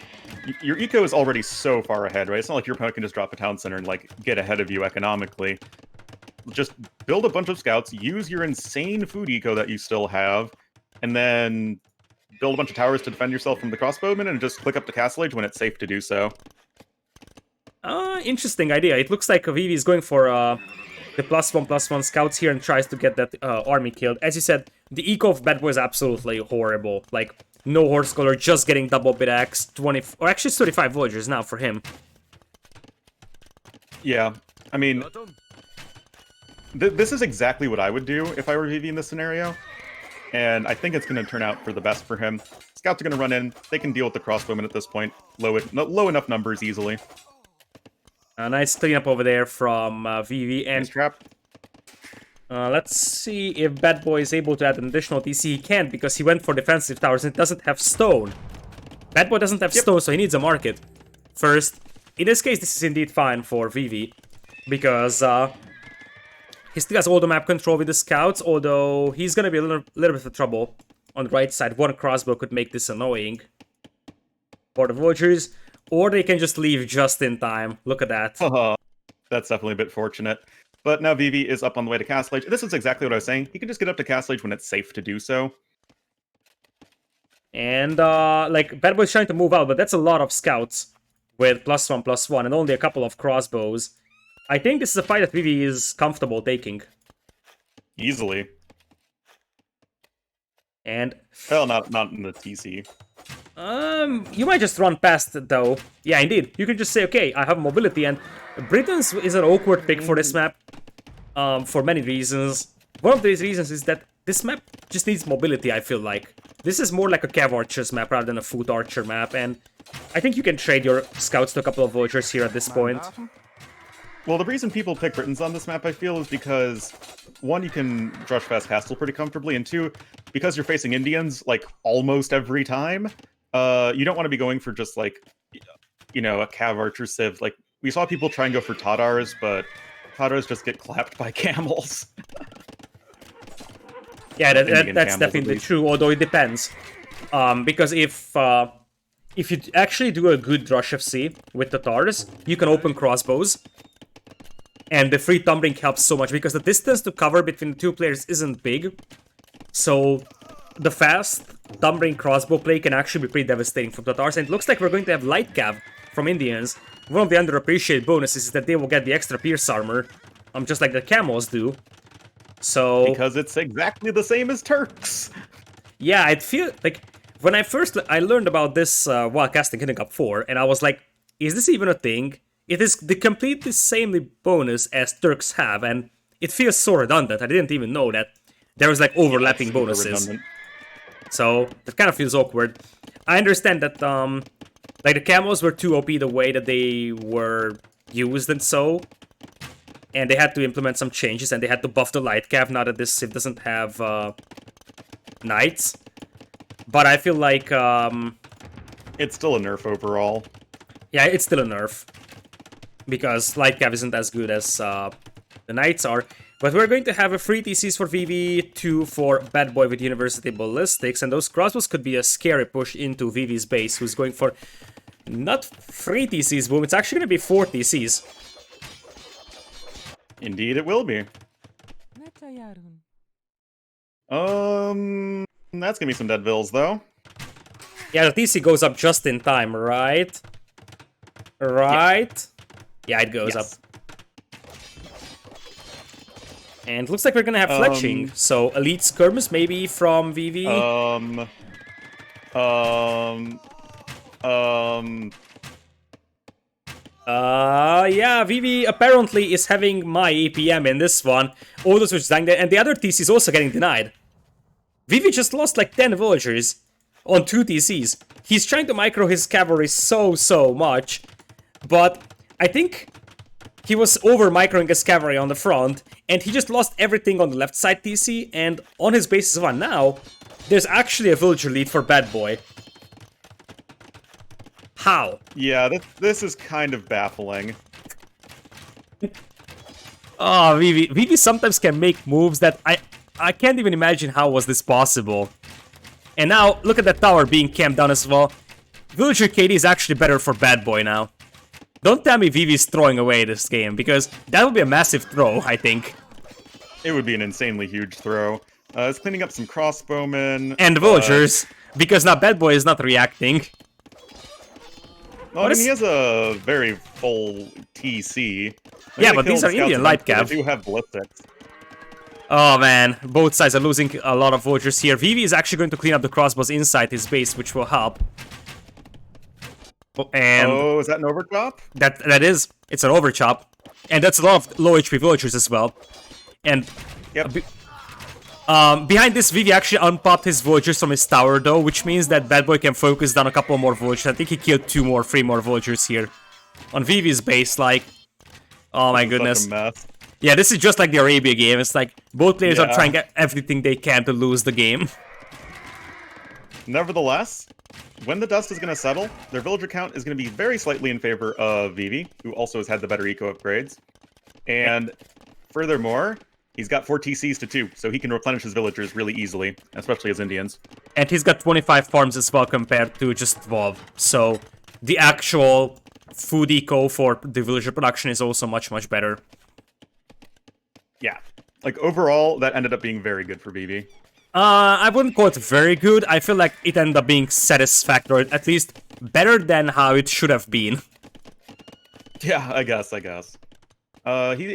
Your eco is already so far ahead, right? It's not like your opponent can just drop a town center and, like, get ahead of you economically. Just build a bunch of scouts, use your insane food eco that you still have, and then build a bunch of towers to defend yourself from the crossbowmen, and just click up to Castle Age when it's safe to do so. Interesting idea. It looks like Vivi is going for the +1/+1 scouts here and tries to get that army killed. As you said, the eco of BadBoy is absolutely horrible. Like, no horse color, just getting double bit axe, 20, or actually it's 35 villagers now for him. Yeah, I mean, this is exactly what I would do if I were Vivi in this scenario, and I think it's going to turn out for the best for him. Scouts are going to run in, they can deal with the crossbowmen at this point, low enough numbers easily. A nice cleanup over there from Vivi, and Nice trap. let's see if BadBoy is able to add an additional TC. He can't because he went for defensive towers and it doesn't have stone. BadBoy doesn't have stone, so he needs a market. First, in this case, this is indeed fine for Vivi, because he still has all the map control with the scouts, although he's gonna be a little bit of trouble on the right side. One crossbow could make this annoying for the villagers, or they can just leave just in time. Look at that. That's definitely a bit fortunate. But now Vivi is up on the way to Castle Age. This is exactly what I was saying. He can just get up to Castle Age when it's safe to do so. And, like, BadBoy's trying to move out, but that's a lot of scouts with +1/+1 and only a couple of crossbows. I think this is a fight that Vivi is comfortable taking. Easily. And Well, not in the TC. you might just run past it, though. Yeah, indeed. You can just say, okay, I have mobility, and Britain's is an awkward pick for this map, for many reasons. One of these reasons is that this map just needs mobility, I feel like. This is more like a Cav Archer's map rather than a Foot Archer map, and I think you can trade your scouts to a couple of villagers here at this point. Well, the reason people pick Britons on this map, I feel, is because, one, you can rush past Castle pretty comfortably, and two, because you're facing Indians, like, almost every time, you don't want to be going for just, like, you know, a Cav Archer Civ. Like, we saw people try and go for Tatars, but Tatars just get clapped by camels. Yeah, that's camels, definitely true, although it depends. Because if you actually do a good rush FC with Tatars, you can open crossbows. And the free tumbling helps so much, because the distance to cover between the two players isn't big. So the fast tumbling crossbow play can actually be pretty devastating for Tatars. And it looks like we're going to have light cav from Indians. One of the underappreciated bonuses is that they will get the extra pierce armor, just like the camels do. So Because it's exactly the same as Turks! yeah, I feel like when I learned about this while casting Hidden Cup 4, and I was like, is this even a thing? It is the completely same bonus as Turks have, and it feels so redundant. I didn't even know that there was like overlapping bonuses. Redundant. So that kind of feels awkward. I understand that like the camels were too OP the way that they were used and so. And they had to implement some changes, and they had to buff the light cav now that this Civ doesn't have knights. But I feel like, It's still a nerf overall. yeah, it's still a nerf. Because Light Cav isn't as good as the Knights are. But we're going to have a 3 TCs for Vivi, 2 for BadBoy with University Ballistics, and those crossbows could be a scary push into Vivi's base, who's going for not 3 TCs, boom, it's actually going to be 4 TCs. Indeed, it will be. That's gonna be some dead vills, though. Yeah, the TC goes up just in time, right? Right? Yes. Yeah, it goes up. And looks like we're gonna have fletching, so elite skirmish maybe from Vivi. Yeah, Vivi apparently is having my APM in this one. Odos was dying there, and the other TC is also getting denied. Vivi just lost like 10 villagers on 2 TCs. He's trying to micro his cavalry so much, but I think he was over-microing his cavalry on the front, and he just lost everything on the left side TC, and on his basis one now, there's actually a villager lead for BadBoy. How? Yeah, this is kind of baffling. Oh, Vivi sometimes can make moves that I can't even imagine how was this possible. And now, look at that tower being camped down as well. Villager KD is actually better for BadBoy now. Don't tell me Vivi's throwing away this game, because that would be a massive throw, I think. It would be an insanely huge throw. It's cleaning up some crossbowmen. And villagers, because now BadBoy is not reacting. Well, I mean, he has a very full TC. Yeah, but these are Indian light cav. They do have ballistics. Oh man, both sides are losing a lot of villagers here. Vivi is actually going to clean up the crossbows inside his base, which will help. And oh, is that an overchop? That is. It's an overchop. And that's a lot of low HP villagers as well. And yep. Behind this, Vivi actually unpopped his villagers from his tower though, which means that BadBoy can focus down a couple more villagers. I think he killed 3 more villagers here. On Vivi's base, like... Oh my goodness. Such a mess. Yeah, this is just like the Arabia game. It's like, both players are trying everything they can to lose the game. Nevertheless, when the dust is going to settle, their villager count is going to be very slightly in favor of Vivi, who also has had the better eco upgrades. And furthermore, he's got 4 TCs to 2, so he can replenish his villagers really easily, especially as Indians. And he's got 25 farms as well compared to just WoW. So the actual food eco for the villager production is also much better. Yeah. Like, overall, that ended up being very good for Vivi. I wouldn't call it very good. I feel like it ended up being satisfactory, at least better than how it should have been. Yeah, I guess. He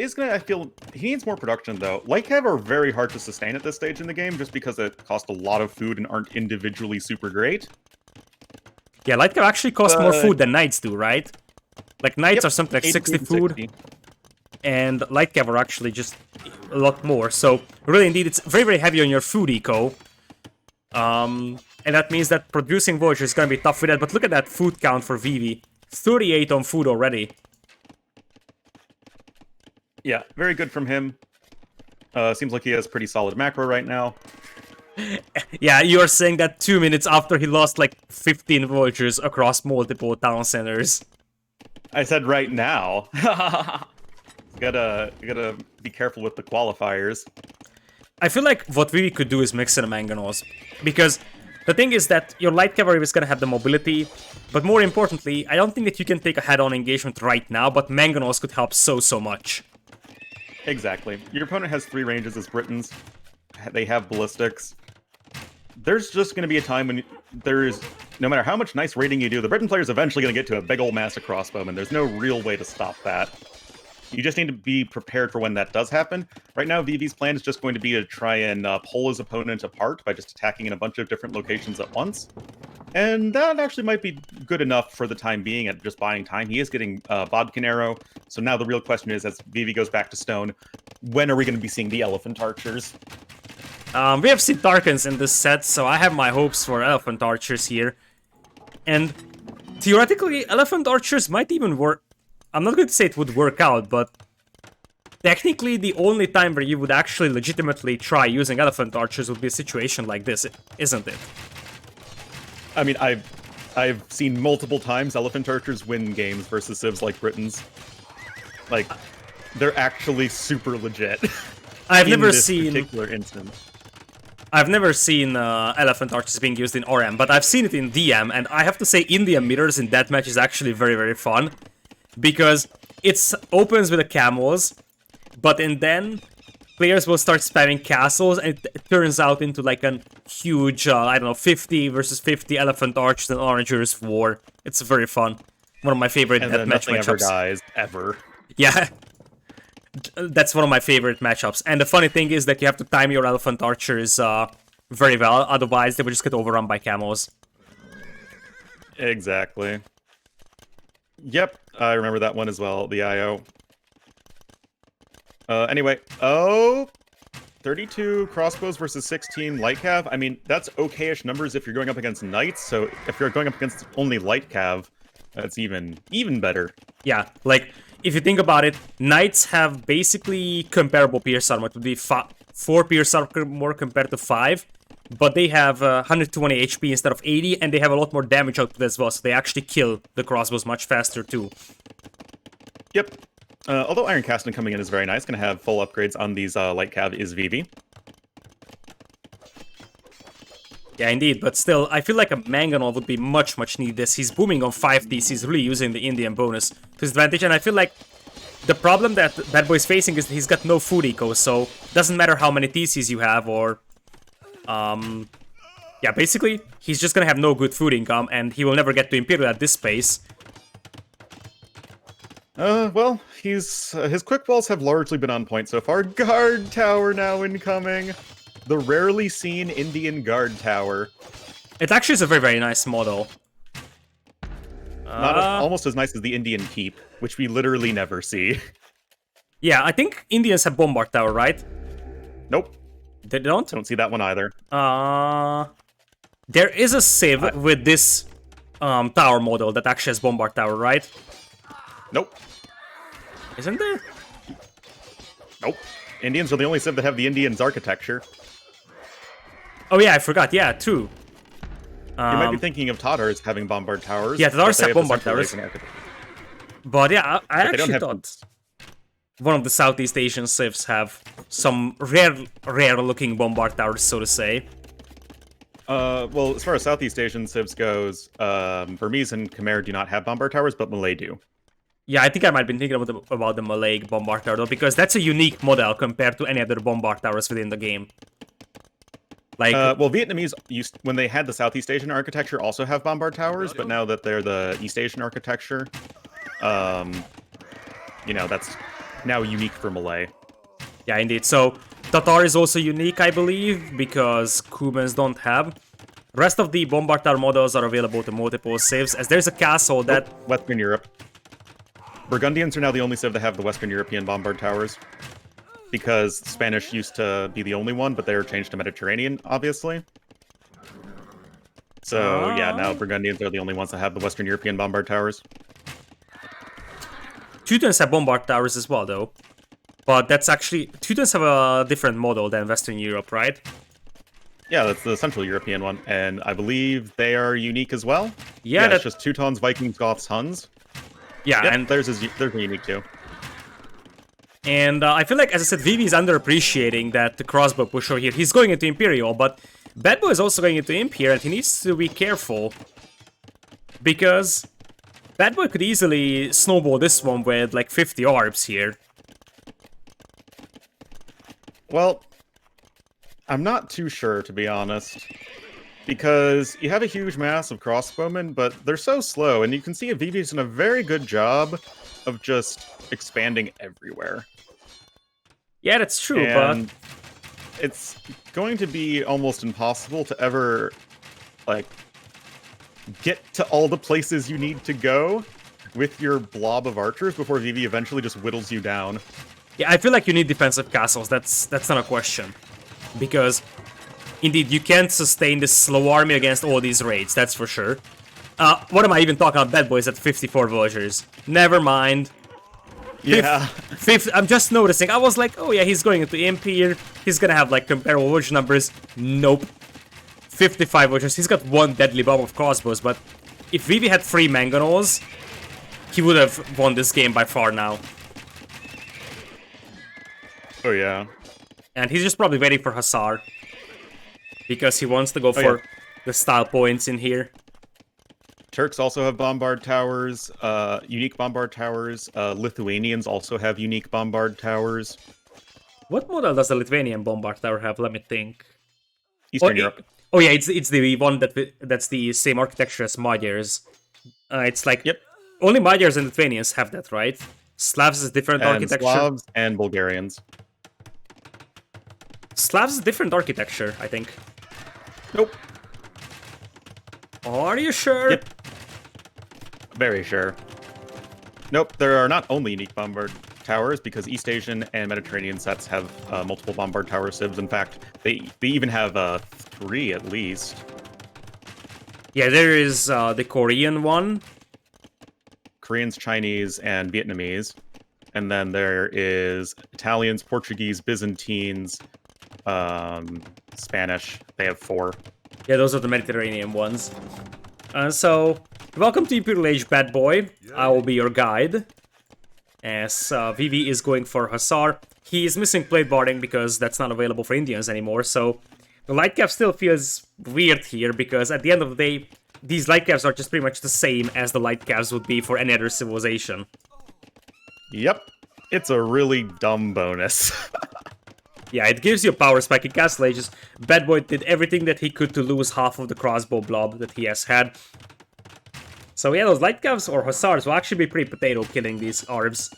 is gonna, I feel, he needs more production, though. Light cav are very hard to sustain at this stage in the game, just because it cost a lot of food and aren't individually super great. Yeah, Light cav actually cost more food than Knights do, right? Like, Knights are something like 60 food. 60. And Light cav are actually just a lot more. So, really, indeed, it's very heavy on your food eco. And that means that producing villagers is going to be tough with that. But look at that food count for Vivi. 38 on food already. Yeah, very good from him. Seems like he has pretty solid macro right now. Yeah, you are saying that 2 minutes after he lost like 15 villagers across multiple town centers. I said right now. Gotta be careful with the qualifiers. I feel like what Vivi could do is mix in mangonels. Because the thing is that your light cavalry is gonna have the mobility, but more importantly, I don't think that you can take a head-on engagement right now, but mangonels could help so much. Exactly. Your opponent has 3 ranges as Britons. They have ballistics. There's just going to be a time when no matter how much nice raiding you do, the Briton player's eventually going to get to a big old massive crossbowman. There's no real way to stop that. You just need to be prepared for when that does happen. Right now, Vivi's plan is just going to be to try and pull his opponent apart by just attacking in a bunch of different locations at once. And that actually might be good enough for the time being at just buying time. He is getting Bodkin Arrow. So now the real question is, as Vivi goes back to stone, when are we going to be seeing the Elephant Archers? We have seen Tarkans in this set, so I have my hopes for Elephant Archers here. And theoretically, Elephant Archers might even work. I'm not going to say it would work out, but technically the only time where you would actually legitimately try using Elephant Archers would be a situation like this, isn't it? I mean, I've seen multiple times elephant archers win games versus civs like Britons. Like, they're actually super legit. I've in never this seen particular instance. I've never seen elephant archers being used in RM, but I've seen it in DM, and I have to say Indian mirrors in deathmatch is actually very, very fun. Because it opens with the camels, but then players will start spamming castles, and it turns out into like a huge, I don't know, 50 versus 50 elephant archers and orangers war. It's very fun. One of my favorite And then deathmatch nothing ever matchups. dies, ever. Yeah. That's one of my favorite matchups. And the funny thing is that you have to time your elephant archers very well, otherwise they would just get overrun by camels. Exactly. Yep, I remember that one as well, the IO. Anyway, 32 crossbows versus 16 light cav. I mean, that's okay-ish numbers if you're going up against knights, so if you're going up against only light cav, that's even better. Yeah, like, if you think about it, knights have basically comparable pierce armor. It would be 4 pierce armor more compared to 5, but they have 120 HP instead of 80, and they have a lot more damage output as well, so they actually kill the crossbows much faster too. Yep. Although Iron Casting coming in is very nice, gonna have full upgrades on these light cav is Vivi. Yeah, indeed, but still, I feel like a Mangonel would be much needed as he's booming on 5Ds, he's really using the Indian bonus to his advantage, and I feel like the problem that BadBoy is facing is that he's got no food eco, so doesn't matter how many TCs you have, or... yeah, basically, he's just gonna have no good food income, and he will never get to Imperial at this pace. Well, his quick balls have largely been on point so far. Guard tower now incoming. The rarely seen Indian guard tower. It actually is a very nice model. Almost as nice as the Indian keep, which we literally never see. Yeah, I think Indians have Bombard Tower, right? Nope. They don't? Don't see that one either. There is a Civ with this tower model that actually has Bombard Tower, right? Nope. Isn't there? Nope. Indians are the only civ that have the Indians architecture. Oh yeah, I forgot. Yeah, true. You might be thinking of Tatars having Bombard Towers. Yeah, Tatars but they have Bombard Towers. But yeah, I actually thought one of the Southeast Asian civs have some rare-looking Bombard Towers, so to say. Well, as far as Southeast Asian civs goes, Burmese and Khmer do not have Bombard Towers, but Malay do. Yeah, I think I might be thinking about the Malay Bombard Tower, though, because that's a unique model compared to any other Bombard Towers within the game. Like, well, Vietnamese when they had the Southeast Asian architecture also have Bombard Towers, but now that they're the East Asian architecture, you know, that's now unique for Malay. Yeah, indeed. So, Tatar is also unique, I believe, because Cubans don't have. The rest of the Bombard Tower models are available to multiple civs, as there's a castle that... Western Europe. Burgundians are now the only civ that have the Western European Bombard Towers. Because Spanish used to be the only one, but they were changed to Mediterranean, obviously. So, yeah, now Burgundians are the only ones that have the Western European Bombard Towers. Teutons have Bombard Towers as well, though. But that's actually... Teutons have a different model than Western Europe, right? Yeah, that's the Central European one, and I believe they are unique as well. Yeah, it's just Teutons, Vikings, Goths, Huns. Yeah, yep, and they're unique too. And I feel like, as I said, Vivi is underappreciating that the crossbow push over here. He's going into Imperial, but BadBoy is also going into Imp here, and he needs to be careful. Because BadBoy could easily snowball this one with like 50 ARBs here. Well, I'm not too sure, to be honest. Because you have a huge mass of crossbowmen, but they're so slow, and you can see Vivi's done a very good job of just expanding everywhere. Yeah, that's true, and but... it's going to be almost impossible to ever, like, get to all the places you need to go with your blob of archers before Vivi eventually just whittles you down. Yeah, I feel like you need defensive castles, that's not a question. Because, indeed, you can't sustain this slow army against all these raids, that's for sure. What am I even talking about? BadBoy's at 54 villagers. Never mind. Yeah. I'm just noticing. I was like, oh yeah, he's going into Imp here. He's gonna have like comparable village numbers. Nope. 55, which is he's got 1 deadly bomb of crossbows, but if Vivi had 3 mangonels, he would have won this game by far now. Oh, yeah. And he's just probably waiting for Hussar. Because he wants to go for the style points in here. Turks also have bombard towers, unique bombard towers. Lithuanians also have unique bombard towers. What model does the Lithuanian bombard tower have? Let me think. Eastern Europe. Oh yeah, it's the one that's the same architecture as Magyars. It's like only Magyars and Lithuanians have that, right? Slavs is different and architecture. Slavs and Bulgarians. Slavs is different architecture, I think. Nope. Are you sure? Yep. Very sure. Nope, there are not only unique bombard towers, because East Asian and Mediterranean sets have multiple bombard tower civs. In fact, they even have 3 at least. Yeah, there is the Korean one. Koreans, Chinese, and Vietnamese. And then there is Italians, Portuguese, Byzantines, Spanish. They have 4. Yeah, those are the Mediterranean ones. So, welcome to Imperial Age, BadBoy. I will be your guide. As Vivi is going for Hussar. He is missing plate barding because that's not available for Indians anymore, so the light cap still feels weird here, because at the end of the day, these light caps are just pretty much the same as the light caps would be for any other civilization. Yep. It's a really dumb bonus. Yeah, it gives you a power spike in Castle Ages. BadBoy did everything that he could to lose half of the crossbow blob that he has had. So yeah, those light caps or Hussars will actually be pretty potato killing these Arbs.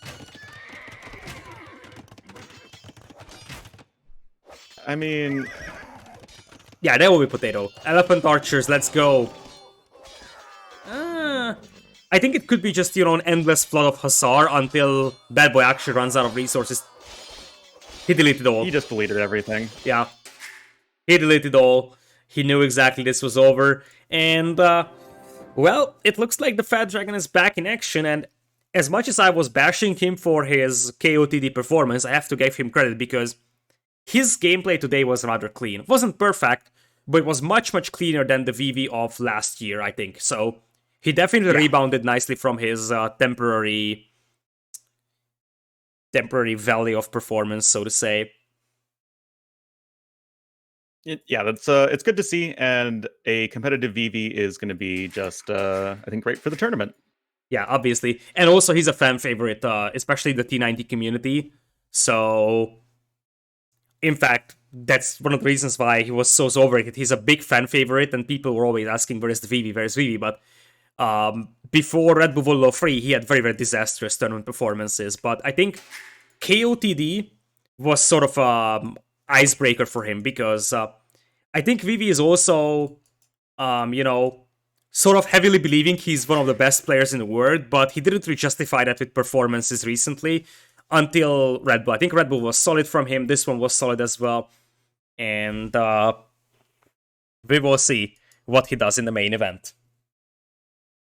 I mean... Yeah, that will be potato. Elephant Archers, let's go. I think it could be just, you know, an endless flood of Hussar until BadBoy actually runs out of resources. He deleted all. He just deleted everything. Yeah. He deleted all. He knew exactly this was over. And, well, it looks like the Fat Dragon is back in action. And as much as I was bashing him for his KOTD performance, I have to give him credit because his gameplay today was rather clean. It wasn't perfect, but it was much, much cleaner than the Vivi of last year, I think. So he definitely rebounded nicely from his temporary valley of performance, so to say. Yeah, that's it's good to see, and a competitive Vivi is going to be just, I think, great for the tournament. Yeah, obviously. And also, he's a fan favorite, especially the T90 community. So, in fact, that's one of the reasons why he was so overrated. He's a big fan favorite, and people were always asking, where's the Vivi, where's Vivi? But before Red Bull World 3, he had very, very disastrous tournament performances. But I think KOTD was sort of an icebreaker for him, because I think Vivi is also, you know, sort of heavily believing he's one of the best players in the world, but he didn't really justify that with performances recently until Red Bull. I think Red Bull was solid from him, this one was solid as well, and we will see what he does in the main event.